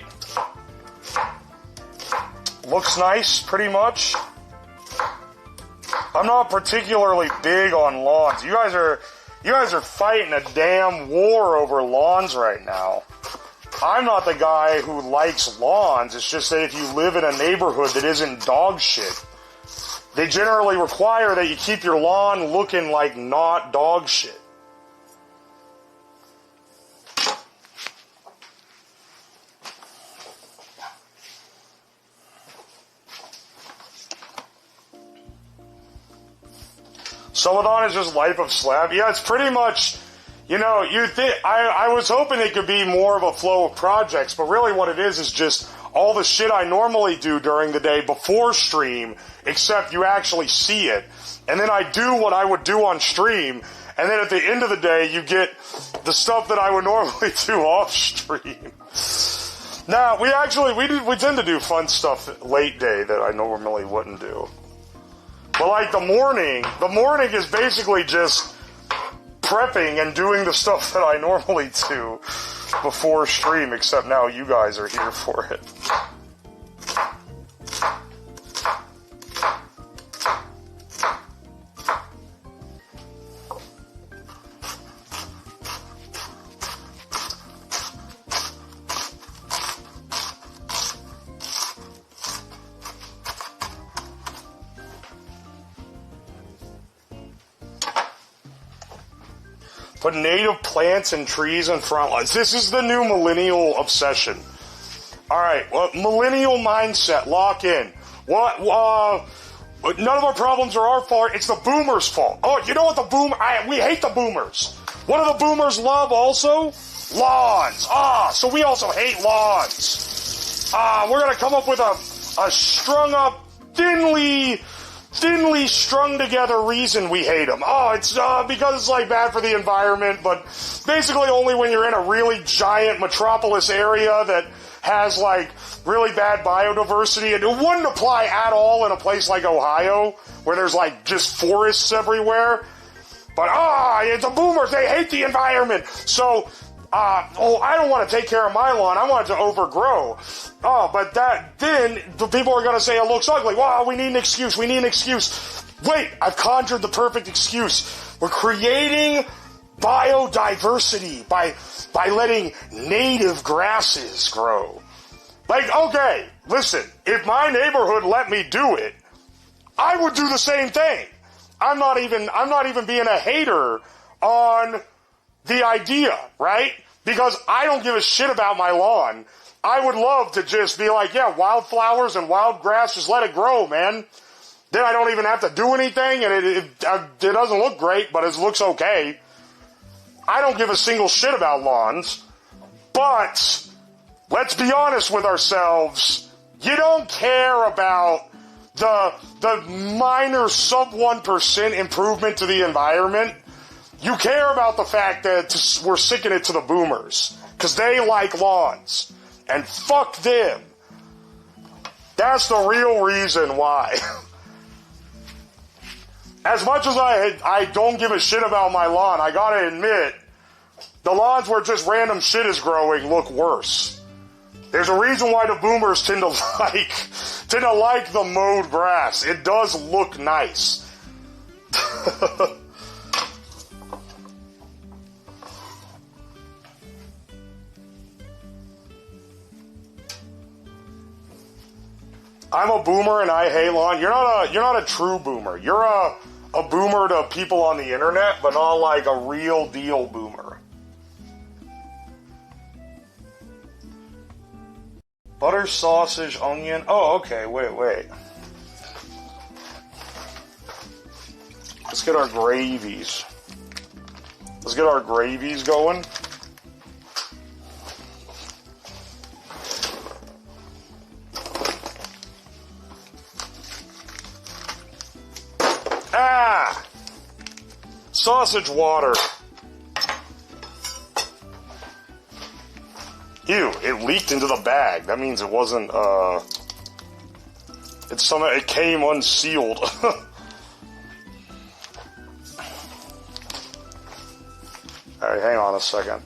[SPEAKER 2] Looks nice, pretty much. I'm not particularly big on lawns. You guys are fighting a damn war over lawns right now. I'm not the guy who likes lawns. It's just that if you live in a neighborhood that isn't dog shit, they generally require that you keep your lawn looking like not dog shit. SUBATHON is just life of slab. Yeah, it's pretty much, you think, I was hoping it could be more of a flow of projects, but really what it is just all the shit I normally do during the day before stream, except you actually see it. And then I do what I would do on stream, and then at the end of the day, you get the stuff that I would normally do off stream. Now, we tend to do fun stuff late day that I normally wouldn't do. But like the morning is basically just prepping and doing the stuff that I normally do before stream, except now you guys are here for it. Put native plants and trees in front lines. This is the new millennial obsession. Alright, well, millennial mindset, lock in. None of our problems are our fault, it's the boomers' fault. Oh, you know what we hate the boomers. What do the boomers love also? Lawns. So we also hate lawns. We're gonna come up with a strung up, thinly strung together reason we hate them. It's because it's like bad for the environment, but basically only when you're in a really giant metropolis area that has like really bad biodiversity, and it wouldn't apply at all in a place like Ohio where there's like just forests everywhere. But it's the boomers, they hate the environment. So I don't want to take care of my lawn, I want it to overgrow. But then the people are going to say it looks ugly. We need an excuse. Wait, I've conjured the perfect excuse. We're creating biodiversity by letting native grasses grow. Like, okay, listen, if my neighborhood let me do it, I would do the same thing. I'm not even being a hater on the idea, right? Because I don't give a shit about my lawn. I would love to just be like, yeah, wildflowers and wild grass, just let it grow, man.
[SPEAKER 3] Then I don't even have to do anything, and it doesn't look great, but it looks okay. I don't give a single shit about lawns, but let's be honest with ourselves. You don't care about the minor sub 1% improvement to the environment. You care about the fact that we're sicking it to the boomers, because they like lawns, and fuck them. That's the real reason why. As much as I don't give a shit about my lawn, I gotta admit, the lawns where just random shit is growing look worse. There's a reason why the boomers tend to like the mowed grass. It does look nice. I'm a boomer and I hate lawn. You're not a true boomer. You're a boomer to people on the internet, but not like a real deal boomer. Butter, sausage, onion. Oh, okay. Wait. Let's get our gravies. Let's get our gravies going. Sausage water. Ew, it leaked into the bag. That means it wasn't, it came unsealed. Alright, hang on a second.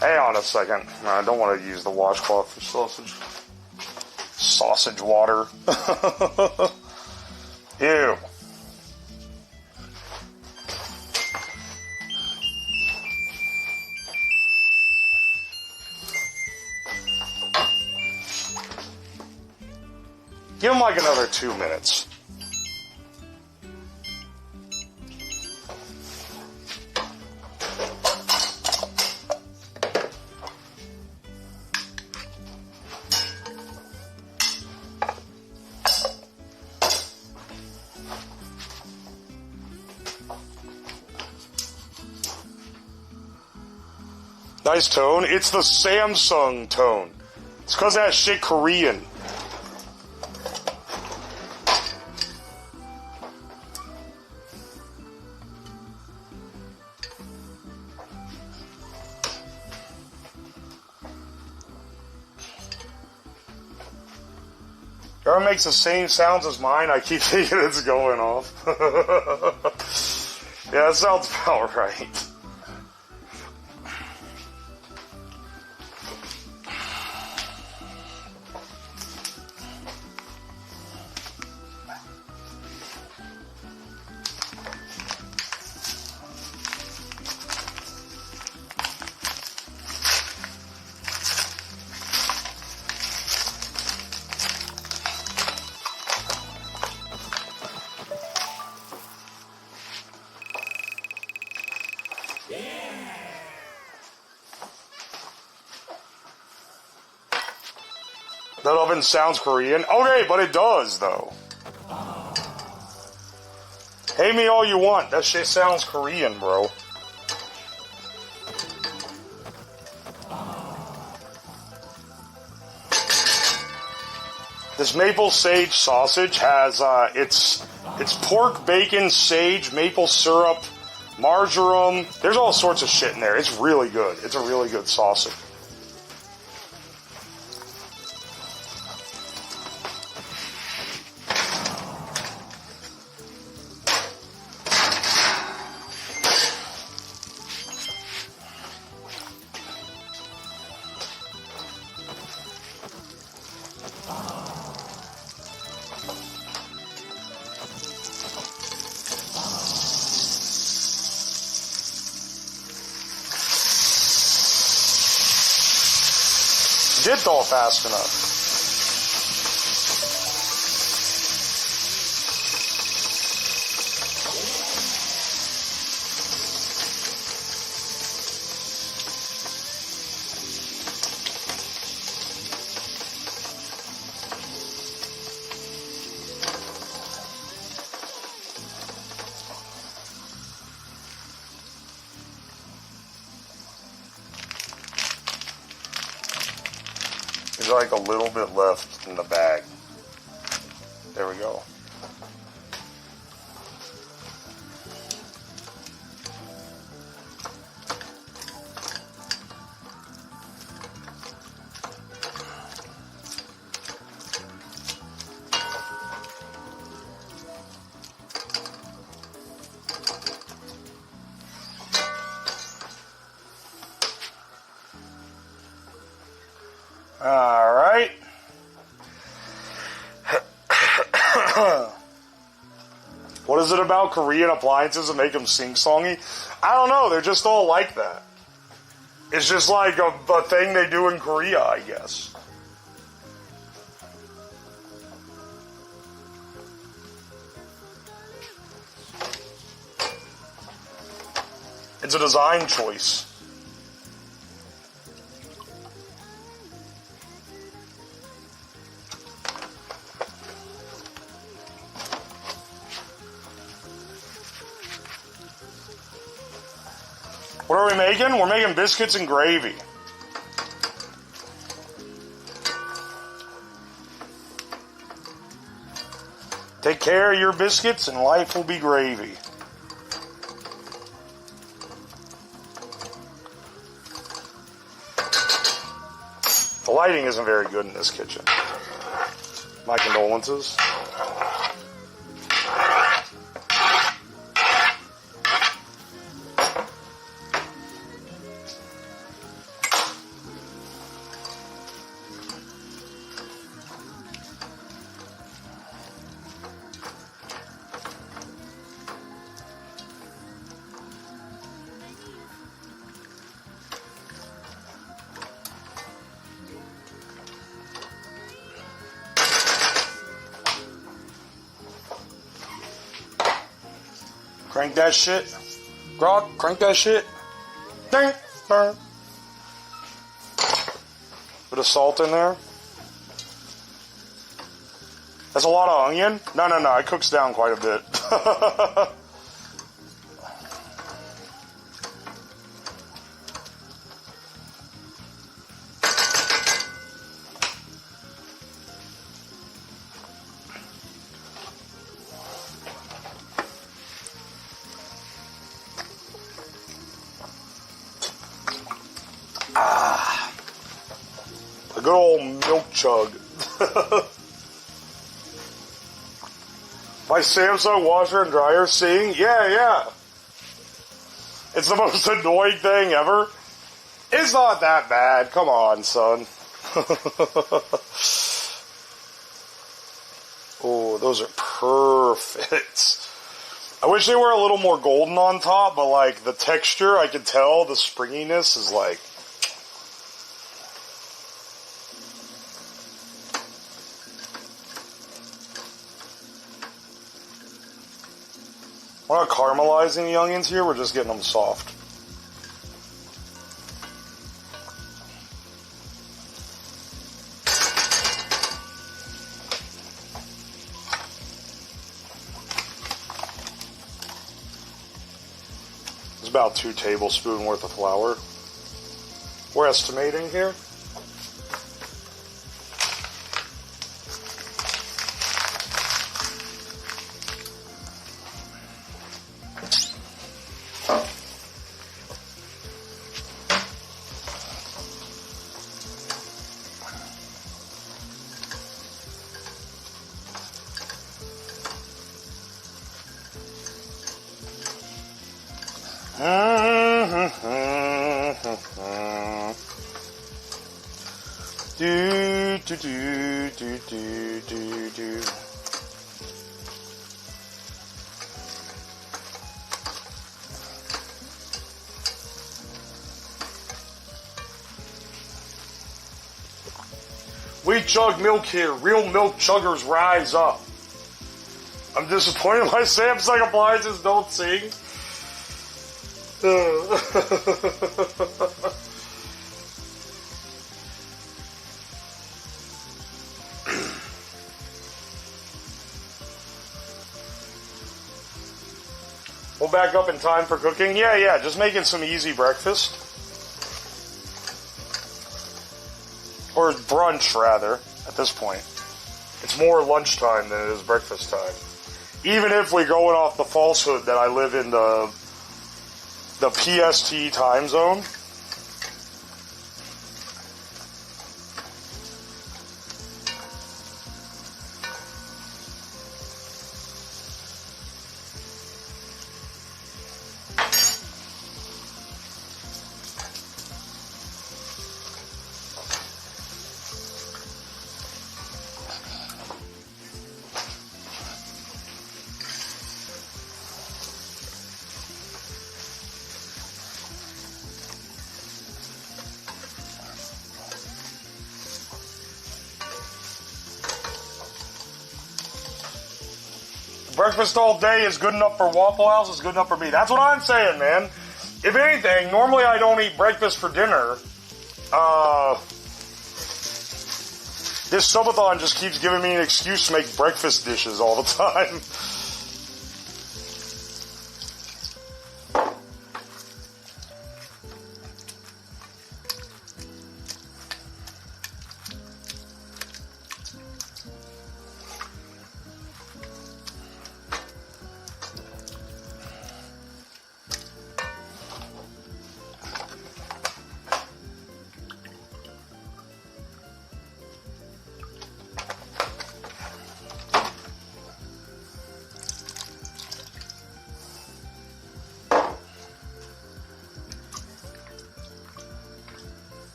[SPEAKER 3] No, I don't want to use the washcloth for sausage. Sausage water. Ew. Give him like another 2 minutes. Nice tone. It's the Samsung tone. It's because that shit Korean. It makes the same sounds as mine. I keep thinking it's going off. Yeah, that sounds about right. That oven sounds Korean. Okay, but it does, though. Hate me all you want. That shit sounds Korean, bro. This maple sage sausage has, it's pork, bacon, sage, maple syrup, marjoram. There's all sorts of shit in there. It's really good. It's a really good sausage. Did thaw fast enough. There's like a little bit left in the bag. There we go. All right. What is it about Korean appliances that make them sing-songy? I don't know. They're just all like that. It's just like a thing they do in Korea, I guess. It's a design choice. What are we making? We're making biscuits and gravy. Take care of your biscuits and life will be gravy. The lighting isn't very good in this kitchen. My condolences. Crank that shit. Grog, crank that shit. Ding. Burn. Bit of salt in there. That's a lot of onion. No, it cooks down quite a bit. Good old milk chug. My Samsung washer and dryer sing? Yeah. It's the most annoying thing ever. It's not that bad. Come on, son. Oh, those are perfect. I wish they were a little more golden on top, but like the texture, I can tell the springiness is like... We're not caramelizing the onions here, we're just getting them soft. It's about 2 tablespoons worth of flour. We're estimating here. Do. We chug milk here. Real milk chuggers rise up. I'm disappointed my Samsung appliances don't sing. We'll back up in time for cooking. Yeah, just making some easy breakfast. Or brunch, rather, at this point. It's more lunchtime than it is breakfast time. Even if we're going off the falsehood that I live in the PST time zone. Breakfast all day is good enough for Waffle House, is good enough for me. That's what I'm saying, man. If anything, normally I don't eat breakfast for dinner. This subathon just keeps giving me an excuse to make breakfast dishes all the time.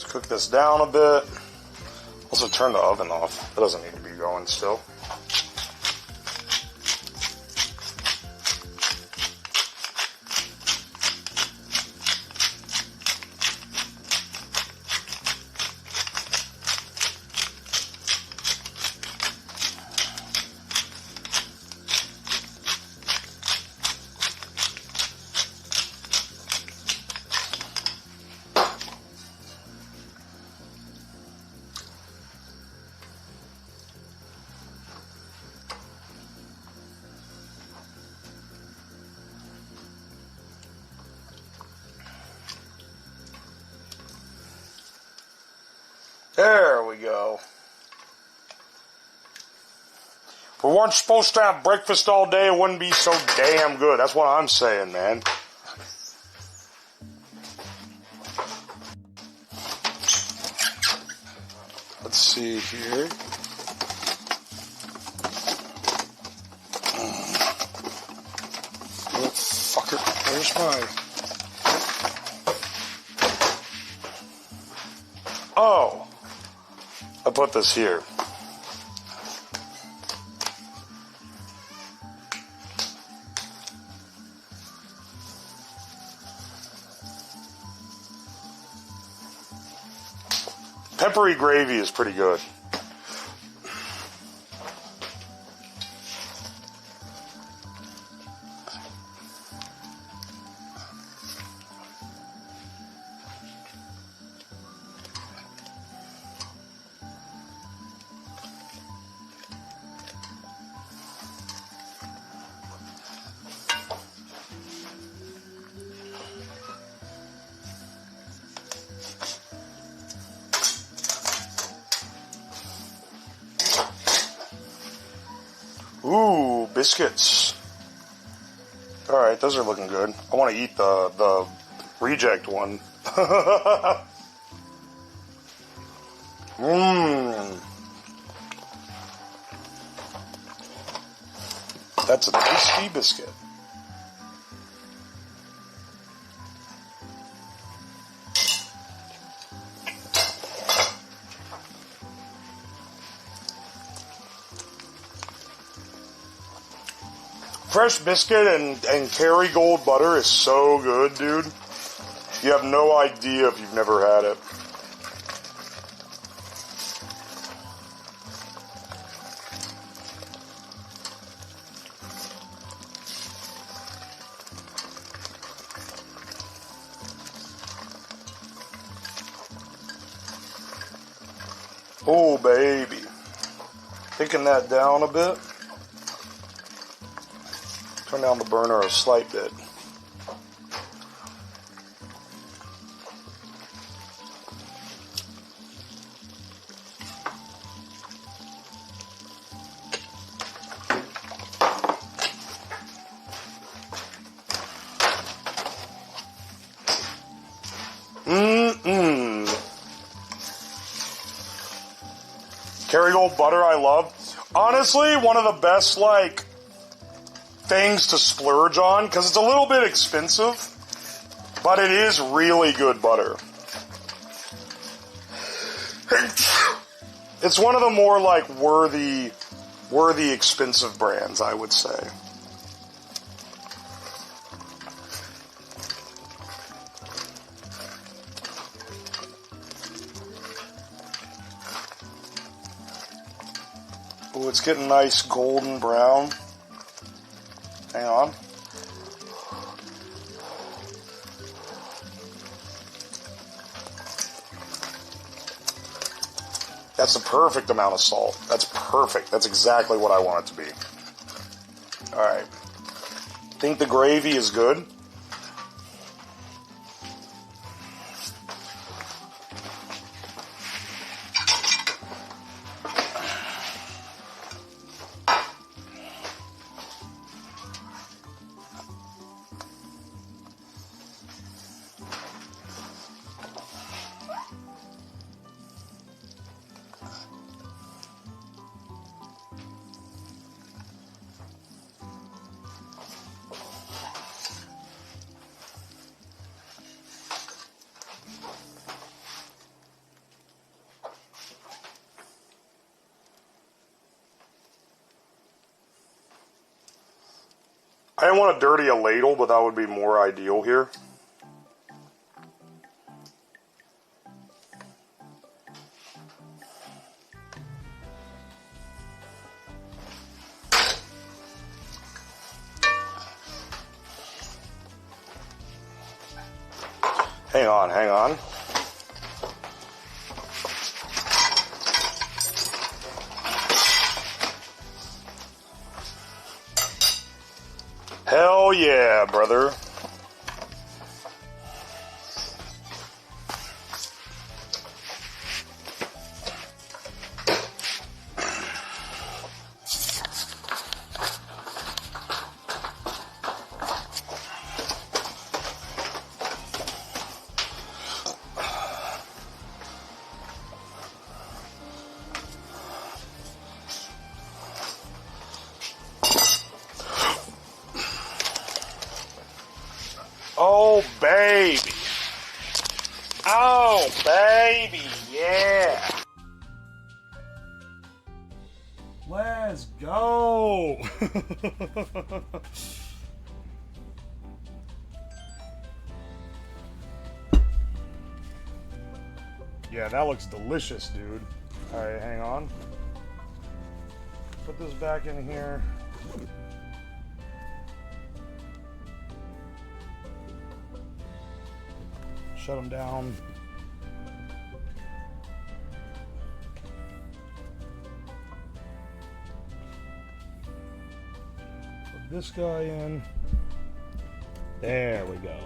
[SPEAKER 3] Cook this down a bit. Also turn the oven off. It doesn't need to be going still. There we go. If we weren't supposed to have breakfast all day, it wouldn't be so damn good. That's what I'm saying, man. Let's see here. Oh, fucker. Where's mine? Oh. I put this here. Peppery gravy is pretty good. Ooh, biscuits. Alright, those are looking good. I want to eat the reject one. Mmm. That's a tasty biscuit. Fresh biscuit and Kerrygold butter is so good, dude. You have no idea if you've never had it. Oh, baby. Taking that down a bit. Turn down the burner a slight bit. Kerrygold butter I love. Honestly, one of the best, like, things to splurge on, because it's a little bit expensive, but it is really good butter. It's one of the more, like, worthy expensive brands, I would say. Oh, it's getting nice golden brown. Hang on. That's the perfect amount of salt. That's perfect. That's exactly what I want it to be. All right. Think the gravy is good? I didn't want to dirty a ladle, but that would be more ideal here. Hang on, hang on. Hell yeah, brother. Oh, baby. Oh, baby, yeah.
[SPEAKER 2] Let's go. Yeah, that looks delicious, dude. All right, hang on. Put this back in here. Shut them down. Put this guy in. There we go.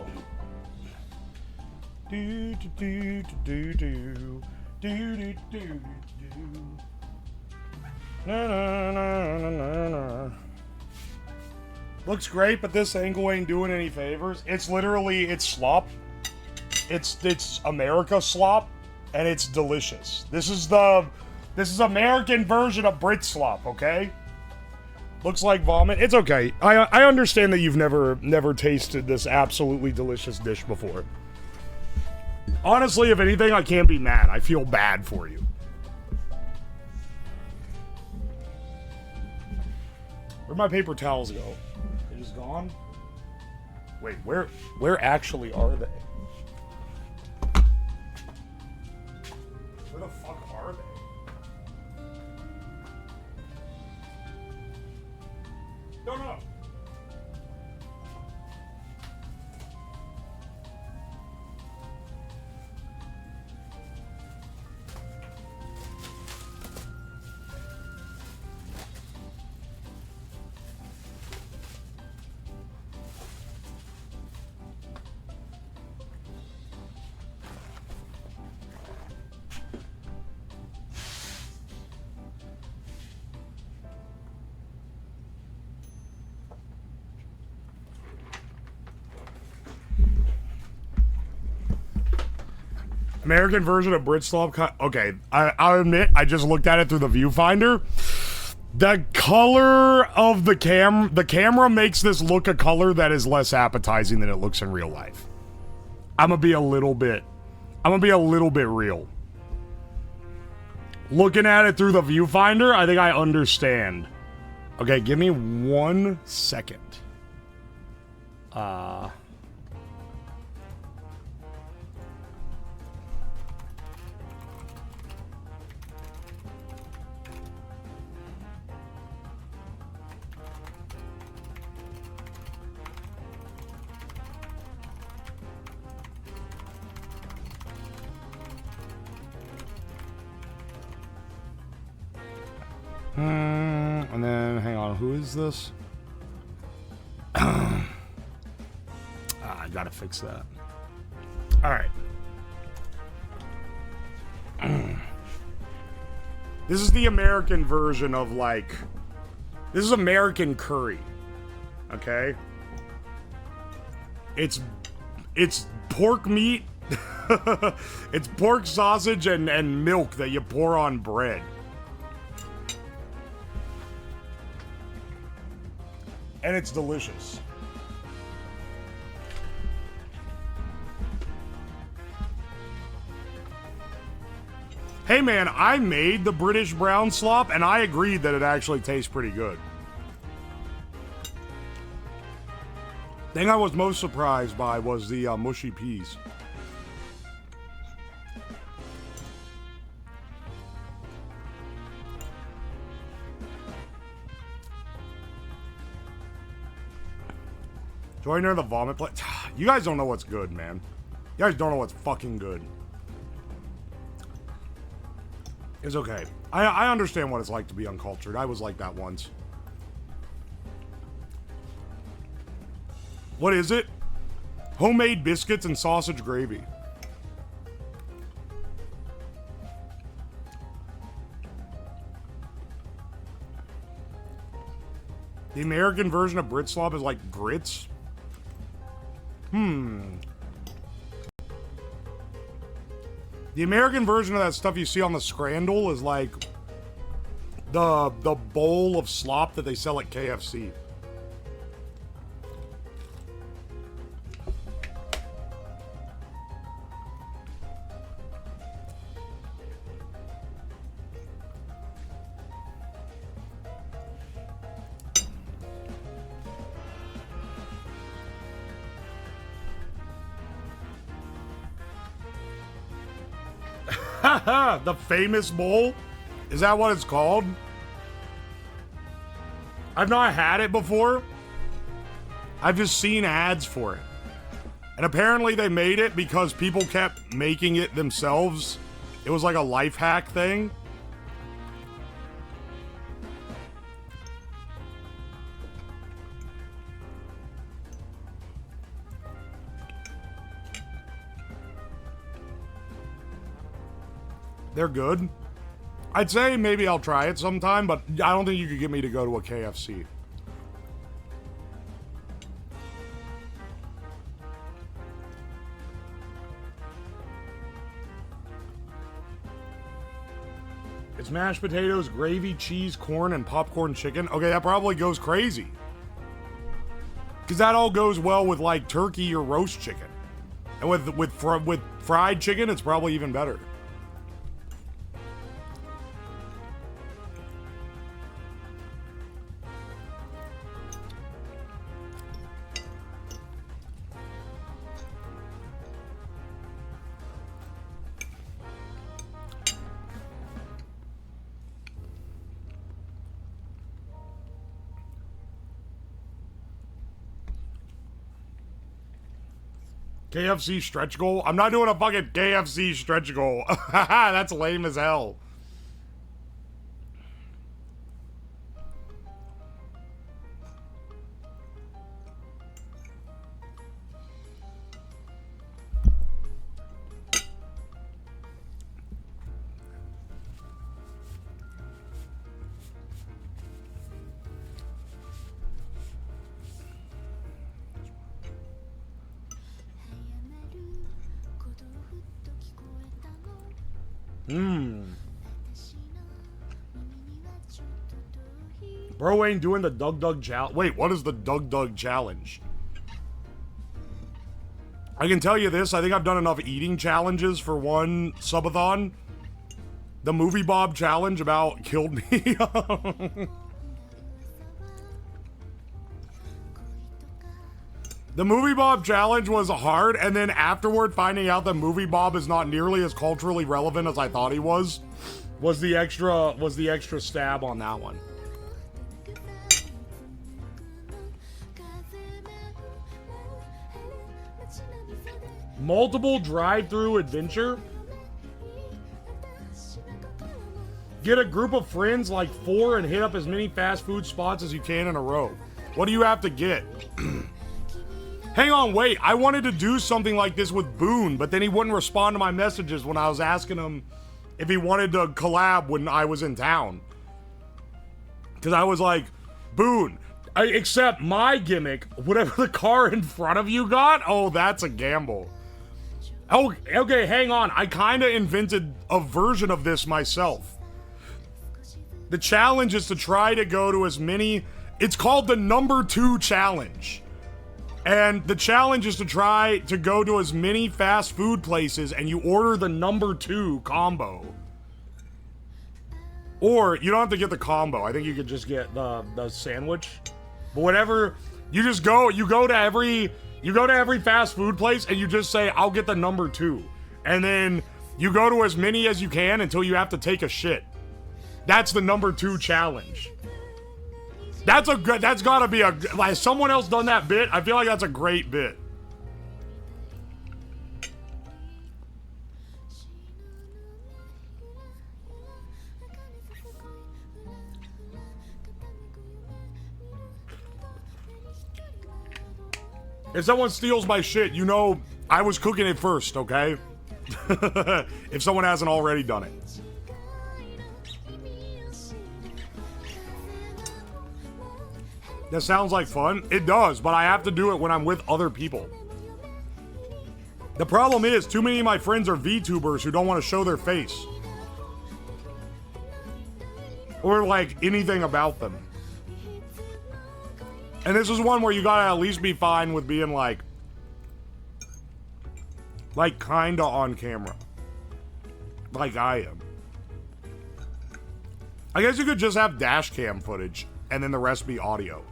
[SPEAKER 2] Do do do do do do do do do. Na na na na na na. Looks great, but this angle ain't doing any favors. It's literally, it's slop. It's America slop, and it's delicious. This is American version of Brit slop, okay? Looks like vomit. It's okay. I understand that you've never tasted this absolutely delicious dish before. Honestly, if anything, I can't be mad. I feel bad for you. Where'd my paper towels go? They just gone? Wait, where actually are they? Where the fuck are they? No.
[SPEAKER 3] American version of Brit Slop. Okay, I'll admit, I just looked at it through the viewfinder. The color of the camera makes this look a color that is less appetizing than it looks in real life. I'm gonna be a little bit real. Looking at it through the viewfinder, I think I understand. Okay, give me 1 second. And then, hang on, who is this? I gotta fix that. Alright. This is the American version of, like... This is American curry. Okay? It's pork meat. It's pork sausage and milk that you pour on bread. And it's delicious. Hey man, I made the British brown slop and I agreed that it actually tastes pretty good. Thing I was most surprised by was the mushy peas. Join her in the vomit plate. You guys don't know what's good, man. You guys don't know what's fucking good. It's okay. I understand what it's like to be uncultured. I was like that once. What is it? Homemade biscuits and sausage gravy. The American version of Brit Slop is like grits. The American version of that stuff you see on the Scrandle is like the bowl of slop that they sell at KFC. The famous bowl? Is that what it's called? I've not had it before. I've just seen ads for it. And apparently they made it because people kept making it themselves. It was like a life hack thing. They're good. I'd say maybe I'll try it sometime, but I don't think you could get me to go to a KFC. It's mashed potatoes, gravy, cheese, corn, and popcorn chicken. Okay, that probably goes crazy. Because that all goes well with, like, turkey or roast chicken. And with fried chicken, it's probably even better. KFC stretch goal? I'm not doing a fucking KFC stretch goal. That's lame as hell.
[SPEAKER 2] Bro ain't doing the Doug challenge. Wait, what is the Doug challenge? I can tell you this, I think I've done enough eating challenges for one subathon. The Movie Bob challenge about killed me. The Movie Bob challenge was hard, and then afterward finding out that Movie Bob is not nearly as culturally relevant as I thought he was the extra stab on that one. Multiple drive-through adventure? Get a group of friends, like 4, and hit up as many fast food spots as you can in a row. What do you have to get? Hang on, wait. I wanted to do something like this with Boone, but then he wouldn't respond to my messages when I was asking him if he wanted to collab when I was in town. Because I was like, Boone, accept my gimmick, whatever the car in front of you got? Oh, that's a gamble. Oh, okay, hang on. I kind of invented a version of this myself. The challenge is to try to go to as many... It's called the number 2 challenge. And the challenge is to try to go to as many fast food places and you order the number 2 combo. Or, you don't have to get the combo. I think you could just get the sandwich. But whatever, you just go, you go to every fast food place and you just say, I'll get the number 2. And then you go to as many as you can until you have to take a shit. That's the number 2 challenge. That's gotta be has someone else done that bit? I feel like that's a great bit. If someone steals my shit, you know I was cooking it first, okay? If someone hasn't already done it. That sounds like fun. It does, but I have to do it when I'm with other people. The problem is, too many of my friends are VTubers who don't want to show their face. Or, like, anything about them. And this is one where you gotta at least be fine with being, like, kinda on camera. Like I am. I guess you could just have dash cam footage, and then the rest be audio.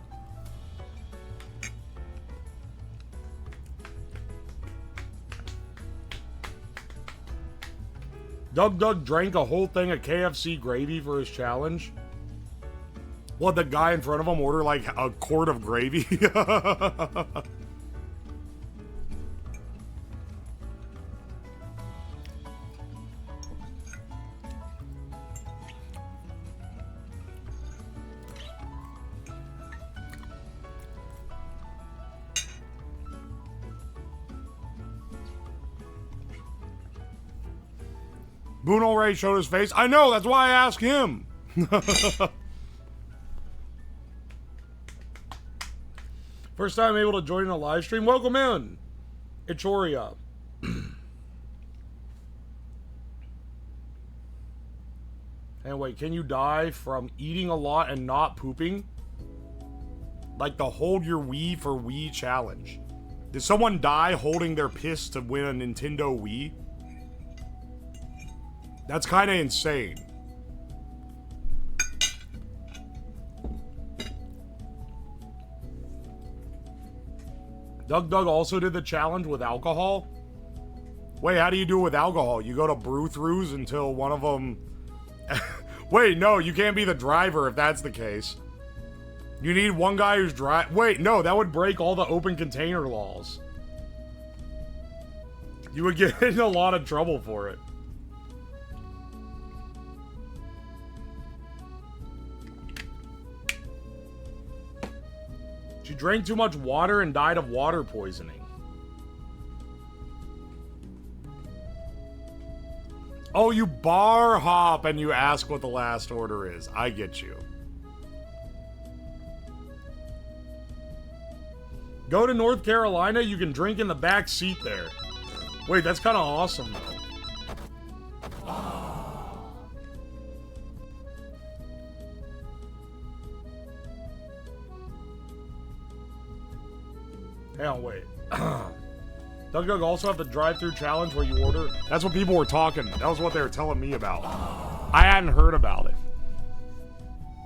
[SPEAKER 2] Doug drank a whole thing of KFC gravy for his challenge. What, the guy in front of him ordered like a quart of gravy? Boone already showed his face. I know, that's why I asked him. First time able to join a live stream. Welcome in, Ichoria. And wait, can you die from eating a lot and not pooping? Like the hold your Wii for Wii challenge. Did someone die holding their piss to win a Nintendo Wii? That's kind of insane. Doug also did the challenge with alcohol? Wait, how do you do it with alcohol? You go to brew-throughs until one of them... Wait, no, you can't be the driver if that's the case. You need one guy who's Wait, no, that would break all the open container laws. You would get in a lot of trouble for it. She drank too much water and died of water poisoning. Oh, you bar hop and you ask what the last order is. I get you. Go to North Carolina, you can drink in the back seat there. Wait, that's kind of awesome, though. Hang on, wait. DuckDuck also have the drive-thru challenge where you order. That's what people were talking. That was what they were telling me about. I hadn't heard about it.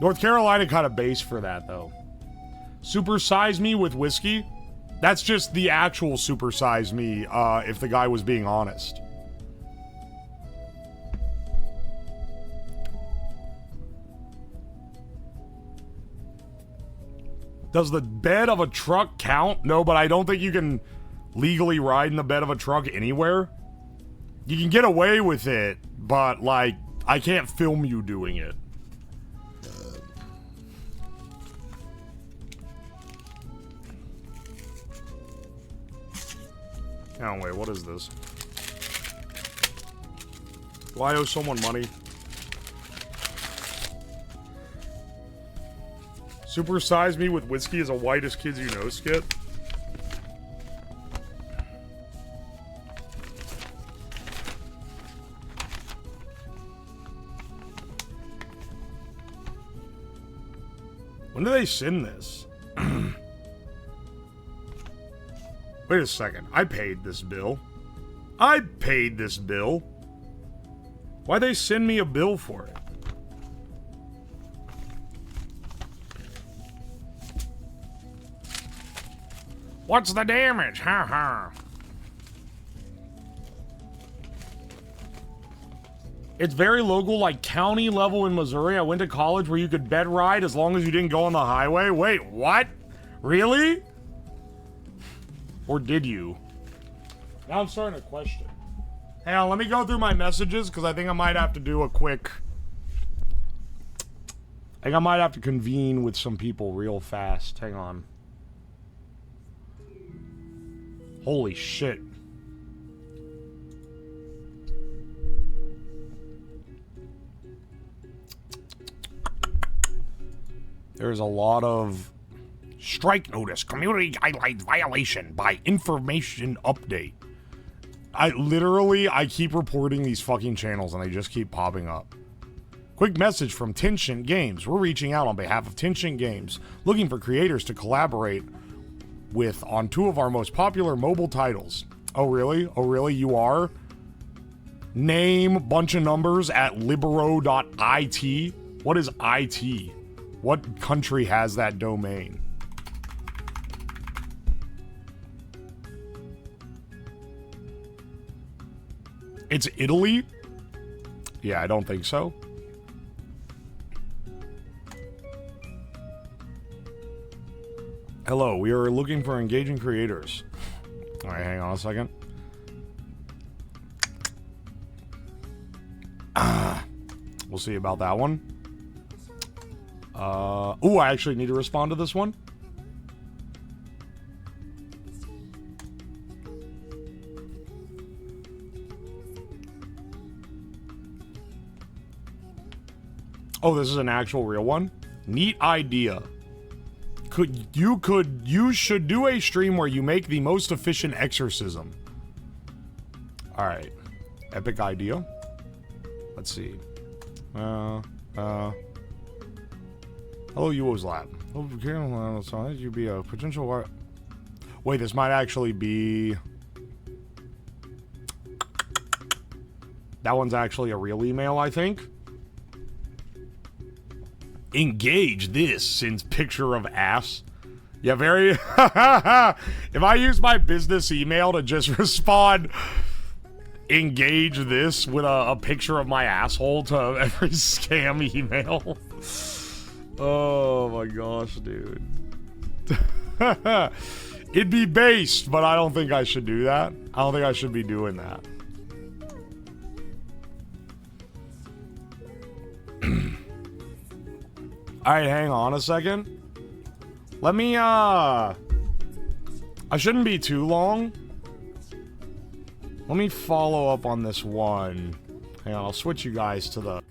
[SPEAKER 2] North Carolina kind of based for that, though. Super Size Me with whiskey? That's just the actual Super Size Me, if the guy was being honest. Does the bed of a truck count? No, but I don't think you can legally ride in the bed of a truck anywhere. You can get away with it, but, like, I can't film you doing it. Oh, wait, what is this? Do I owe someone money? Super Size Me with whiskey is a whitest kids you know skit. When do they send this? Wait a second. I paid this bill. I paid this bill. Why'd they send me a bill for it? What's the damage? Ha ha. It's very local, like county level in Missouri. I went to college where you could bed ride as long as you didn't go on the highway. Wait, what? Really? Or did you? Now I'm starting to question. Hang on, let me go through my messages because I think I might have to do a quick... I think I might have to convene with some people real fast. Hang on. Holy shit. There's a lot of strike notice, community guidelines violation by information update. I keep reporting these fucking channels and they just keep popping up. Quick message from Tension Games. We're reaching out on behalf of Tension Games, looking for creators to collaborate with on 2 of our most popular mobile titles. Oh really? Oh really? You are? Name, bunch of numbers at libero.it. What is IT? What country has that domain? It's Italy? Yeah, I don't think so. Hello, we are looking for engaging creators. Alright, hang on a second. We'll see about that one. Ooh, I actually need to respond to this one. Oh, this is an actual real one? Neat idea. You should do a stream where you make the most efficient exorcism. Alright. Epic idea. Let's see. Hello, Uwoslab. Oh, you'd be a potential... Wait, this might actually be... That one's actually a real email, I think. Engage this, sends picture of ass. Yeah, very... If I use my business email to just respond... Engage this with a picture of my asshole to every scam email. Oh my gosh, dude. It'd be based, but I don't think I should do that. I don't think I should be doing that. Alright, hang on a second. Let me, I shouldn't be too long. Let me follow up on this one. Hang on, I'll switch you guys to the...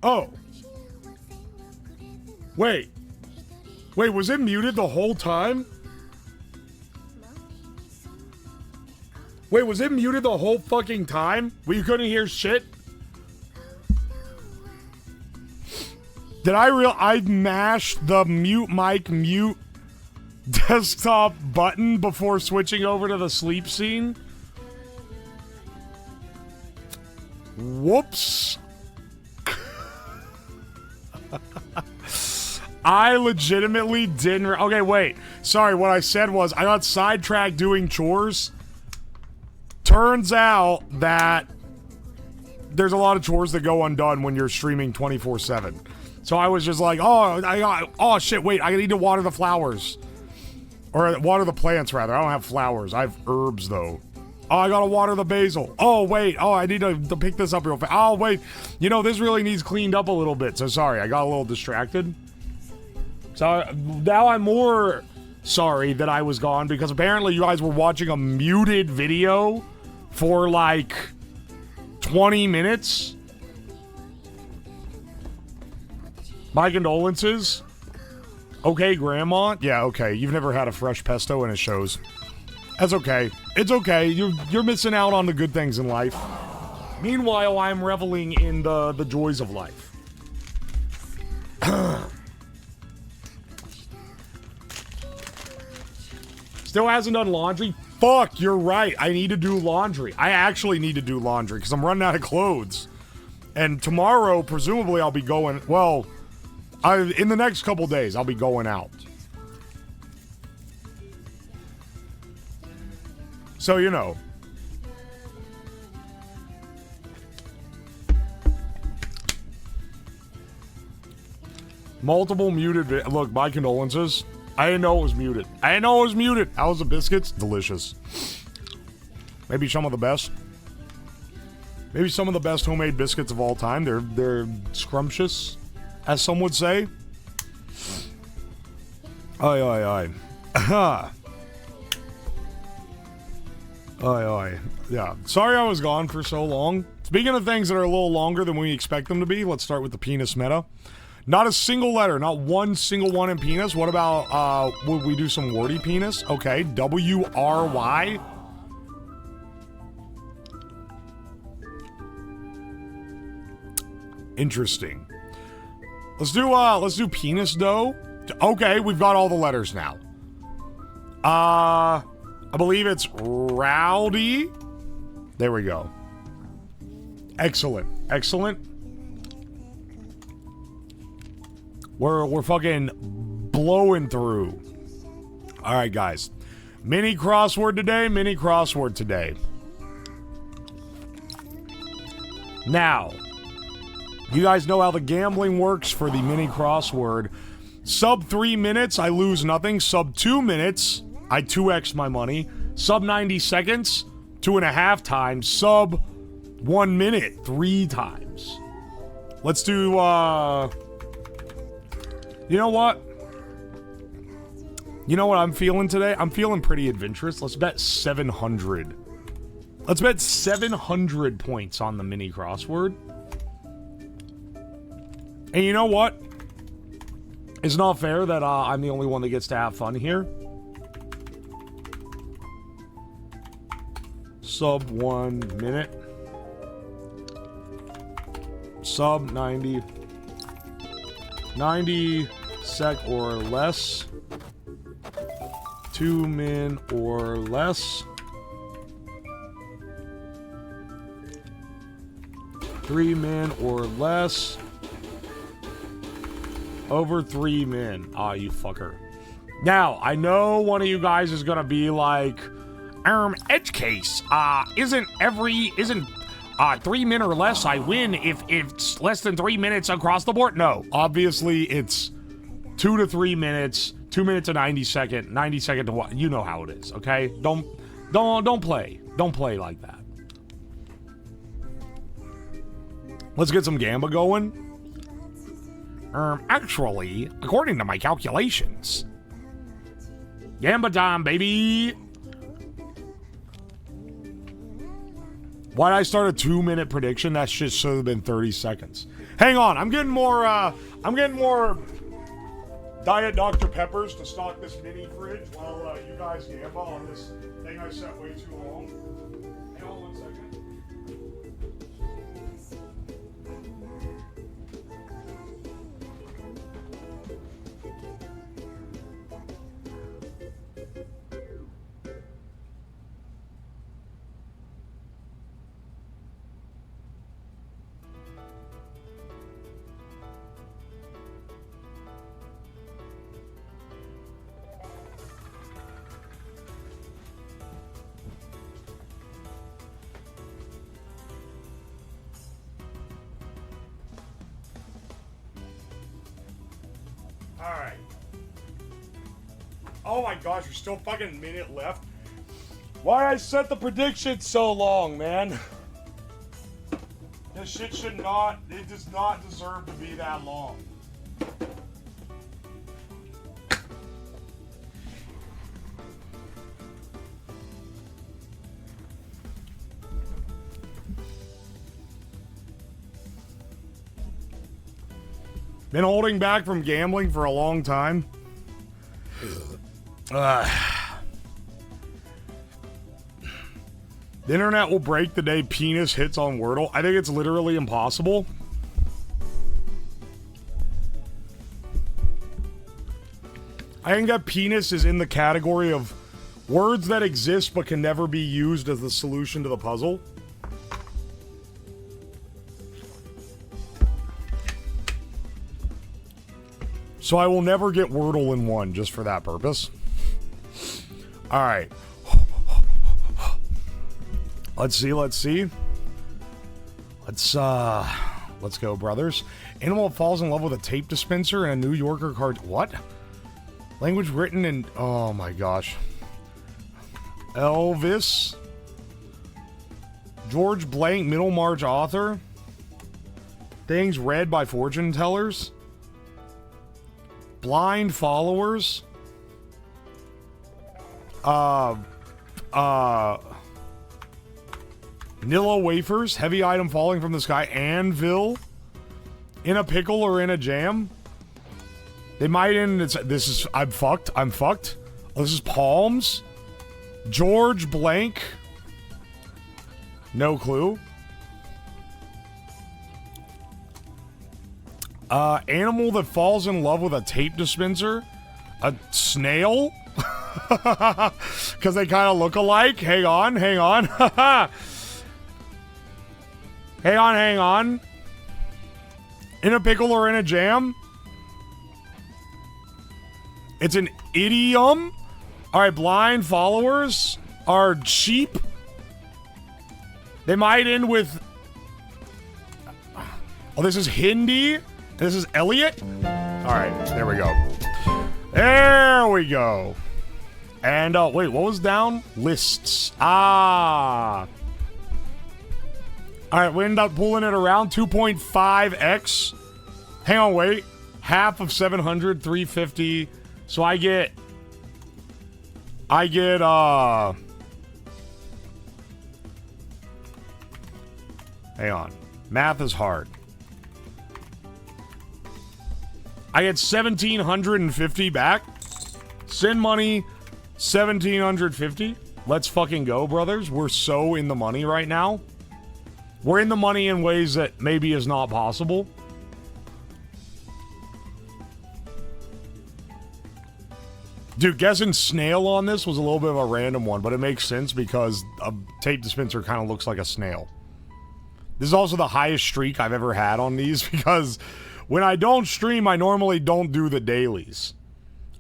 [SPEAKER 2] Oh. Wait, was it muted the whole time? Wait, was it muted the whole fucking time? Well, you couldn't hear shit? Did I mashed the mute mic mute desktop button before switching over to the sleep scene? Whoops. I legitimately didn't... Okay, wait. Sorry, what I said was I got sidetracked doing chores. Turns out that there's a lot of chores that go undone when you're streaming 24/7. So I was just like, oh shit, wait, I need to water the flowers. Or water the plants, rather. I don't have flowers. I have herbs, though. Oh, I gotta water the basil. Oh, wait. Oh, I need to pick this up real fast. Oh, wait. You know, this really needs cleaned up a little bit. So sorry, I got a little distracted. So now I'm more sorry that I was gone because apparently you guys were watching a muted video for like 20 minutes. My condolences. Okay, Grandma. Yeah, okay. You've never had a fresh pesto and it shows. That's okay. It's okay. You're missing out on the good things in life. Meanwhile, I'm reveling in the joys of life. Still hasn't done laundry? Fuck, you're right. I need to do laundry. I actually need to do laundry because I'm running out of clothes. And tomorrow, presumably, I'll be going... Well, in the next couple days, I'll be going out. So, you know. Multiple muted... Look, my condolences. I didn't know it was muted. How's the biscuits? Delicious. Maybe some of the best. Maybe some of the best homemade biscuits of all time. They're scrumptious, as some would say. Aye. Aha. Aye. Yeah. Sorry I was gone for so long. Speaking of things that are a little longer than we expect them to be, let's start with the penis meta. Not a single letter, not one single one in penis. What about, would we do some wordy penis? Okay, W-R-Y. Interesting. Let's do penis dough. Okay, we've got all the letters now. I believe it's rowdy. There we go. Excellent. We're fucking blowing through. All right, guys. Mini crossword today. Now, you guys know how the gambling works for the mini crossword. Sub 3 minutes, I lose nothing. Sub 2 minutes, I 2x my money. Sub 90 seconds, 2.5 times. Sub 1 minute, 3 times. Let's do, You know what I'm feeling today? I'm feeling pretty adventurous. Let's bet 700. Let's bet 700 points on the mini crossword. And you know what? It's not fair that I'm the only one that gets to have fun here. Sub 1 minute. Sub 90 sec or less. 2 min or less. 3 min or less. Over 3 min. Ah, you fucker. Now, I know one of you guys is gonna be like, edge case, isn't 3 min or less I win if it's less than 3 minutes across the board? No, obviously it's 2 to 3 minutes, 2 minutes to 90 second to what? You know how it is, okay? Don't play like that. Let's get some Gamba going. Actually, according to my calculations, Gamba time, baby. Why'd I start a 2-minute prediction? That shit should have been 30 seconds. Hang on, I'm getting more Diet Dr. Peppers to stock this mini fridge while you guys gamble on this thing I set way too long. Hang on 1 second. Alright. Oh my gosh, there's still fucking a minute left. Why I set the prediction so long, man? This shit should not, it does not deserve to be that long. Been holding back from gambling for a long time. The internet will break the day penis hits on Wordle. I think it's literally impossible. I think that penis is in the category of words that exist but can never be used as the solution to the puzzle. So I will never get Wordle in one just for that purpose. All right. Let's see. Let's go, brothers. Animal falls in love with a tape dispenser and a New Yorker card. What? Language written in, oh my gosh. Elvis. George Blank, Middlemarch author. Things read by fortune tellers. Blind followers. Nilla wafers. Heavy item falling from the sky. Anvil. In a pickle or in a jam. They might end. This is. I'm fucked. This is palms. George Blank. No clue. Animal that falls in love with a tape dispenser. A snail. Because they kind of look alike. Hang on. hang on. In a pickle or in a jam. It's an idiom. Alright, blind followers are sheep. They might end with... Oh, this is Hindi. This is Elliot. Alright, there we go. There we go. And, wait, what was down? Lists. Alright, we ended up pulling it around 2.5x. Hang on, wait. Half of 700, 350. So I get, hang on. Math is hard. I get 1,750 back. Send money, 1,750. Let's fucking go, brothers. We're so in the money right now. We're in the money in ways that maybe is not possible. Dude, guessing snail on this was a little bit of a random one, but it makes sense because a tape dispenser kind of looks like a snail. This is also the highest streak I've ever had on these because when I don't stream, I normally don't do the dailies.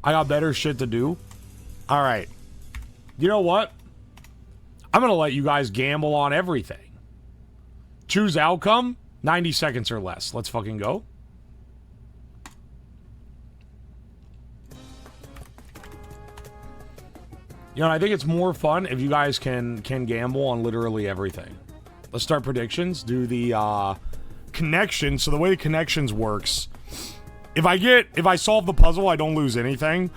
[SPEAKER 2] I got better shit to do. All right. You know what? I'm going to let you guys gamble on everything. Choose outcome, 90 seconds or less. Let's fucking go. You know, I think it's more fun if you guys can gamble on literally everything. Let's start predictions. Do the connection. So the way connections works, if I solve the puzzle, I don't lose anything.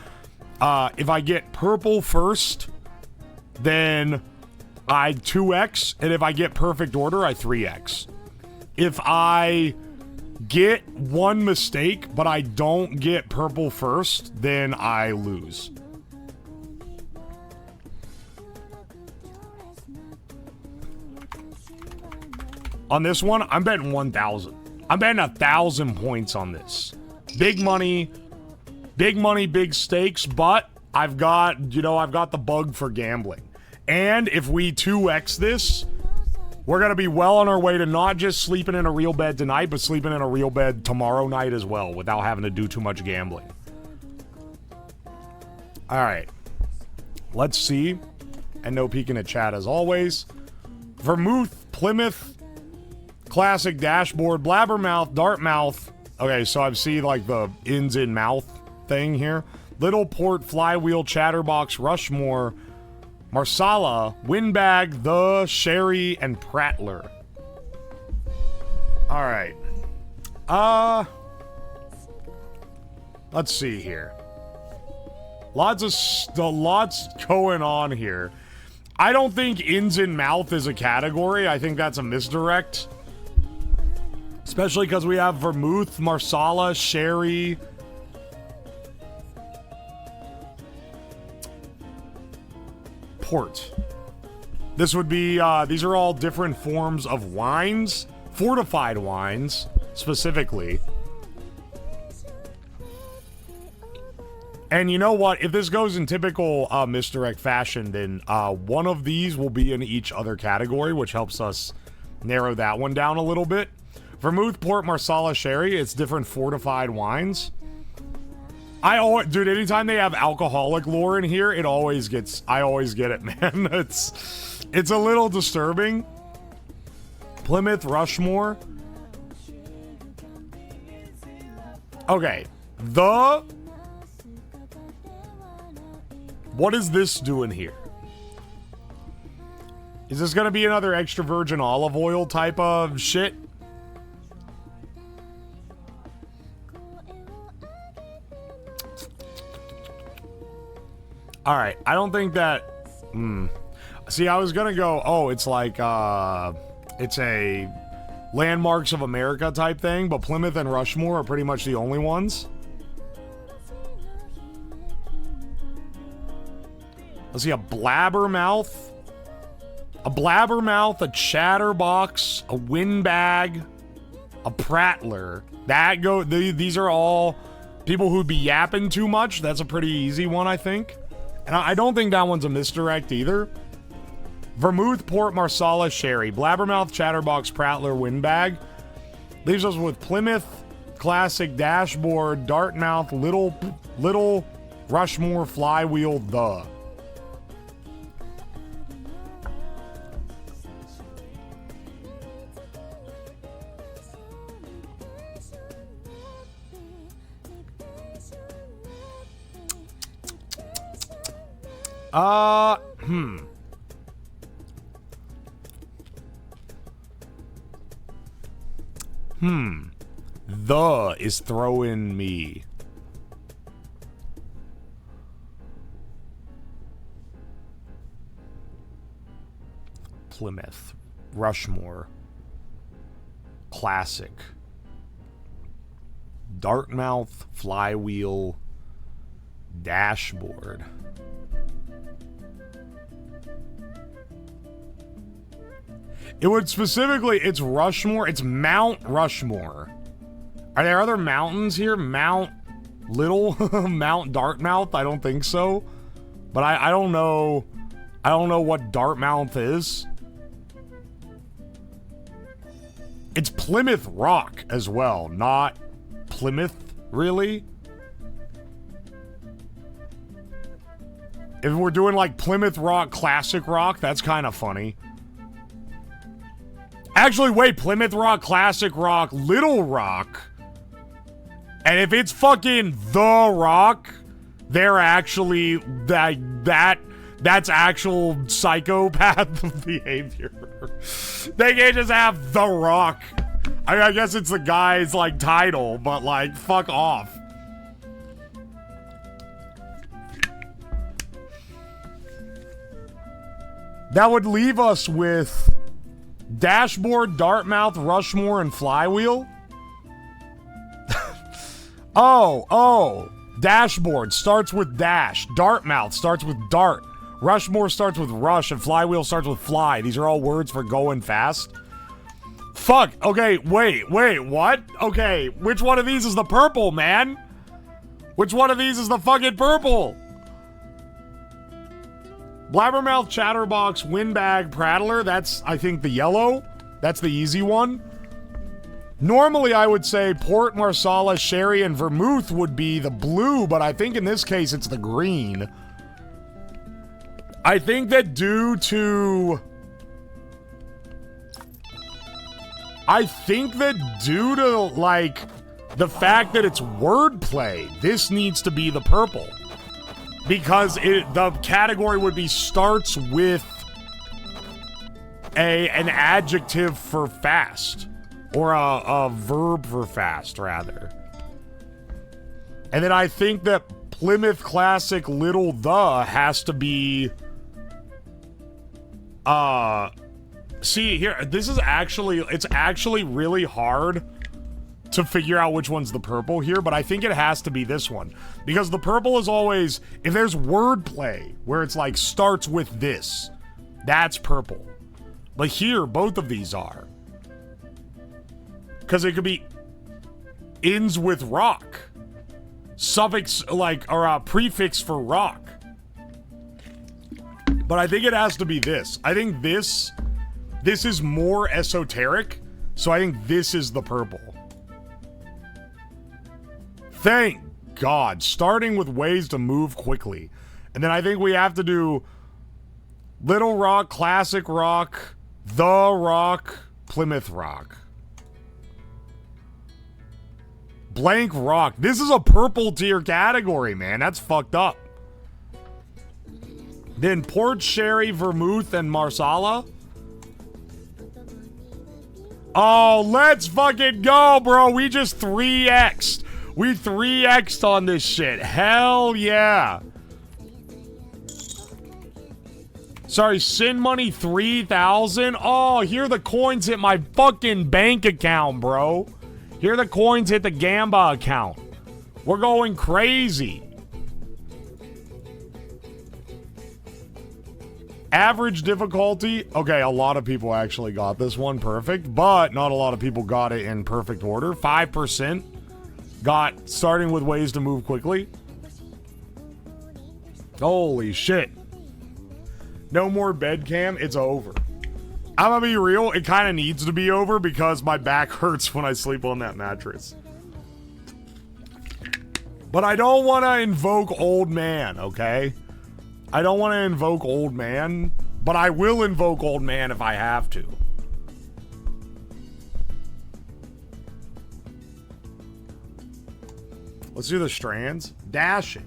[SPEAKER 2] If I get purple first, then I 2x, and if I get perfect order, I 3x. If I get one mistake, but I don't get purple first, then I lose. On this one, I'm betting 1,000. I'm betting 1,000 points on this. Big money, big stakes, but I've got, you know, I've got the bug for gambling. And if we 2x this, we're going to be well on our way to not just sleeping in a real bed tonight, but sleeping in a real bed tomorrow night as well without having to do too much gambling. All right. Let's see. And no peeking at chat as always. Vermouth, Plymouth, Classic Dashboard, Blabbermouth, Dartmouth. Okay, so I see like the ins in mouth thing here. Little Port, Flywheel, Chatterbox, Rushmore, Marsala, Windbag, The, Sherry, and Prattler. Alright. Let's see here. Lots going on here. I don't think ins in mouth is a category. I think that's a misdirect. Especially because we have Vermouth, Marsala, Sherry. Port. This would be, these are all different forms of wines. Fortified wines, specifically. And you know what? If this goes in typical misdirect fashion, then one of these will be in each other category, which helps us narrow that one down a little bit. Vermouth, Port, Marsala, Sherry, it's different fortified wines. Dude, anytime they have alcoholic lore in here, I always get it, man. It's a little disturbing. Plymouth, Rushmore. Okay. What is this doing here? Is this gonna be another extra virgin olive oil type of shit? Alright, I don't think that... See, I was gonna go, oh, it's like, it's a Landmarks of America type thing, but Plymouth and Rushmore are pretty much the only ones. Let's see, a Blabbermouth, a Chatterbox, a Windbag, a Prattler. These are all people who'd be yapping too much. That's a pretty easy one, I think. And I don't think that one's a misdirect either. Vermouth, Port, Marsala, Sherry, Blabbermouth, Chatterbox, Prattler, Windbag. Leaves us with Plymouth, Classic, Dashboard, Dartmouth, Little, Rushmore, Flywheel, The. The is throwing me. Plymouth, Rushmore, Classic, Dartmouth, Flywheel, Dashboard. It would specifically, it's Rushmore, it's Mount Rushmore. Are there other mountains here? Mount Little? Mount Dartmouth? I don't think so. But I don't know. I don't know what Dartmouth is. It's Plymouth Rock as well, not Plymouth, really. If we're doing like Plymouth Rock, Classic Rock, that's kind of funny. Actually, wait, Plymouth Rock, Classic Rock, Little Rock. And if it's fucking The Rock, they're actually that's actual psychopath behavior. They can't just have The Rock. I guess it's the guy's like title, but like fuck off. That would leave us with Dashboard, Dartmouth, Rushmore, and Flywheel. Oh. Dashboard starts with dash. Dartmouth starts with dart. Rushmore starts with rush. And Flywheel starts with fly. These are all words for going fast. Fuck. Okay, wait, what? Okay, which one of these is the purple, man? Which one of these is the fucking purple? Blabbermouth, Chatterbox, Windbag, Prattler. That's, I think, the yellow. That's the easy one. Normally, I would say Port, Marsala, Sherry, and Vermouth would be the blue, but I think in this case it's the green. I think that due to... like, the fact that it's wordplay, this needs to be the purple. Because the category would be starts with an adjective for fast. Or a verb for fast, rather. And then I think that Plymouth Classic Little The has to be... See, here, this is actually... It's actually really hard to figure out which one's the purple here, but I think it has to be this one. Because the purple is always... If there's wordplay, where it's like, starts with this, that's purple. But here, both of these are. Because it could be ends with rock. Suffix, like, or a prefix for rock. But I think it has to be this. I think this is more esoteric. So I think this is the purple. Thank God. Starting with ways to move quickly. And then I think we have to do Little Rock, Classic Rock, The Rock, Plymouth Rock. Blank Rock. This is a purple tier category, man. That's fucked up. Then Port, Sherry, Vermouth, and Marsala. Oh, let's fucking go, bro. We just 3x'd. We 3x'd on this shit. Hell yeah. Sorry, Sin Money 3,000. Oh, here the coins hit my fucking bank account, bro. Here the coins hit the Gamba account. We're going crazy. Average difficulty. Okay, a lot of people actually got this one perfect, but not a lot of people got it in perfect order. 5% got starting with ways to move quickly. Holy shit. No more bed cam. It's over. I'm gonna be real, it kind of needs to be over because my back hurts when I sleep on that mattress. But I don't want to invoke old man, okay? I don't want to invoke old man, but I will invoke old man if I have to. Let's do the strands. Dashing.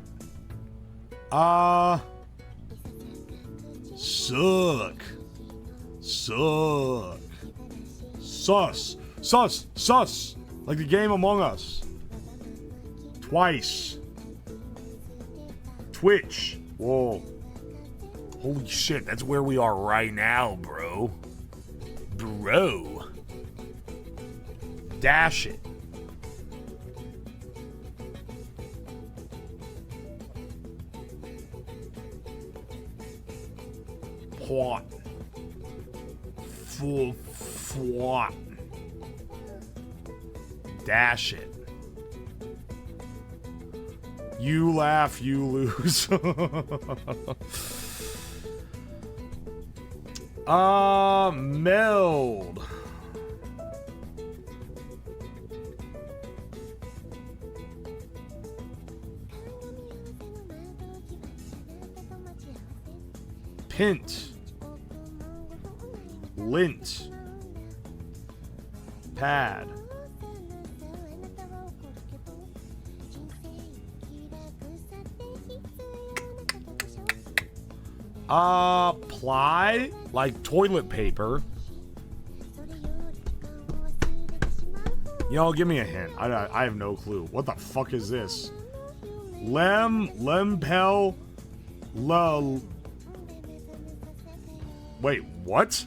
[SPEAKER 2] Suck. Suck. Sus. Sus. Sus. Like the game Among Us. Twice. Twitch. Whoa. Holy shit, that's where we are right now, bro. Bro. Dash it. What? What? Dash it. You laugh, you lose. Meld. Pint. Lint. Pad. Ply, like toilet paper. Yo, give me a hint. I have no clue. What the fuck is this? Lempel, Wait, what?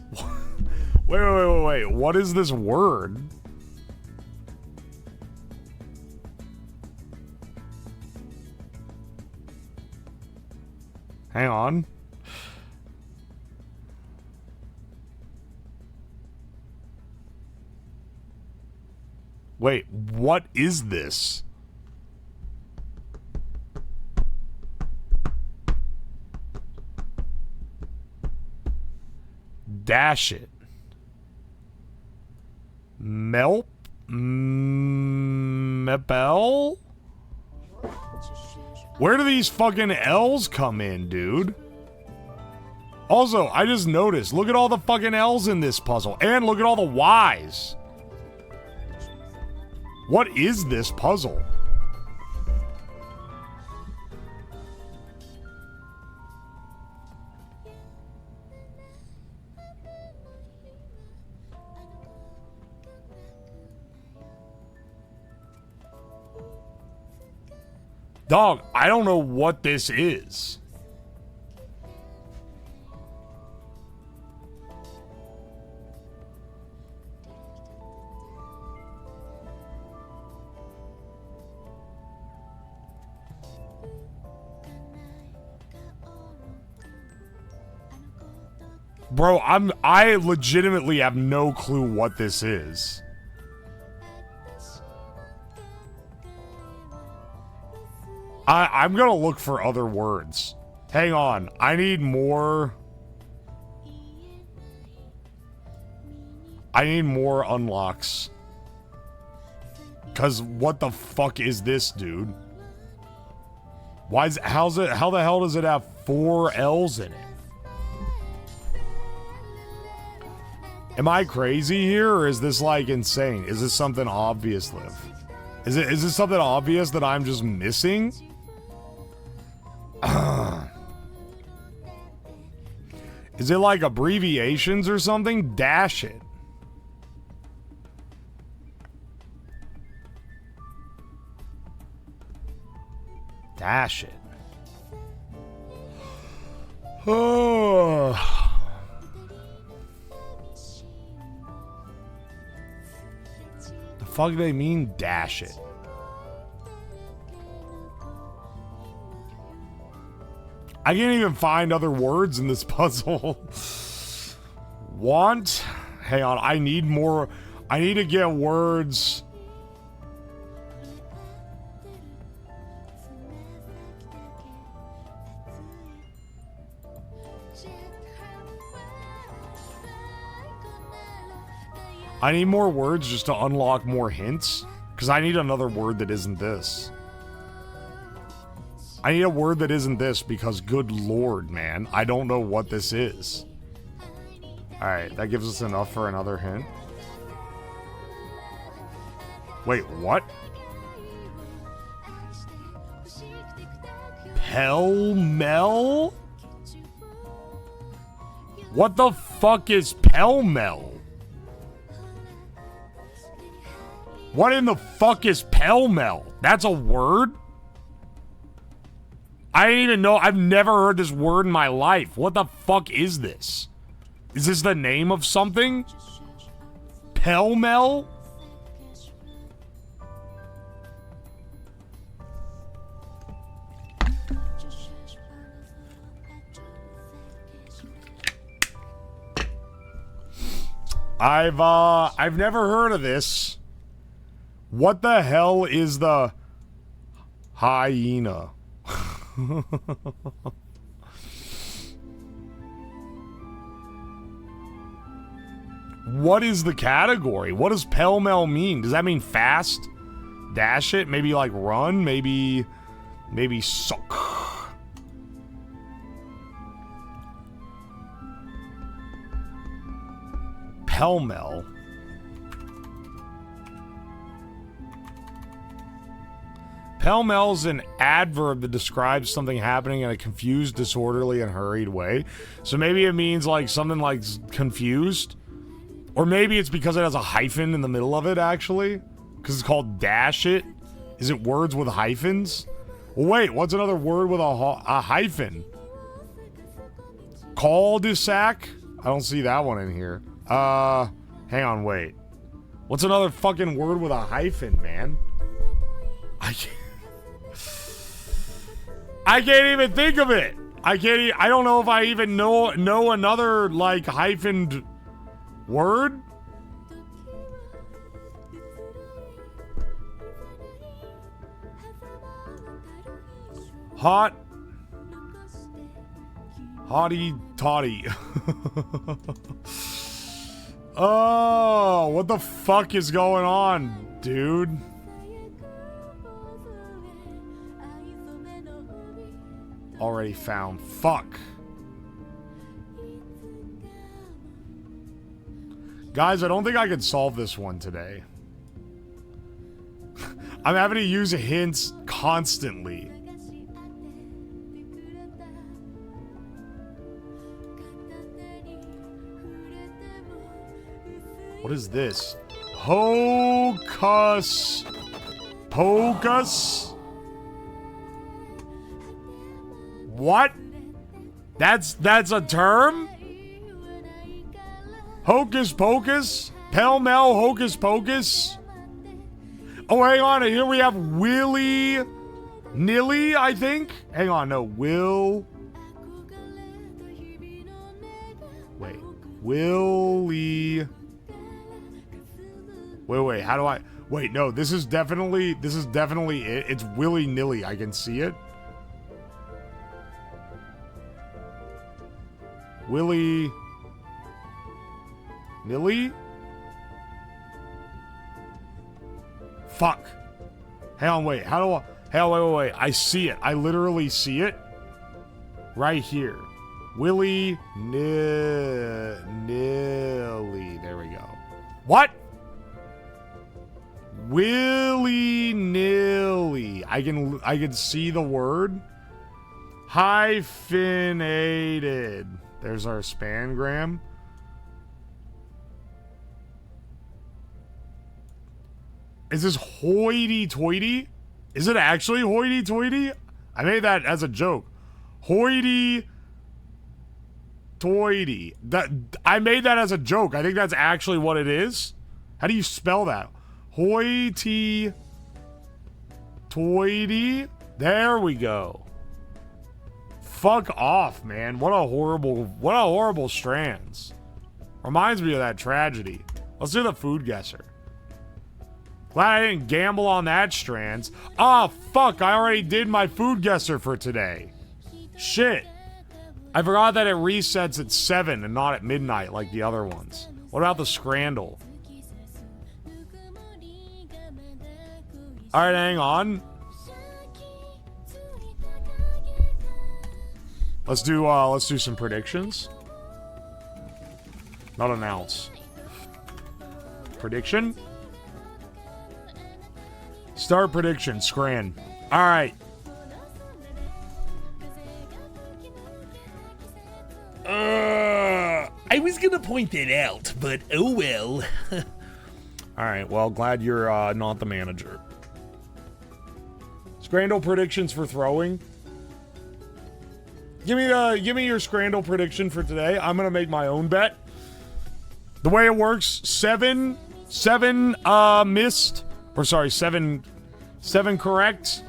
[SPEAKER 2] Wait. What is this word? Hang on. Wait, what is this? Dash it. Melp? Mepel? Where do these fucking L's come in, dude? Also, I just noticed, look at all the fucking L's in this puzzle, and look at all the Y's. What is this puzzle? Dog, I don't know what this is. Bro, I legitimately have no clue what this is. I'm gonna look for other words. Hang on, I need more unlocks. Cause what the fuck is this, dude? How the hell does it have 4 L's in it? Am I crazy here, or is this like insane? Is this something obvious, Liv? Is this something obvious that I'm just missing? Is it like abbreviations or something? Dash it. Dash it. Oh. The fuck do they mean, dash it? I can't even find other words in this puzzle. Want? Hang on, I need more. I need to get words. I need more words just to unlock more hints. Because I need another word that isn't this. I need a word that isn't this because good lord, man. I don't know what this is. Alright, that gives us enough for another hint. Wait, what? Pell-mell? What the fuck is pell-mell? What in the fuck is pell-mell? That's a word? I didn't even know. I've never heard this word in my life. What the fuck is this? Is this the name of something? Pell-mell? I've never heard of this. What the hell is the hyena? What is the category? What does pell-mell mean? Does that mean fast? Dash it? Maybe like run? Maybe suck. Pell-mell. Pell-mell is an adverb that describes something happening in a confused, disorderly, and hurried way. So maybe it means like something like confused. Or maybe it's because it has a hyphen in the middle of it, actually. Because it's called dash it. Is it words with hyphens? Well, wait, what's another word with a hyphen? Cul-de-sac? I don't see that one in here. Hang on, wait. What's another fucking word with a hyphen, man? I can't even think of it. I don't know if I even know another, like, hyphened word. Hottie toddy. Oh, what the fuck is going on, dude? Already found. Fuck. Guys, I don't think I could solve this one today. I'm having to use hints constantly. What is this? Hocus Pocus? What? That's a term? Hocus Pocus? Pell-mell Hocus Pocus? Oh, hang on. Here we have Willy Nilly, I think. Hang on. No. Wait. Willy. Wait. How do I... Wait, no. This is definitely it. It's Willy Nilly. I can see it. Willy Nilly? Fuck. Hang on, wait. How do I... Hang on, wait. I see it. I literally see it. Right here. Willy Nilly. There we go. What? Willy Nilly. I can see the word. Hyphenated. There's our spangram. Is this hoity-toity? Is it actually hoity-toity? I made that as a joke. Hoity-toity. I made that as a joke. I think that's actually what it is. How do you spell that? Hoity-toity. There we go. Fuck off, man. What a horrible strands. Reminds me of that tragedy. Let's do the food guesser. Glad I didn't gamble on that strands. Ah, fuck. I already did my food guesser for today. Shit. I forgot that it resets at 7 and not at midnight like the other ones. What about the scrandle? Alright, hang on. Let's do some predictions. Not announce. Prediction? Start prediction, Scran. Alright.
[SPEAKER 4] I was gonna point that out, but oh well.
[SPEAKER 2] Alright, well, glad you're not the manager. Scrandle predictions for throwing. Give me your Scrandle prediction for today. I'm gonna make my own bet. The way it works, 7 missed. Or sorry, 7 correct.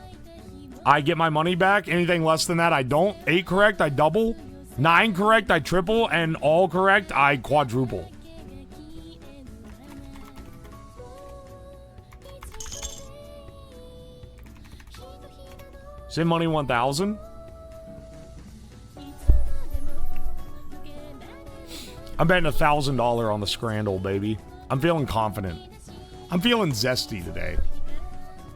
[SPEAKER 2] I get my money back. Anything less than that, I don't. 8 correct, I double. 9 correct, I triple. And all correct, I quadruple. Sim Money 1000. I'm betting $1,000 on the Scrandle, baby. I'm feeling confident. I'm feeling zesty today.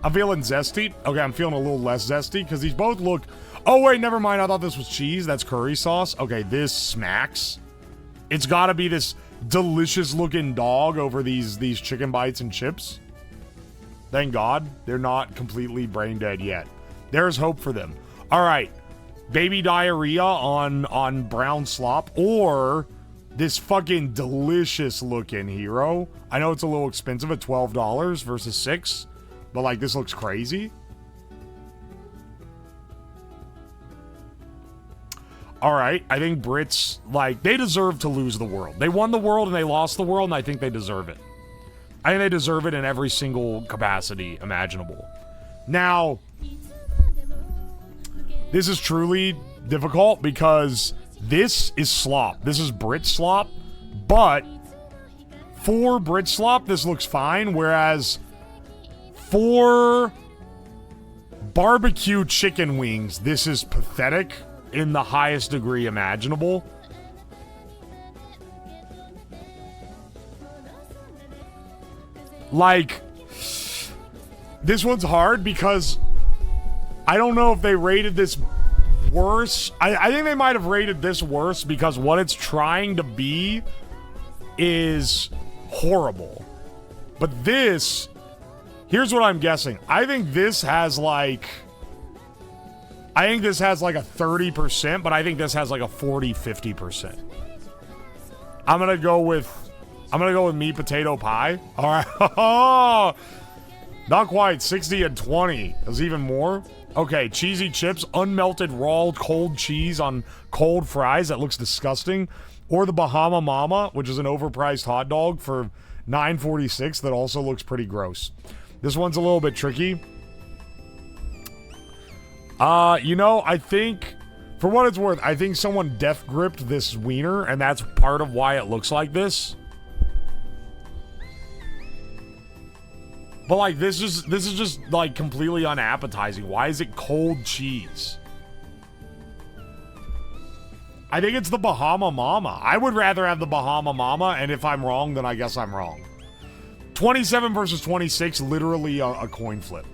[SPEAKER 2] I'm feeling zesty. Okay, I'm feeling a little less zesty because these both look... Oh, wait, never mind. I thought this was cheese. That's curry sauce. Okay, this smacks. It's got to be this delicious-looking dog over these chicken bites and chips. Thank God they're not completely brain dead yet. There's hope for them. All right. Baby diarrhea on brown slop or... this fucking delicious-looking hero. I know it's a little expensive at $12 versus $6, but, like, this looks crazy. all right. I think Brits, like, they deserve to lose the world. They won the world and they lost the world, and I think they deserve it. I think they deserve it in every single capacity imaginable. Now, this is truly difficult because this is slop. This is Brit slop, but for Brit slop, this looks fine, whereas for barbecue chicken wings, this is pathetic in the highest degree imaginable. Like, this one's hard because I don't know if they rated this worse. I think they might have rated this worse because what it's trying to be is horrible. But this, here's what I'm guessing. I think this has like a 30%, but I think this has like a 40-50%. I'm gonna go with meat potato pie. All right. Oh, not quite. 60 and 20 is even more. Okay, cheesy chips, unmelted raw cold cheese on cold fries. That looks disgusting. Or the Bahama Mama, which is an overpriced hot dog for $9.46. That also looks pretty gross. This one's a little bit tricky. You know, I think, for what it's worth, I think someone death gripped this wiener, and that's part of why it looks like this. But like, this is just like completely unappetizing. Why is it cold cheese? I think it's the Bahama Mama. I would rather have the Bahama Mama, and if I'm wrong, then I guess I'm wrong. 27 versus 26, literally a coin flip.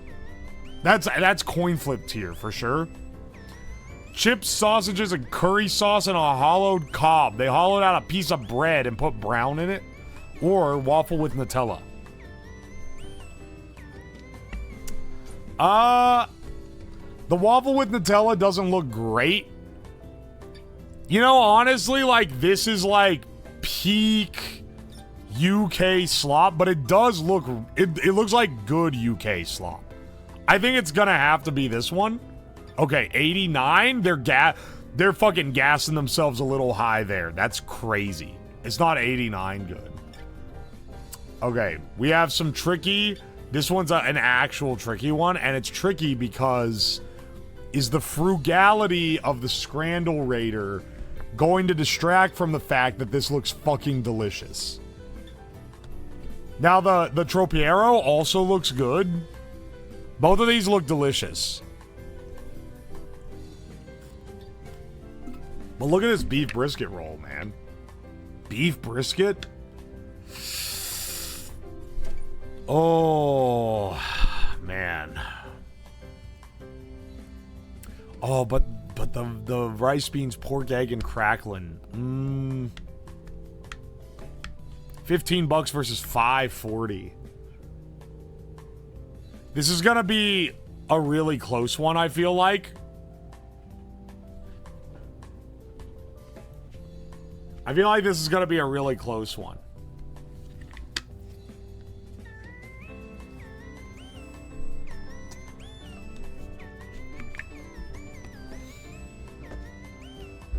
[SPEAKER 2] That's coin flip tier for sure. Chips, sausages, and curry sauce in a hollowed cob. They hollowed out a piece of bread and put brown in it. Or waffle with Nutella. The waffle with Nutella doesn't look great. You know, honestly, like, this is like peak UK slop, but it does look, it looks like good UK slop. I think it's gonna have to be this one. Okay, 89. They're fucking gassing themselves a little high there. That's crazy. It's not 89 good. Okay, we have some tricky. This one's an actual tricky one, and it's tricky because is the frugality of the Scrandal Raider going to distract from the fact that this looks fucking delicious? Now, the Tropiero also looks good. Both of these look delicious. But look at this beef brisket roll, man. Beef brisket? Oh, man. Oh, but the rice beans, pork, egg, and crackling. $15 versus $5.40. This is gonna be a really close one, I feel like. I feel like this is gonna be a really close one.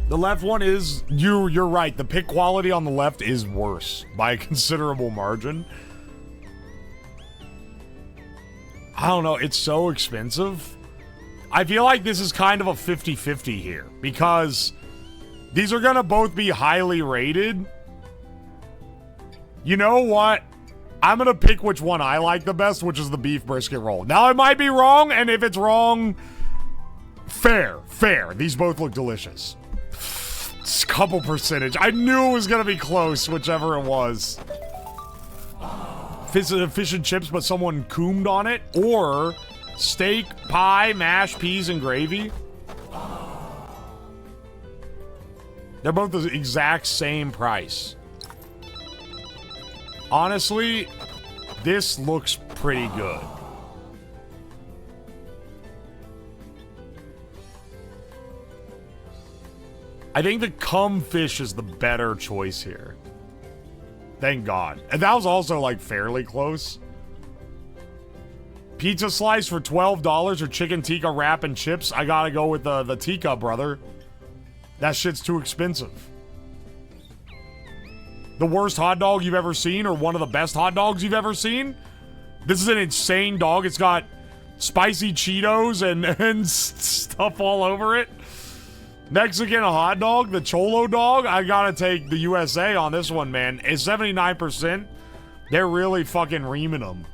[SPEAKER 2] The left one is, you're right, the pick quality on the left is worse by a considerable margin. I don't know, it's so expensive. I feel like this is kind of a 50-50 here, because these are gonna both be highly rated. You know what? I'm gonna pick which one I like the best, which is the beef brisket roll. Now, I might be wrong, and if it's wrong, fair. These both look delicious. It's a couple percentage. I knew it was gonna be close, whichever it was. Fish and chips, but someone coomed on it, or steak, pie, mashed peas, and gravy. They're both the exact same price. Honestly, this looks pretty good. I think the cum fish is the better choice here. Thank God. And that was also, like, fairly close. Pizza slice for $12 or chicken tikka wrap and chips. I gotta go with the tikka, brother. That shit's too expensive. The worst hot dog you've ever seen, or one of the best hot dogs you've ever seen? This is an insane dog. It's got spicy Cheetos and stuff all over it. Mexican hot dog, the Cholo dog. I gotta take the USA on this one, man. It's 79%. They're really fucking reaming them.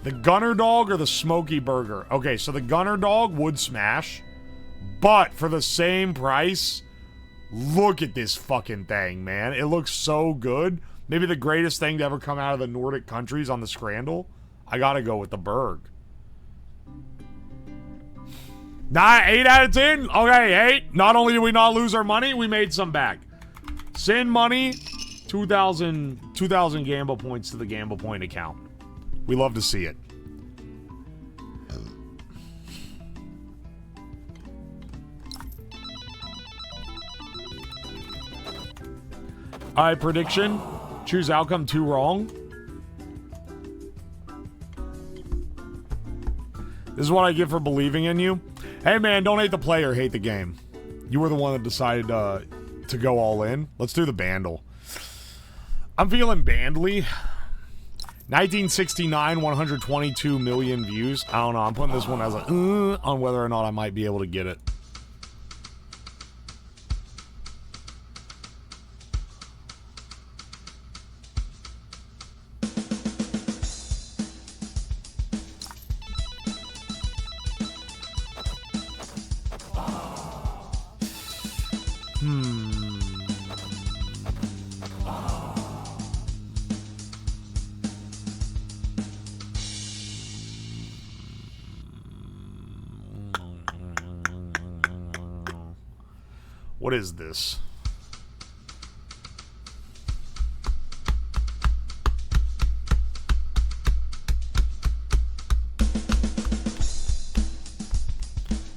[SPEAKER 2] The Gunner dog or the Smoky Burger? Okay, so the Gunner dog would smash. But for the same price, look at this fucking thing, man. It looks so good. Maybe the greatest thing to ever come out of the Nordic countries on the Scrandle. I gotta go with the Berg. 8 out of 10? Okay, 8. Not only did we not lose our money, we made some back. Send money, 2,000 gamble points to the gamble point account. We love to see it. Alright, prediction. Choose outcome 2 wrong. This is what I get for believing in you. Hey man, don't hate the player, hate the game. You were the one that decided to go all in. Let's do the Bandle. I'm feeling Bandly. 1969, 122 million views. I don't know. I'm putting this one as a on whether or not I might be able to get it. What is this?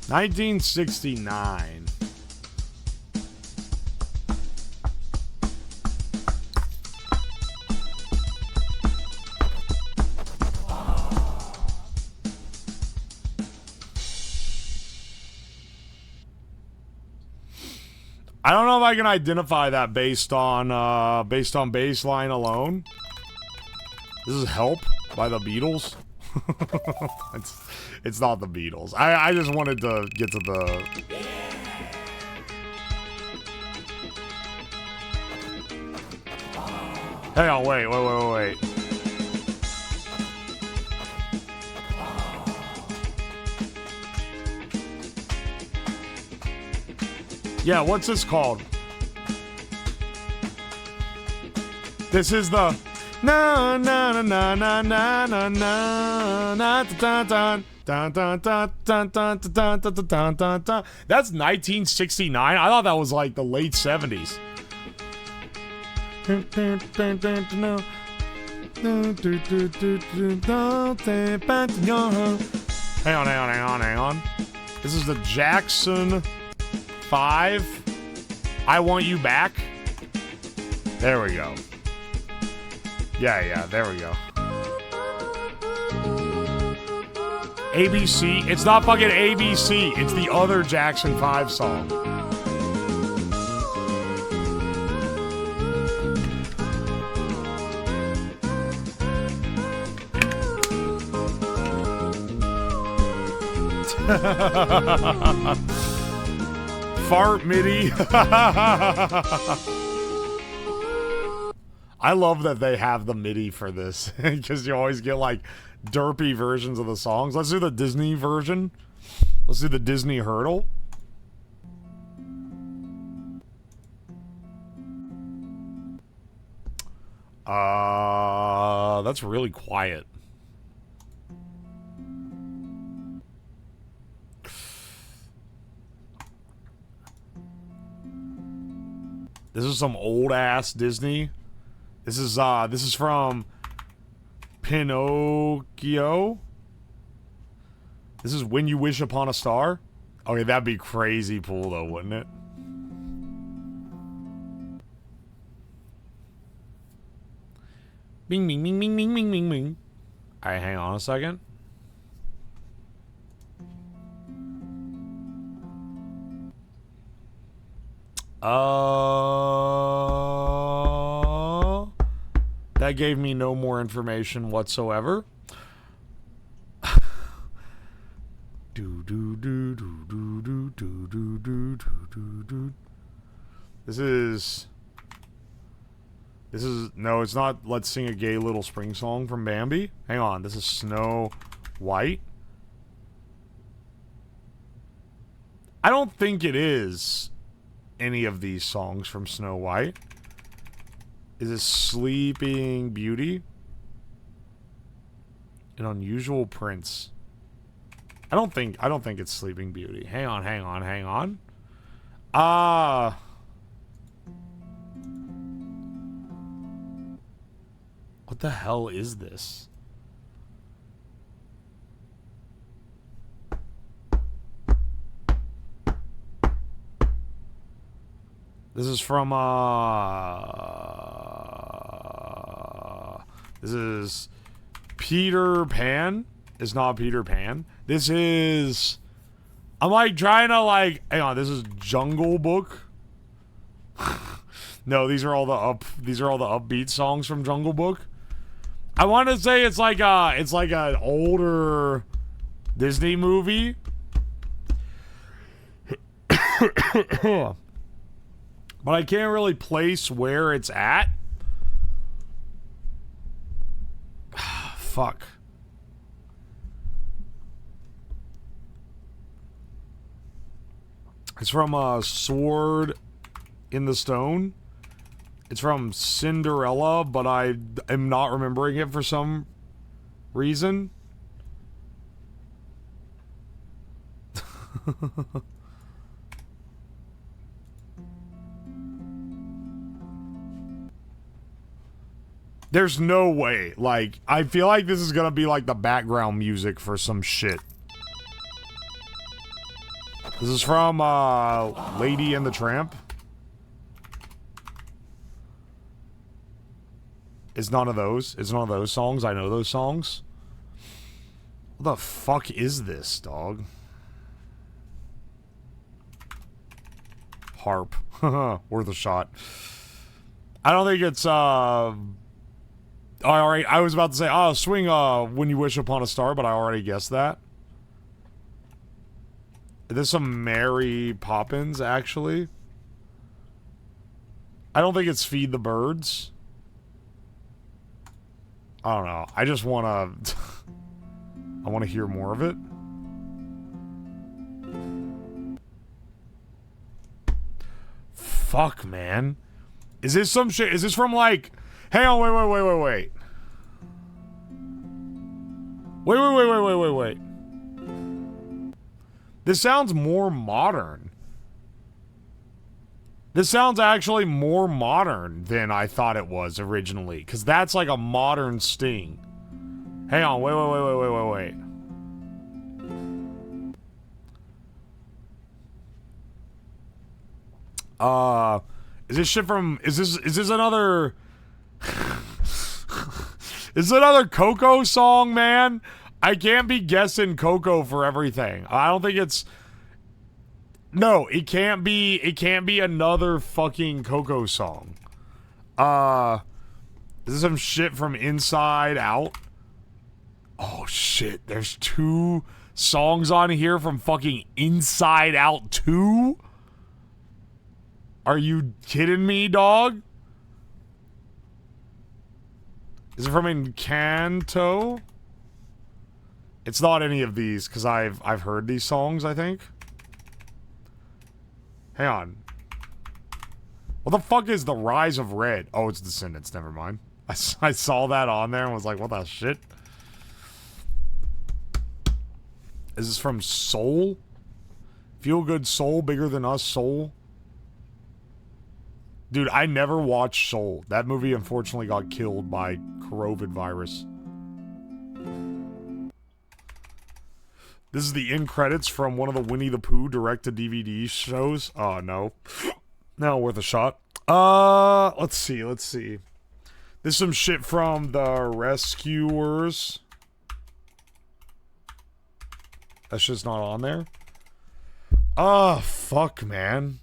[SPEAKER 2] $1969. I don't know if I can identify that based on baseline alone. This is Help by the Beatles. it's not the Beatles. I just wanted to get to the... Hang on, wait. Yeah, what's this called? This is the na na na na na na na na dun dun dun dun dun dun dun dun dun dun dun dun. That's 1969. I thought that was like the late 70s. Hang on. This is the Jackson 5. I Want You Back. There we go. Yeah, there we go. ABC. It's not fucking ABC. It's the other Jackson 5 song. Fart MIDI. I love that they have the MIDI for this because you always get like derpy versions of the songs. Let's do the Disney version. Let's do the Disney Hurdle. That's really quiet. This is some old ass Disney. This is from Pinocchio. This is When You Wish Upon a Star. Okay, that'd be crazy cool though, wouldn't it? Bing, bing, bing, bing, bing, bing, bing, bing. All right, hang on a second. That gave me no more information whatsoever. This is no, it's not Let's Sing a Gay Little Spring Song from Bambi. Hang on, this is Snow White. I don't think it is any of these songs from Snow White. Is it Sleeping Beauty? An Unusual Prince. I don't think it's Sleeping Beauty. Hang on. What the hell is this? This is from this is Peter Pan. It's not Peter Pan. This is, I'm like trying to like, hang on, this is Jungle Book. No, these are all the upbeat songs from Jungle Book. I want to say it's like an older Disney movie. But I can't really place where it's at. Fuck. It's from Sword in the Stone. It's from Cinderella, but I am not remembering it for some reason. There's no way. Like, I feel like this is gonna be like the background music for some shit. This is from Lady and the Tramp. It's none of those. It's none of those songs. I know those songs. What the fuck is this, dog? Harp. Worth a shot. I don't think it's alright, I was about to say, oh, swing When You Wish Upon a Star, but I already guessed that. There's some Mary Poppins, actually. I don't think it's Feed the Birds. I don't know. I just wanna I wanna hear more of it. Fuck, man. Is this some shit? Is this from like, hang on, wait. Wait. This sounds more modern. This sounds actually more modern than I thought it was originally. Because that's like a modern Sting. Hang on, wait. Is this shit from, is this another, is this another Coco song, man? I can't be guessing Coco for everything. I don't think it's, no, it can't be another fucking Coco song. This is some shit from Inside Out. Oh shit, there's 2 songs on here from fucking Inside Out 2? Are you kidding me, dog? Is it from Encanto? It's not any of these, because I've heard these songs, I think. Hang on. What the fuck is The Rise of Red? Oh, it's Descendants, never mind. I saw that on there and was like, what the shit? Is this from Soul? Feel Good Soul, Bigger Than Us Soul? Dude, I never watched Soul. That movie unfortunately got killed by COVID virus. This is the end credits from one of the Winnie the Pooh direct-to-DVD shows. Oh, no. Now worth a shot. Let's see. This is some shit from The Rescuers. That's just not on there. Oh, fuck, man.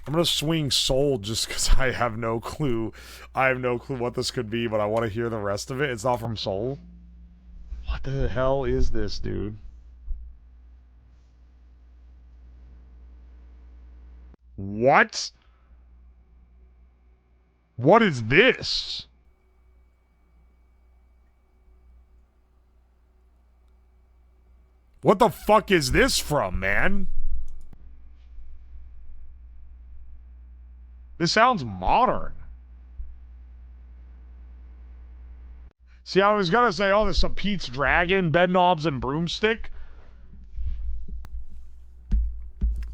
[SPEAKER 2] I'm gonna swing Soul just because I have no clue. I have no clue what this could be, but I want to hear the rest of it. It's not from Soul. What the hell is this, dude? What? What is this? What the fuck is this from, man? This sounds modern. See, I was gonna say, oh, there's some Pete's Dragon, Bed Knobs, and Broomstick.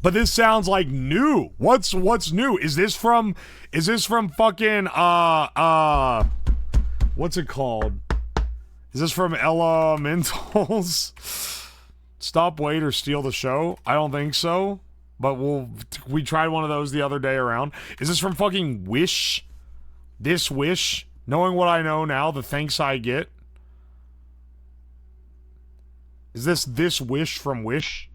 [SPEAKER 2] But this sounds like new. What's new? Is this from fucking what's it called? Is this from Elementals? Stop, Wait, or Steal the Show? I don't think so. But we tried one of those the other day around. Is this from fucking Wish? This Wish? Knowing what I know now, the thanks I get. Is this Wish from Wish?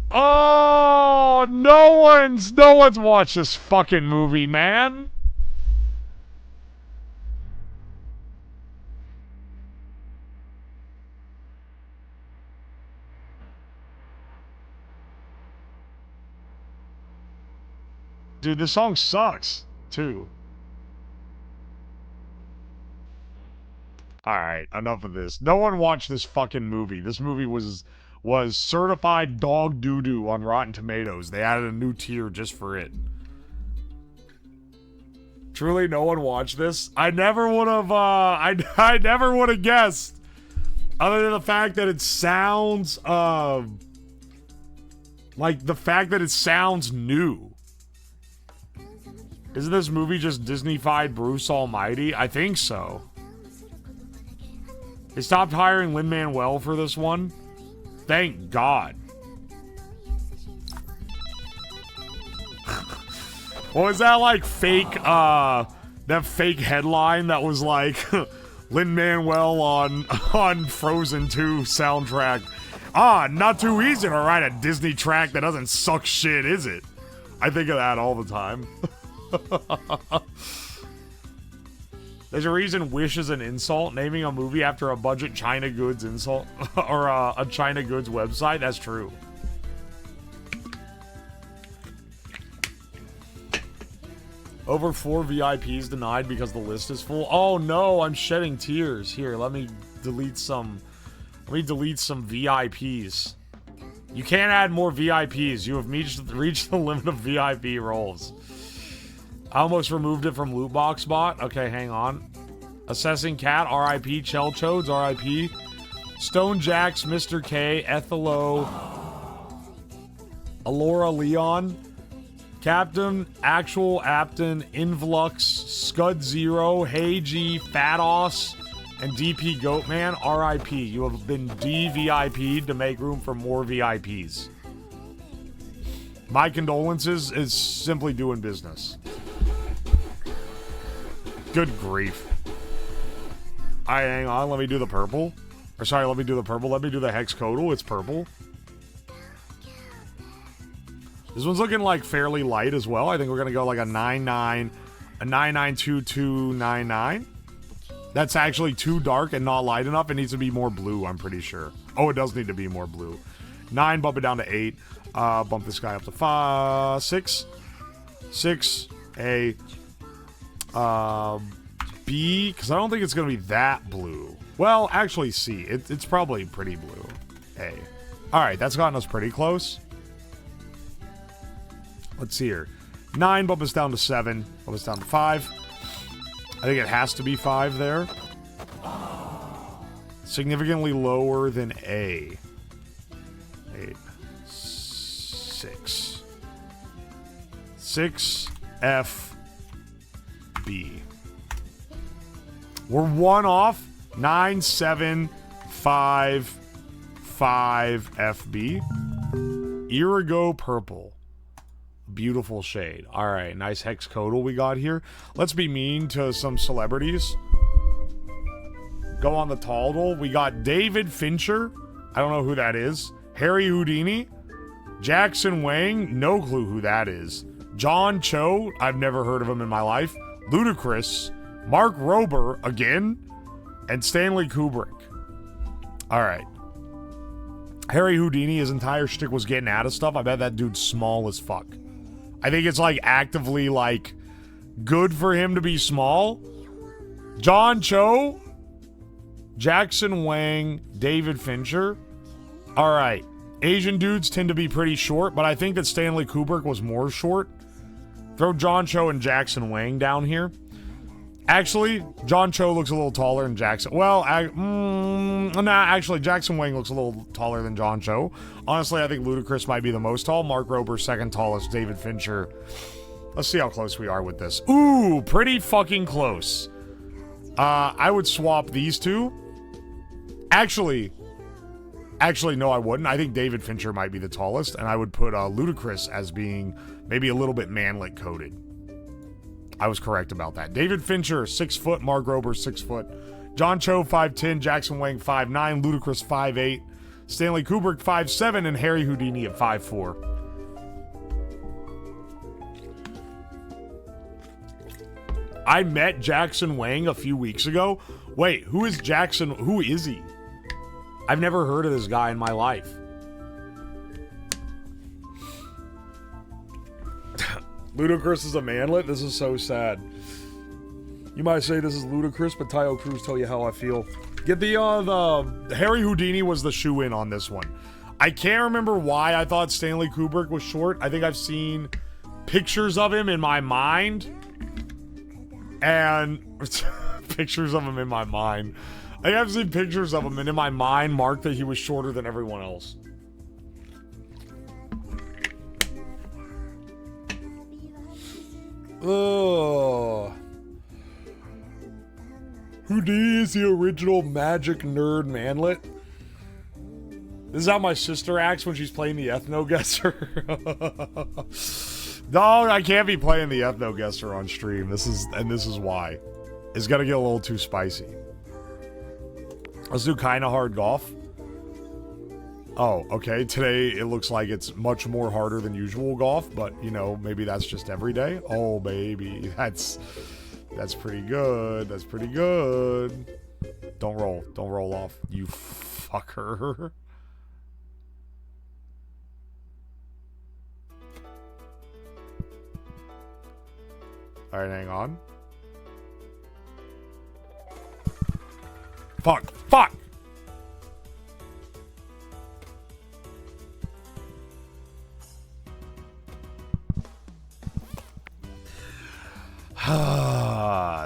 [SPEAKER 2] Oh, no one's watched this fucking movie, man. Dude, this song sucks, too. Alright, enough of this. No one watched this fucking movie. This movie was certified dog doo-doo on Rotten Tomatoes. They added a new tier just for it. Truly, no one watched this? I never would have, I never would have guessed. Other than the fact that it sounds, like, the fact that it sounds new. Isn't this movie just Disney-fied Bruce Almighty? I think so. They stopped hiring Lin-Manuel for this one. Thank God. What was that, like, fake, that fake headline that was like, Lin-Manuel on Frozen 2 soundtrack. Ah, not too easy to write a Disney track that doesn't suck shit, is it? I think of that all the time. There's a reason Wish is an insult. Naming a movie after a budget China Goods insult or a China Goods website. That's true. Over 4 VIPs denied because the list is full. Oh no, I'm shedding tears. Here, let me delete some. Let me delete some VIPs. You can't add more VIPs. You have reached the limit of VIP roles. I almost removed it from Lootbox Bot. Okay, hang on. Assessing Cat, RIP. Chelchodes, RIP. Stone Jacks, Mr. K, Ethelo, Alora Leon, Captain, Actual Apton, Invlux, Scud Zero, Hey G, Fatos, and DP Goatman, RIP. You have been DVIP'd to make room for more VIPs. My condolences is simply doing business. Good grief. Alright, hang on. Let me do the purple. Or sorry, let me do the purple. Let me do the hexcodal. It's purple. This one's looking like fairly light as well. I think we're going to go like a 992299. That's actually too dark and not light enough. It needs to be more blue, I'm pretty sure. Oh, it does need to be more blue. 9, bump it down to 8. Bump this guy up to 5, 6. 6, A. B, because I don't think it's going to be that blue. Well, actually, C. It's probably pretty blue. A. Alright, that's gotten us pretty close. Let's see here. 9, bump us down to 7. Bump us down to 5. I think it has to be 5 there. Significantly lower than A. 8. 6. 6, F, B. We're 1 off. 9, 7, 5, 5, FB. Irigo Purple. Beautiful shade. Alright, nice hexcodal we got here. Let's be mean to some celebrities. Go on the Taldal. We got David Fincher. I don't know who that is. Harry Houdini, Jackson Wang, no clue who that is. John Cho, I've never heard of him in my life. Ludacris, Mark Rober again, and Stanley Kubrick. All right. Harry Houdini, his entire shtick was getting out of stuff. I bet that dude's small as fuck. I think it's like actively like good for him to be small. John Cho, Jackson Wang, David Fincher. All right. Asian dudes tend to be pretty short, but I think that Stanley Kubrick was more short. Throw John Cho and Jackson Wang down here. Actually, John Cho looks a little taller than Jackson. Well, actually, Jackson Wang looks a little taller than John Cho. Honestly, I think Ludacris might be the most tall. Mark Rober, second tallest. David Fincher. Let's see how close we are with this. Ooh, pretty fucking close. I would swap these two. Actually, no, I wouldn't. I think David Fincher might be the tallest, and I would put Ludacris as being maybe a little bit manlet coated. I was correct about that. David Fincher, 6 foot. Mark Rober, 6 foot. John Cho, 5'10". Jackson Wang, 5'9". Ludacris, 5'8". Stanley Kubrick, 5'7", and Harry Houdini at 5'4". I met Jackson Wang a few weeks ago. Wait, who is Jackson? Who is he? I've never heard of this guy in my life. Ludacris is a manlet? This is so sad. You might say this is ludicrous, but Tayo Cruz tell you how I feel. Get the Harry Houdini was the shoe-in on this one. I can't remember why I thought Stanley Kubrick was short. I think I've seen pictures of him in my mind. And pictures of him in my mind. I think I've seen pictures of him, and in my mind marked that he was shorter than everyone else. Ugh. Houdini is the original magic nerd manlet. This is how my sister acts when she's playing the ethno guesser. No, I can't be playing the ethno guesser on stream. This is why. It's gonna get a little too spicy. Let's do kinda hard golf. Oh, okay. Today it looks like it's much more harder than usual golf, but you know, maybe that's just every day. Oh, baby, that's pretty good. That's pretty good. Don't roll off, you fucker. All right, hang on. Fuck.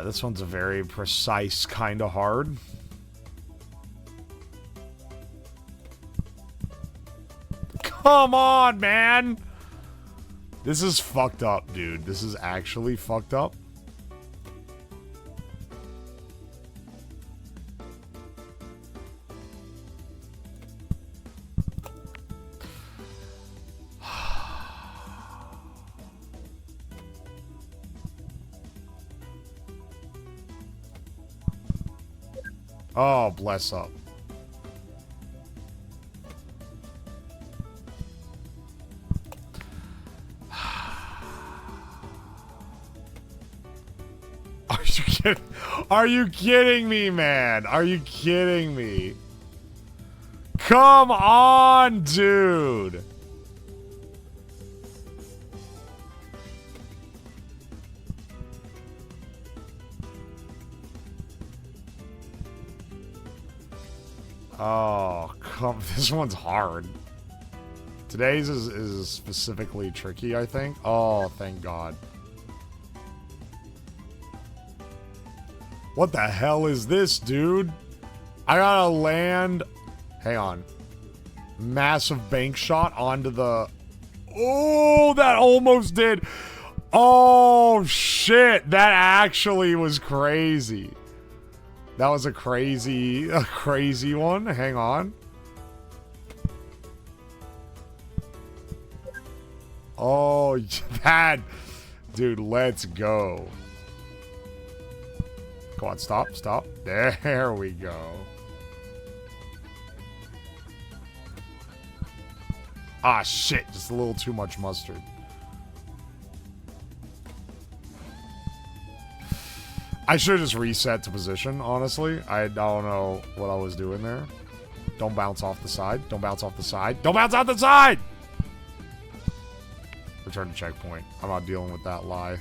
[SPEAKER 2] This one's a very precise kind of hard. Come on, man. This is fucked up, dude. This is actually fucked up. Oh, bless up. Are you kidding me, man? Are you kidding me? Come on, dude. Oh, this one's hard. Today's is specifically tricky, I think. Oh, thank God. What the hell is this, dude? I gotta land. Hang on. Massive bank shot onto the... Oh, that almost did. Oh, shit. That actually was crazy. That was a crazy one. Hang on. Oh, that... Dude, let's go. Go on, stop. There we go. Ah, shit. Just a little too much mustard. I should have just reset to position, honestly. I don't know what I was doing there. Don't bounce off the side. Don't bounce off the side. Don't bounce off the side! Return to checkpoint. I'm not dealing with that lie.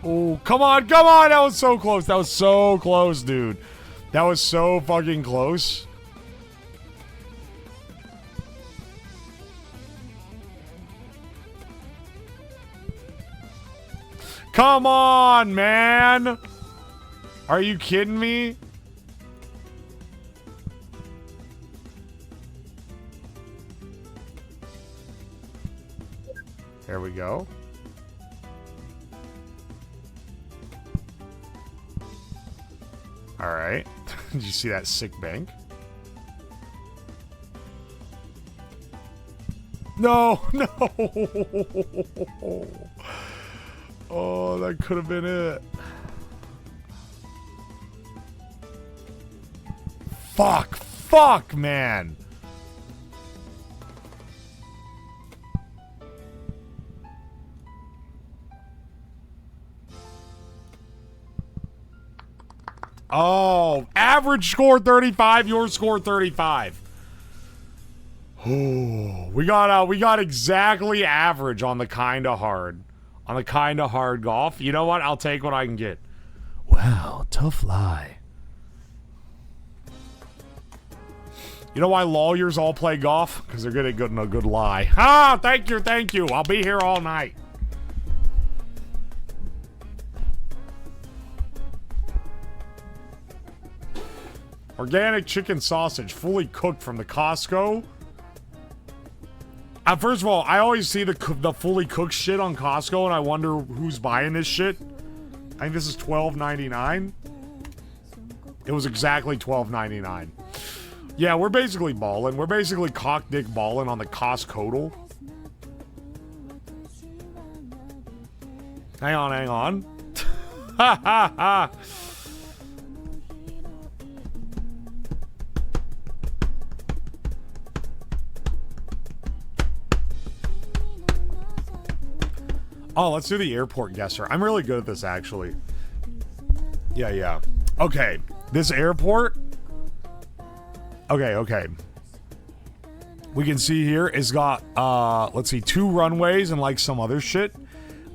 [SPEAKER 2] Oh, come on, come on! That was so close. That was so close, dude. That was so fucking close. Come on, man! Are you kidding me? There we go. Alright. Did you see that sick bank? No! No! Oh, that could have been it. Fuck! Fuck, man! Oh, average score 35, your score 35. Oh, we got exactly average on the kinda hard. On the kinda hard golf. You know what? I'll take what I can get. Wow, tough lie. You know why lawyers all play golf? Because they're good at a good lie. Ah, thank you, thank you. I'll be here all night. Organic chicken sausage, fully cooked from the Costco. First of all, I always see the fully cooked shit on Costco, and I wonder who's buying this shit. I think this is $12.99. It was exactly $12.99. Yeah, we're basically balling. We're basically cock dick balling on the Costco. Hang on, hang on. Ha ha ha. Oh, let's do the airport guesser. I'm really good at this, actually. Yeah. Okay, this airport. Okay. We can see here it's got, let's see, 2 runways and like some other shit.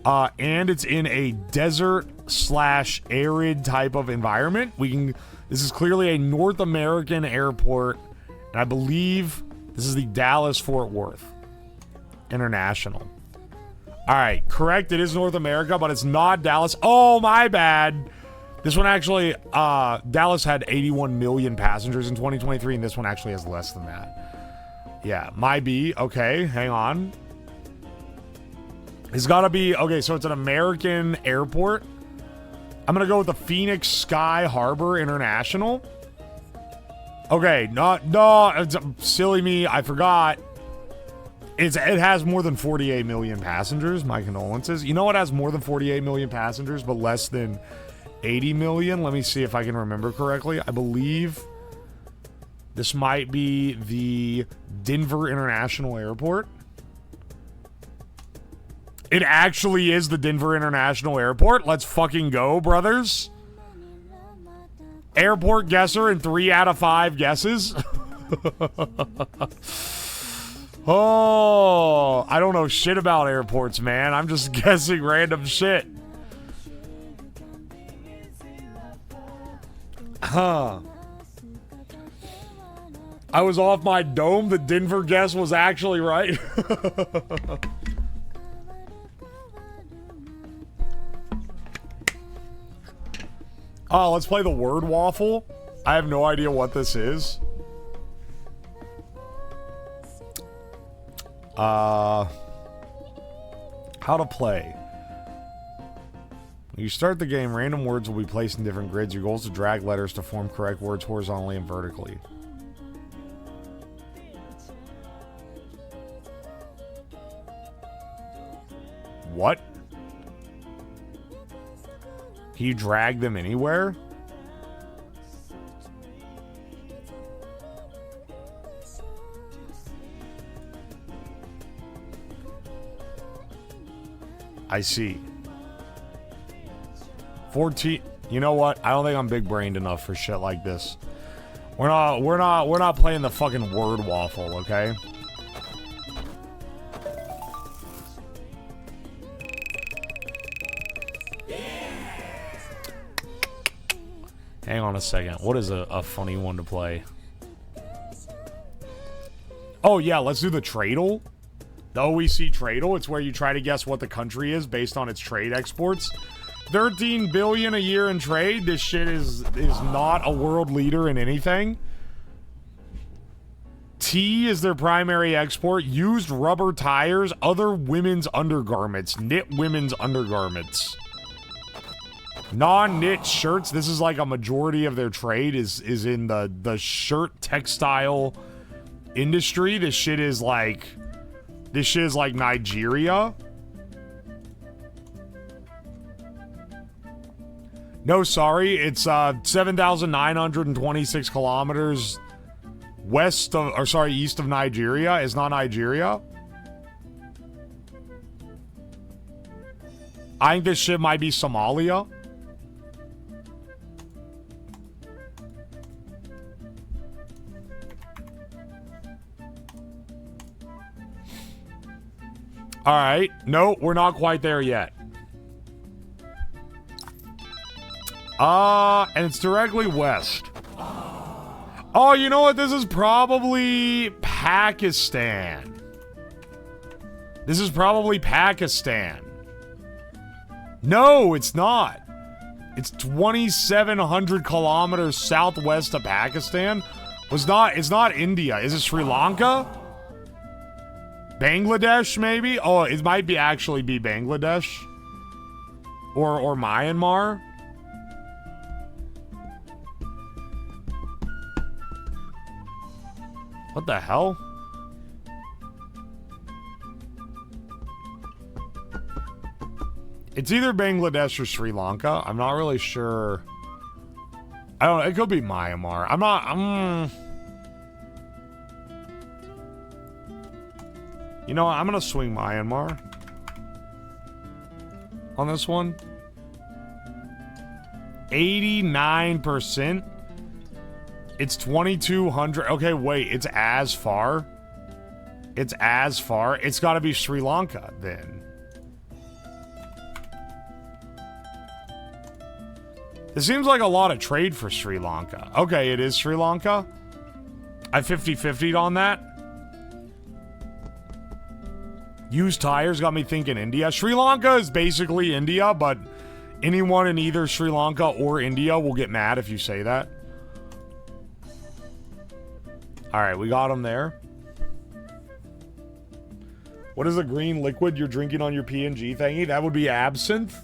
[SPEAKER 2] And it's in a desert/arid type of environment. This is clearly a North American airport. And I believe this is the Dallas-Fort Worth International. All right, correct. It is North America, but it's not Dallas. Oh, my bad. This one actually, Dallas had 81 million passengers in 2023, and this one actually has less than that. Yeah, my B. Okay, hang on. It's got to be, okay, so it's an American airport. I'm going to go with the Phoenix Sky Harbor International. Okay, no, it's silly me. I forgot. It has more than 48 million passengers. My condolences. You know what has more than 48 million passengers, but less than 80 million? Let me see if I can remember correctly. I believe this might be the Denver International Airport. It actually is the Denver International Airport. Let's fucking go, brothers. Airport guesser in 3 out of 5 guesses. Oh, I don't know shit about airports, man. I'm just guessing random shit. Huh. I was off my dome. The Denver guess was actually right. Oh, let's play the word waffle. I have no idea what this is. How to play. When you start the game, random words will be placed in different grids. Your goal is to drag letters to form correct words horizontally and vertically. what? Can you drag them anywhere? I see. 14. You know what? I don't think I'm big-brained enough for shit like this. We're not playing the fucking word waffle, okay? Hang on a second. What is a funny one to play? Oh, yeah, let's do the tradle. The OEC tradle. It's where you try to guess what the country is based on its trade exports. 13 billion a year in trade. This shit is not a world leader in anything. Tea is their primary export. Used rubber tires, other women's undergarments, knit women's undergarments. Non-knit shirts. This is like a majority of their trade is in the shirt textile industry. This shit is like Nigeria. No, sorry. It's 7,926 kilometers east of Nigeria. It's not Nigeria. I think this shit might be Somalia. All right. No, we're not quite there yet. And it's directly west. Oh, you know what? This is probably Pakistan. This is probably Pakistan. No, it's not. It's 2,700 kilometers southwest of Pakistan. It's not India. Is it Sri Lanka? Bangladesh, maybe? Oh, it might be actually be Bangladesh. Or Myanmar. What the hell? It's either Bangladesh or Sri Lanka. I'm not really sure. I don't know. It could be Myanmar. I'm not... You know what? I'm going to swing Myanmar on this one. 89%. It's 2,200. Okay, wait. It's as far. It's as far. It's got to be Sri Lanka then. It seems like a lot of trade for Sri Lanka. Okay, it is Sri Lanka. I 50-50'd on that. Used tires got me thinking India. Sri Lanka is basically India, but anyone in either Sri Lanka or India will get mad if you say that. Alright, we got him there. What is the green liquid you're drinking on your PNG thingy? That would be absinthe?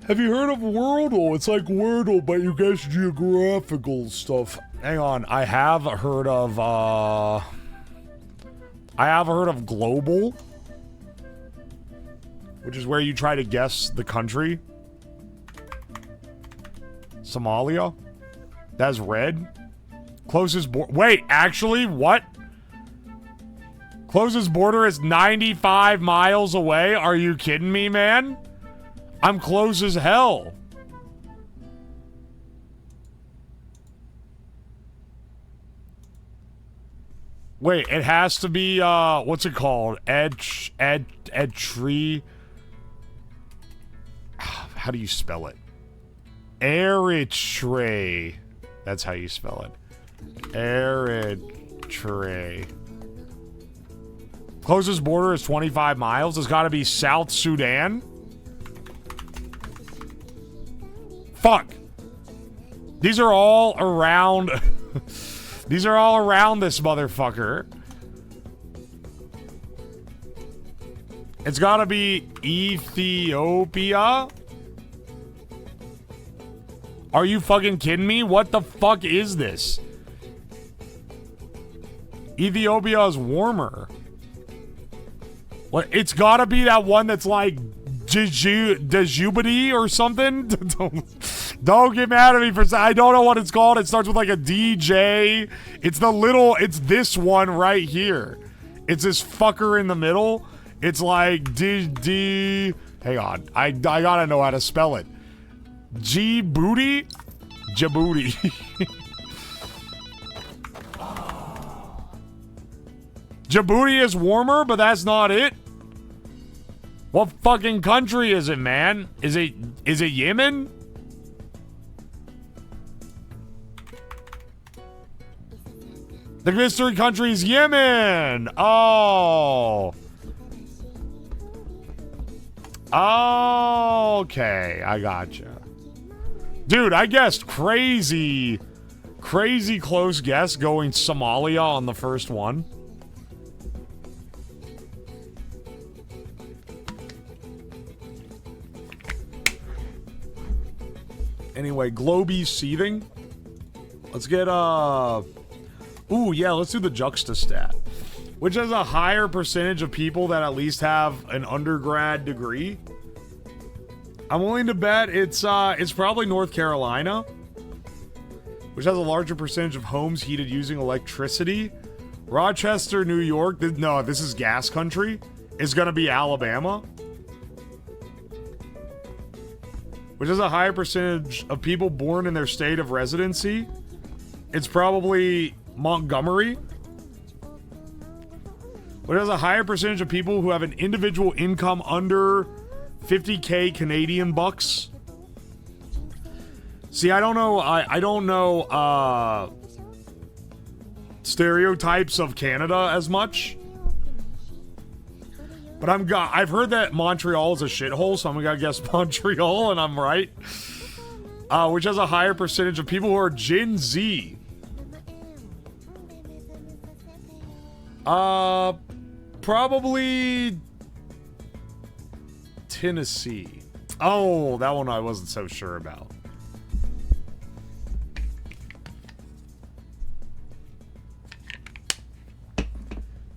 [SPEAKER 2] Have you heard of Wordle? It's like Wordle, but you guess geographical stuff. Hang on, I have heard of Global, which is where you try to guess the country. Somalia. That's red. Closest border. Wait, actually, what? Closest border is 95 miles away? Are you kidding me, man? I'm close as hell. Wait, it has to be, what's it called? Tree. How do you spell it? Eritrea. That's how you spell it. Eritrea. Closest border is 25 miles. It's got to be South Sudan. Fuck. These are all around... These are all around this motherfucker. It's gotta be Ethiopia. Are you fucking kidding me? What the fuck is this? Ethiopia is warmer. What? It's gotta be that one that's like Dejubity or something. Don't get mad at me for I don't know what it's called. It starts with like a DJ. It's this one right here. It's this fucker in the middle. It's like D. Hang on. I gotta know how to spell it. Djibouti? Djibouti. Djibouti is warmer, but that's not it. What fucking country is it, man? Is it Yemen? The mystery country is Yemen. Oh. Okay, I gotcha. Dude, I guessed crazy close guess going Somalia on the first one. Anyway, Globy's seething. Let's get, ooh, yeah, let's do the juxtastat. Which has a higher percentage of people that at least have an undergrad degree. I'm willing to bet it's probably North Carolina. Which has a larger percentage of homes heated using electricity. Rochester, New York, no, this is gas country. Is gonna be Alabama. Which has a higher percentage of people born in their state of residency. It's probably Montgomery. Which has a higher percentage of people who have an individual income under 50K Canadian bucks. See, I don't know. I don't know stereotypes of Canada as much. But I've heard that Montreal is a shithole, so I'm gonna guess Montreal, and I'm right. Which has a higher percentage of people who are Gen Z. Probably Tennessee. Oh, that one I wasn't so sure about.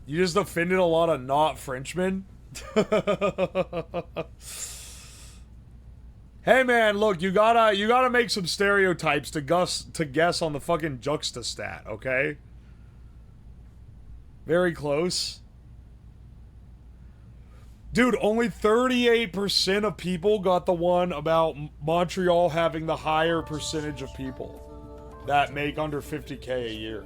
[SPEAKER 2] You just offended a lot of not Frenchmen. Hey man, look, you gotta make some stereotypes to guess on the fucking juxtastat, okay? Very close. Dude, only 38% of people got the one about Montreal having the higher percentage of people that make under 50K a year.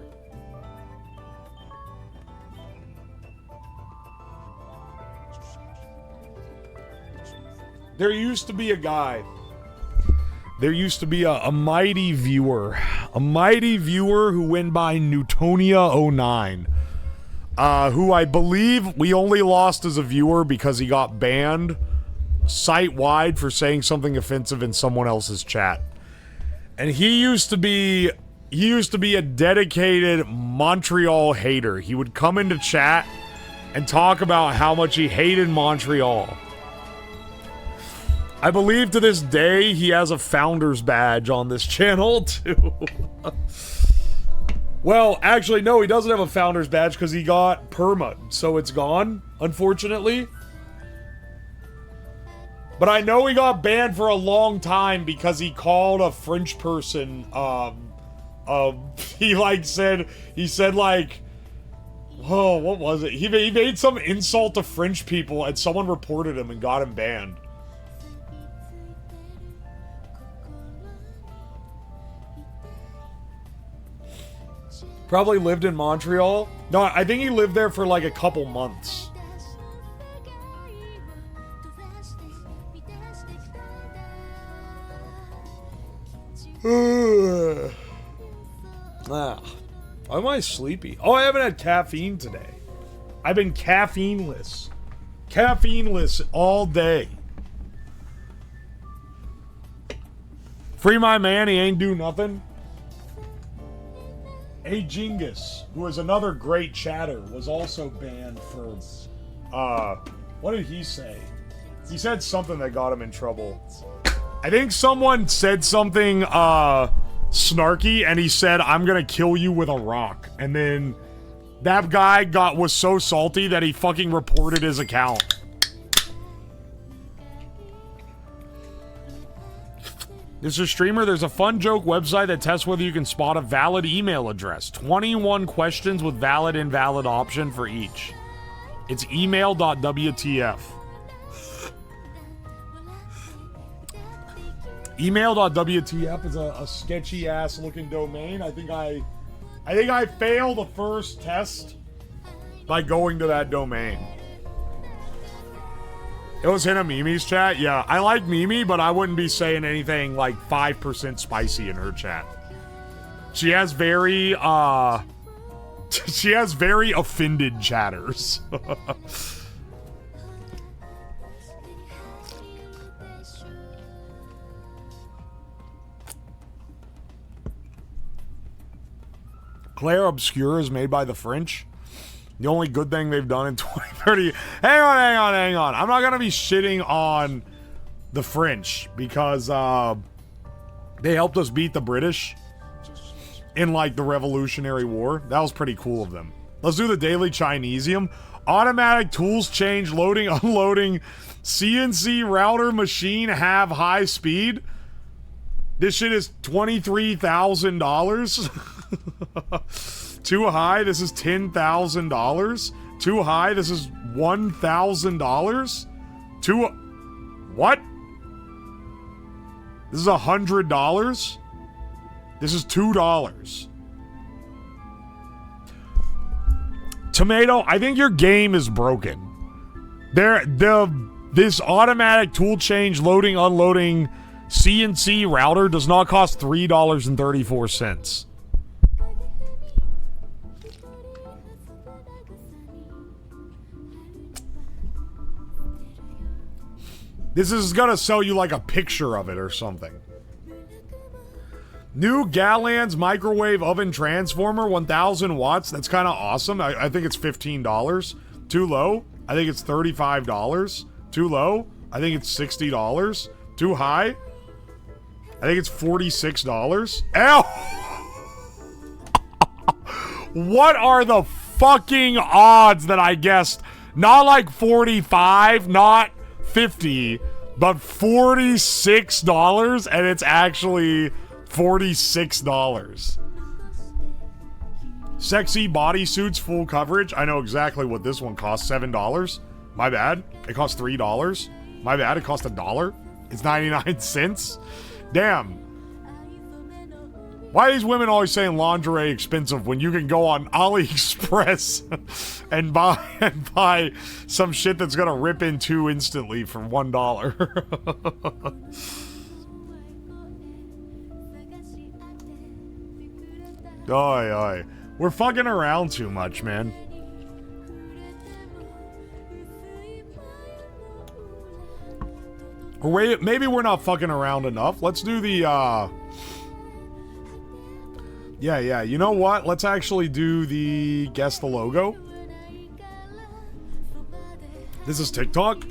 [SPEAKER 2] There used to be a guy. There used to be a mighty viewer. A mighty viewer who went by Newtonia09. Who I believe we only lost as a viewer because he got banned site-wide for saying something offensive in someone else's chat. And he used to be a dedicated Montreal hater. He would come into chat and talk about how much he hated Montreal. I believe to this day he has a founder's badge on this channel too. Well, actually, no, he doesn't have a founder's badge because he got perma, so it's gone, unfortunately. But I know he got banned for a long time because he called a French person, he said like, oh, what was it? He made some insult to French people and someone reported him and got him banned. Probably lived in Montreal. No, I think he lived there for like a couple months. Why am I sleepy? Oh, I haven't had caffeine today. I've been caffeineless. Caffeineless all day. Free my man, he ain't do nothing. A Genghis, who is another great chatter, was also banned for, what did he say? He said something that got him in trouble. I think someone said something, snarky, and he said, I'm gonna kill you with a rock. And then That guy was so salty that he fucking reported his account. Mr. Streamer, there's a fun joke website that tests whether you can spot a valid email address. 21 questions with valid and invalid option for each. It's email.wtf. Email.wtf is a sketchy ass looking domain. I think I failed the first test by going to that domain. It was in a Mimi's chat. Yeah, I like Mimi, but I wouldn't be saying anything like 5% spicy in her chat. She has very offended chatters. Claire Obscure is made by the French. The only good thing they've done in 2030. Hang on. I'm not gonna be shitting on the French because they helped us beat the British in like the Revolutionary War. That was pretty cool of them. Let's do the daily Chinesium. Automatic tools change, loading, unloading, CNC router machine have high speed. This shit is $23,000. Too high, this is $10,000. Too high, this is $1,000. What? This is $100. This is $2. Tomato, I think your game is broken. This automatic tool change, loading, unloading, CNC router does not cost $3.34. This is gonna sell you like a picture of it or something. New Gallan's microwave oven transformer, 1,000 watts. That's kind of awesome. I think it's $15. Too low? I think it's $35. Too low? I think it's $60. Too high? I think it's $46. Ow! What are the fucking odds that I guessed? Not like 45, not 50, but $46, and it's actually $46. Sexy bodysuits, full coverage. I know exactly what this one costs. $7. My bad. It costs $3. My bad. It cost $1. It's 99 cents. Damn. Why are these women always saying lingerie expensive when you can go on AliExpress and buy some shit that's gonna rip in two instantly for $1? Oi. We're fucking around too much, man. Or wait, maybe we're not fucking around enough. Let's do the, Yeah, you know what? Let's actually do the guess the logo. This is TikTok.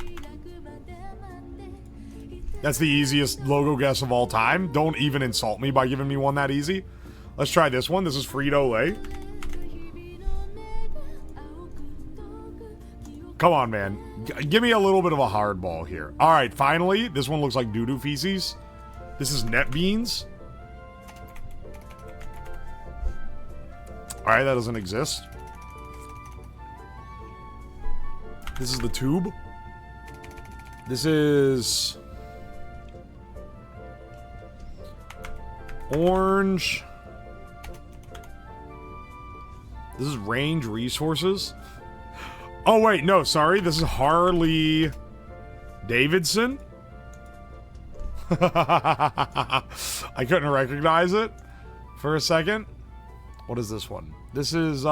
[SPEAKER 2] That's the easiest logo guess of all time. Don't even insult me by giving me one that easy. Let's try this one. This is Frito-Lay. Come on, man. Give me a little bit of a hardball here. All right, finally. This one looks like doo-doo feces. This is NetBeans. Alright, that doesn't exist. This is the tube. This is orange. This is Range Resources. Oh wait, no, sorry. This is Harley Davidson. I couldn't recognize it for a second. What is this one? This is,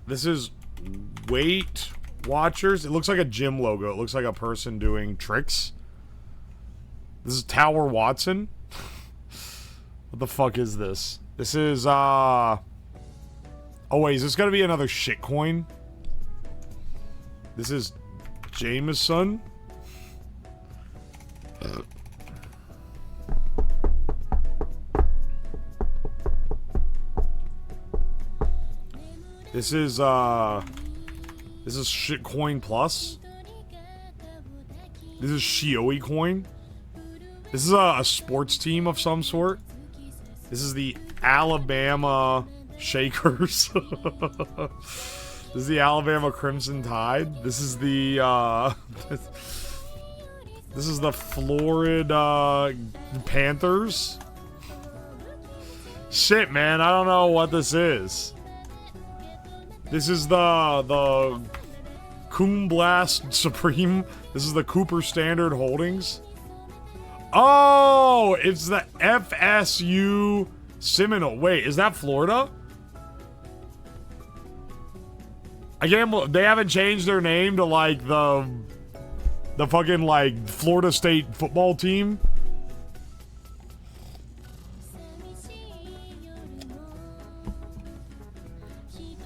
[SPEAKER 2] this is Weight Watchers. It looks like a gym logo. It looks like a person doing tricks. This is Tower Watson. What the fuck is this? This is, oh wait, is this gonna be another shitcoin? This is Jameson. This is Shitcoin Plus. This is Shioi Coin. This is a sports team of some sort. This is the Alabama Shakers. This is the Alabama Crimson Tide. This is the this is the Florida Panthers. Shit, man, I don't know what this is. This is the Coom Blast Supreme. This is the Cooper Standard Holdings. Oh, it's the FSU Seminole. Wait, is that Florida? Again, they haven't changed their name to like the fucking like Florida State football team.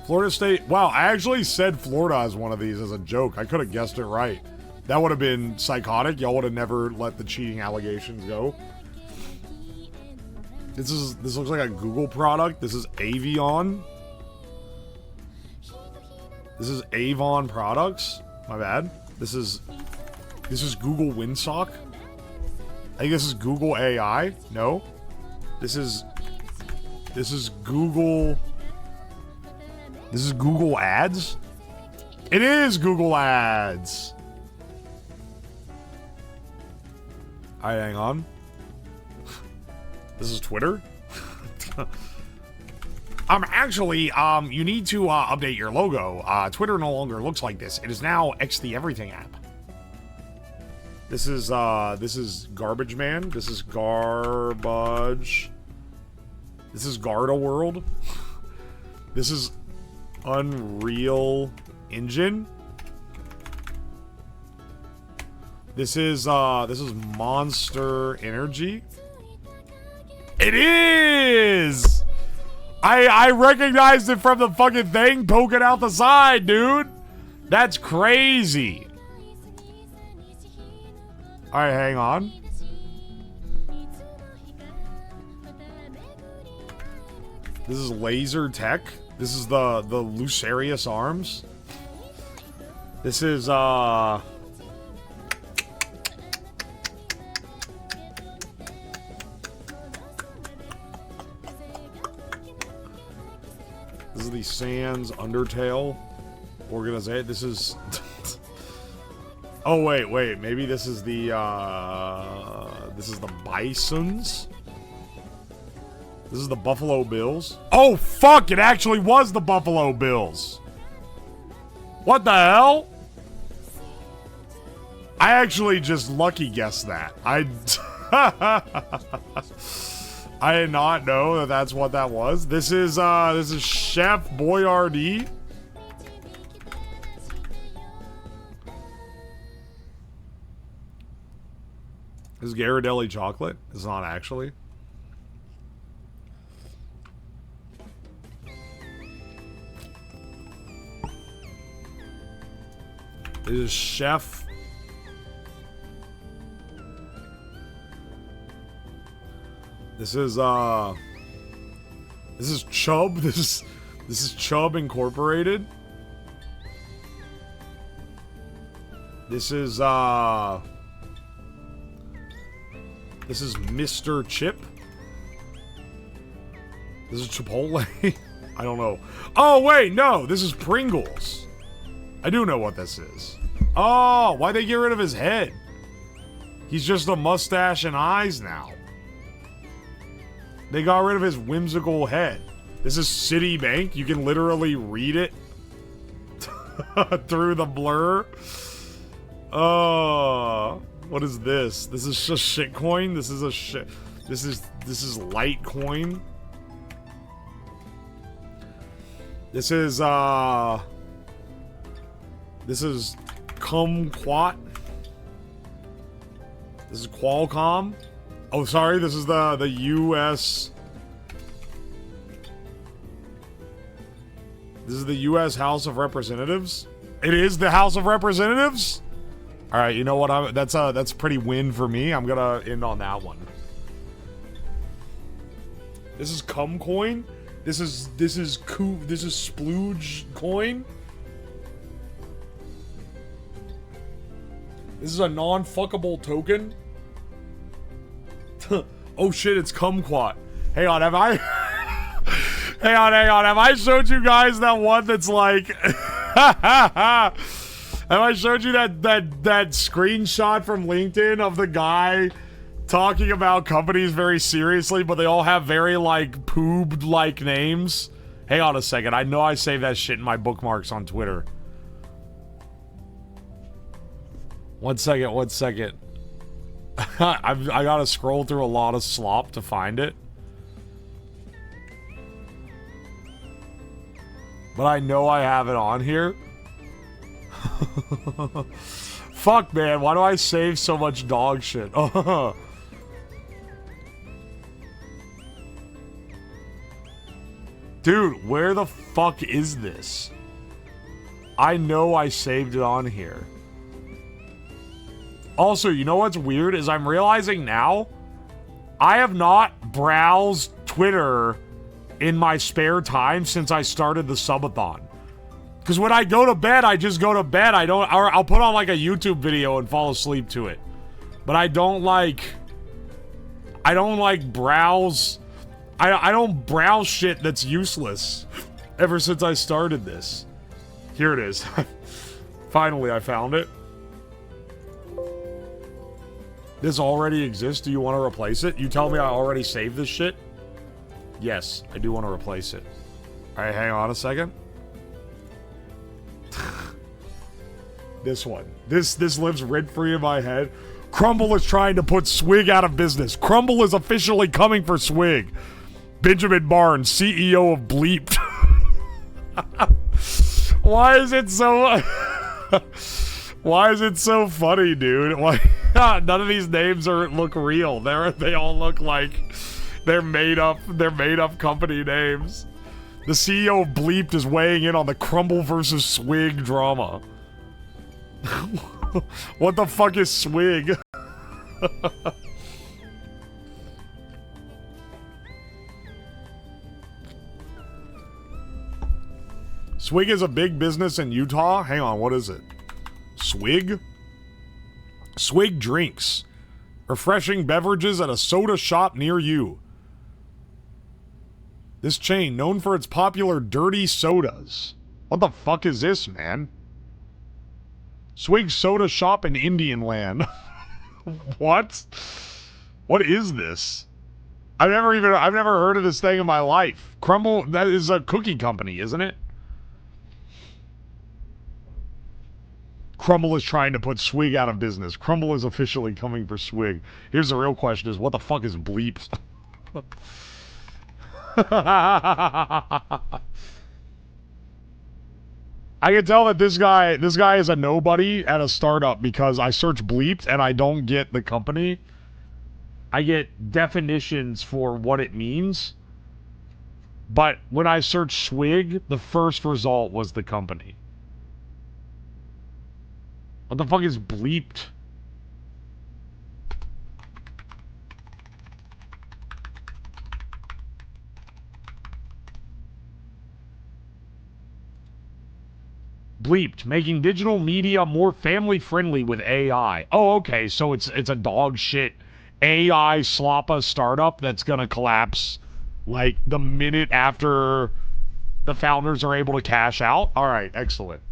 [SPEAKER 2] Florida State. Wow, I actually said Florida as one of these as a joke. I could have guessed it right. That would have been psychotic. Y'all would have never let the cheating allegations go. This looks like a Google product. This is Avion. This is Avon Products. My bad. This is Google Windsock. I think this is Google AI. No. This is Google. This is Google Ads. It is Google Ads. Alright, hang on. This is Twitter. Actually, you need to update your logo. Twitter no longer looks like this. It is now X the Everything app. This is Garbage Man. This is Garbage. This is Garda World. This is Unreal Engine. This is Monster Energy. It is! I recognized it from the fucking thing poking out the side, dude. That's crazy. Alright, hang on. This is Laser Tech. This is the Lucerius Arms. This is this is the Sans Undertale organization. This is oh wait, maybe this is the Bisons. This is the Buffalo Bills. Oh fuck, it actually was the Buffalo Bills. What the hell? I actually just lucky guessed that. I did not know that that's what that was. This is Chef Boyardee. This is Ghirardelli chocolate. It's not actually. This is Chef. This is Chubb. This is Chubb Incorporated. This is Mr. Chip. This is Chipotle. I don't know. Oh wait, no, this is Pringles. I do know what this is. Oh, why'd they get rid of his head? He's just a mustache and eyes now. They got rid of his whimsical head. This is Citibank. You can literally read it through the blur. What is this? This is just shitcoin. This is a shit. This is Litecoin. This is Kumquat. This is Qualcomm. Oh, sorry. This is the U.S. This is the U.S. House of Representatives. It is the House of Representatives. All right, you know what? That's a pretty win for me. I'm gonna end on that one. This is Cumcoin. This is splooge coin. This is a non-fuckable token. Oh shit, it's kumquat. Hang on, have I... hang on. Have I showed you guys that one that's like... have I showed you that screenshot from LinkedIn of the guy talking about companies very seriously, but they all have very, like, poob-like names? Hang on a second. I know I saved that shit in my bookmarks on Twitter. One second. I gotta scroll through a lot of slop to find it. But I know I have it on here. Fuck, man. Why do I save so much dog shit? Dude, where the fuck is this? I know I saved it on here. Also, you know what's weird is I'm realizing now I have not browsed Twitter in my spare time since I started the subathon. Because when I go to bed, I just go to bed. I'll put on like a YouTube video and fall asleep to it. But I don't browse. I don't browse shit that's useless ever since I started this. Here it is. Finally, I found it. This already exists. Do you want to replace it? You tell me I already saved this shit? Yes, I do want to replace it. Alright, hang on a second. This one. This lives rent-free in my head. Crumble is trying to put Swig out of business. Crumble is officially coming for Swig. Benjamin Barnes, CEO of Bleeped. Why is it so... Why is it so funny, dude? Why... None of these names look real. They all look like they're made up company names. The CEO of Bleeped is weighing in on the Crumble versus Swig drama. What the fuck is Swig? Swig is a big business in Utah? Hang on, what is it? Swig? Swig drinks. Refreshing beverages at a soda shop near you. This chain, known for its popular dirty sodas. What the fuck is this, man? Swig soda shop in Indian land. What? What is this? I've never heard of this thing in my life. Crumble, that is a cookie company, isn't it? Crumble is trying to put Swig out of business. Crumble is officially coming for Swig. Here's the real question is, what the fuck is Bleeps? I can tell that this guy is a nobody at a startup because I search Bleeped and I don't get the company. I get definitions for what it means. But when I search Swig, the first result was the company. What the fuck is Bleeped? Bleeped, making digital media more family-friendly with AI. Oh, okay, so it's a dog shit AI sloppa startup that's gonna collapse, like, the minute after the founders are able to cash out? Alright, excellent.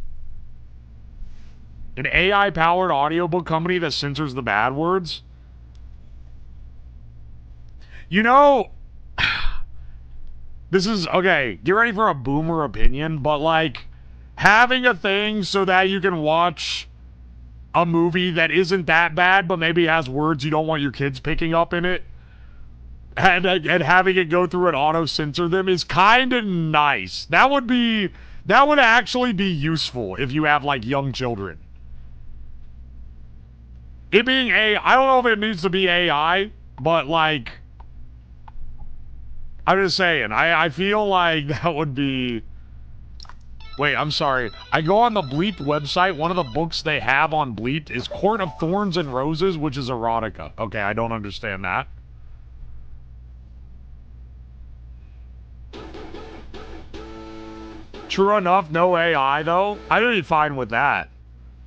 [SPEAKER 2] An AI-powered audiobook company that censors the bad words? You know, this is, okay, get ready for a boomer opinion, but, like, having a thing so that you can watch a movie that isn't that bad, but maybe has words you don't want your kids picking up in it, and having it go through and auto-censor them is kind of nice. That would actually be useful if you have, like, young children. It being AI, I don't know if it needs to be AI, but, like, I'm just saying, I feel like that would be... Wait, I'm sorry. I go on the Bleeped website. One of the books they have on Bleeped is Court of Thorns and Roses, which is erotica. Okay, I don't understand that. True enough, no AI though. I'd be fine with that.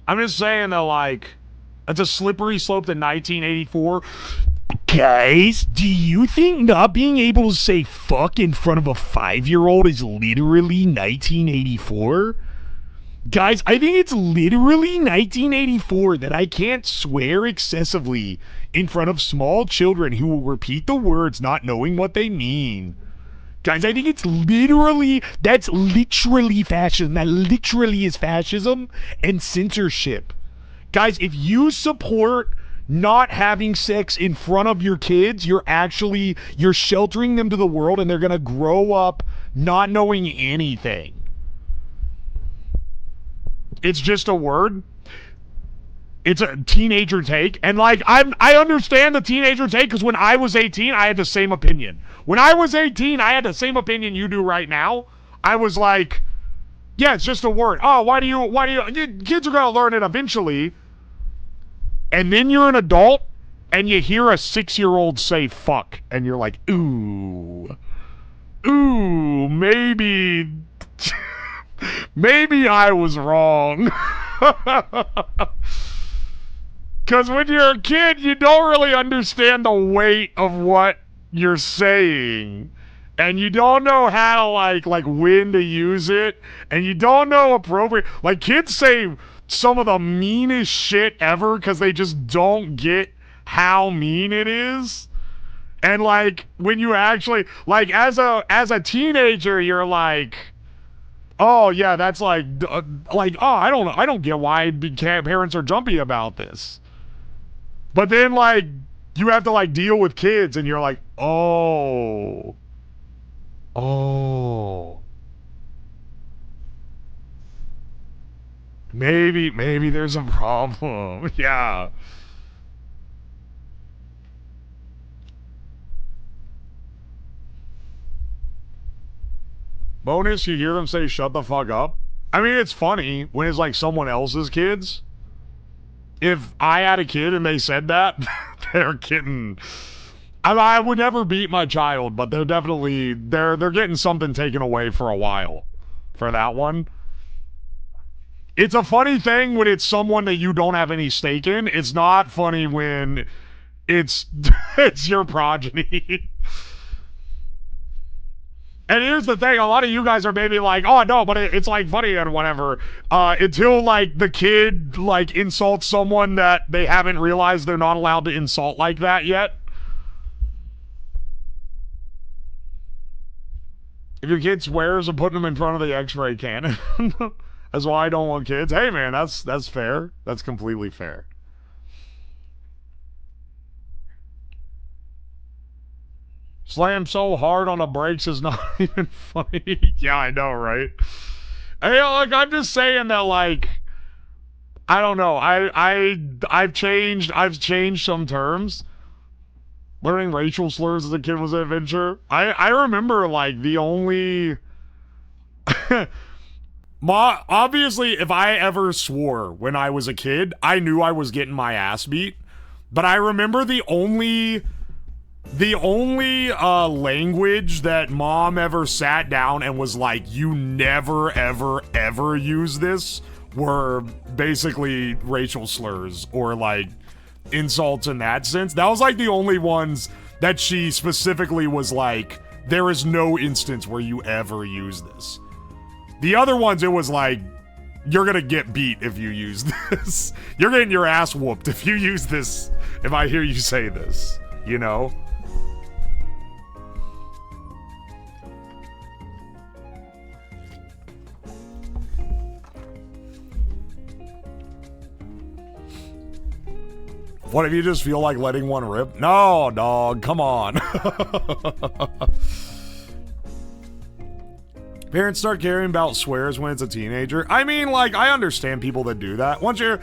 [SPEAKER 2] I'm just saying that, like, it's a slippery slope to 1984.
[SPEAKER 4] Guys, do you think not being able to say fuck in front of a 5-year-old is literally 1984? Guys, I think it's literally 1984 that I can't swear excessively in front of small children who will repeat the words not knowing what they mean. Guys, I think it's literally, that's literally fascism. That literally is fascism and censorship. Guys, if you support not having sex in front of your kids, you're sheltering them to the world, and they're gonna grow up not knowing anything. It's just a word. It's a teenager take, and like I understand the teenager take, because when I was 18, I had the same opinion. When I was 18, I had the same opinion you do right now. I was like, yeah, it's just a word. Oh, why do you kids are gonna learn it eventually. And then you're an adult and you hear a 6-year-old say fuck, and you're like, ooh, maybe maybe I was wrong. Because when you're a kid, you don't really understand the weight of what you're saying. And you don't know how to, like when to use it. And you don't know appropriate. Like, kids say some of the meanest shit ever because they just don't get how mean it is. And, like, when you actually, like, as a teenager, you're like, oh, yeah, that's like, oh, I don't get why parents are jumpy about this. But then, like, you have to, like, deal with kids, and you're like, oh. Maybe there's a problem. Yeah. Bonus, you hear them say, shut the fuck up. I mean, it's funny when it's, like, someone else's kids. If I had a kid and they said that, they're getting... I would never beat my child, but they're definitely... They're getting something taken away for a while. For that one. It's a funny thing when it's someone that you don't have any stake in. It's not funny when it's your progeny. And here's the thing, a lot of you guys are maybe like, oh no, but it's like funny and whatever. Until like the kid like insults someone that they haven't realized they're not allowed to insult like that yet. If your kid swears, I'm putting them in front of the X-ray cannon. That's why I don't want kids. Hey man, that's fair. That's completely fair. Slam so hard on the brakes is not even funny. Yeah, I know, right? Hey, like, I'm just saying that, like, I don't know. I've changed some terms. Learning racial slurs as a kid was an adventure. I remember, like, the only... Obviously, if I ever swore when I was a kid, I knew I was getting my ass beat. But I remember the only language that mom ever sat down and was like, you never, ever, ever use this, were basically racial slurs or like insults in that sense. That was like the only ones that she specifically was like, there is no instance where you ever use this. The other ones, it was like, you're gonna get beat if you use this. You're getting your ass whooped if you use this, if I hear you say this, you know? What if you just feel like letting one rip? No, dog, come on. Parents start caring about swears when it's a teenager. I mean, like, I understand people that do that. When you're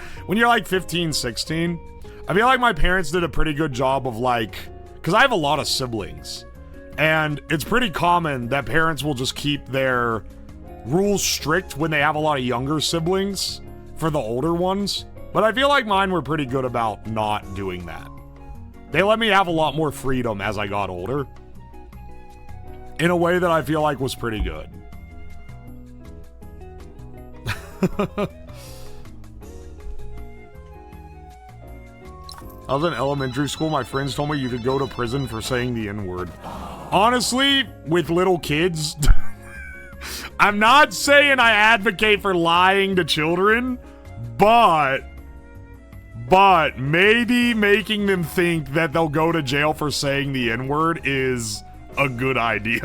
[SPEAKER 4] like 15, 16, I feel like my parents did a pretty good job of like, because I have a lot of siblings, and it's pretty common that parents will just keep their rules strict when they have a lot of younger siblings for the older ones. But I feel like mine were pretty good about not doing that. They let me have a lot more freedom as I got older, in a way that I feel like was pretty good.
[SPEAKER 2] I was in elementary school, my friends told me you could go to prison for saying the N-word. Honestly, with little kids, I'm not saying I advocate for lying to children, but maybe making them think that they'll go to jail for saying the N-word is a good idea.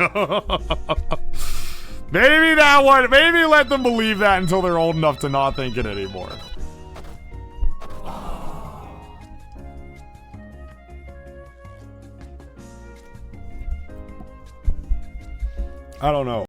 [SPEAKER 2] Maybe that one, maybe let them believe that until they're old enough to not think it anymore. I don't know.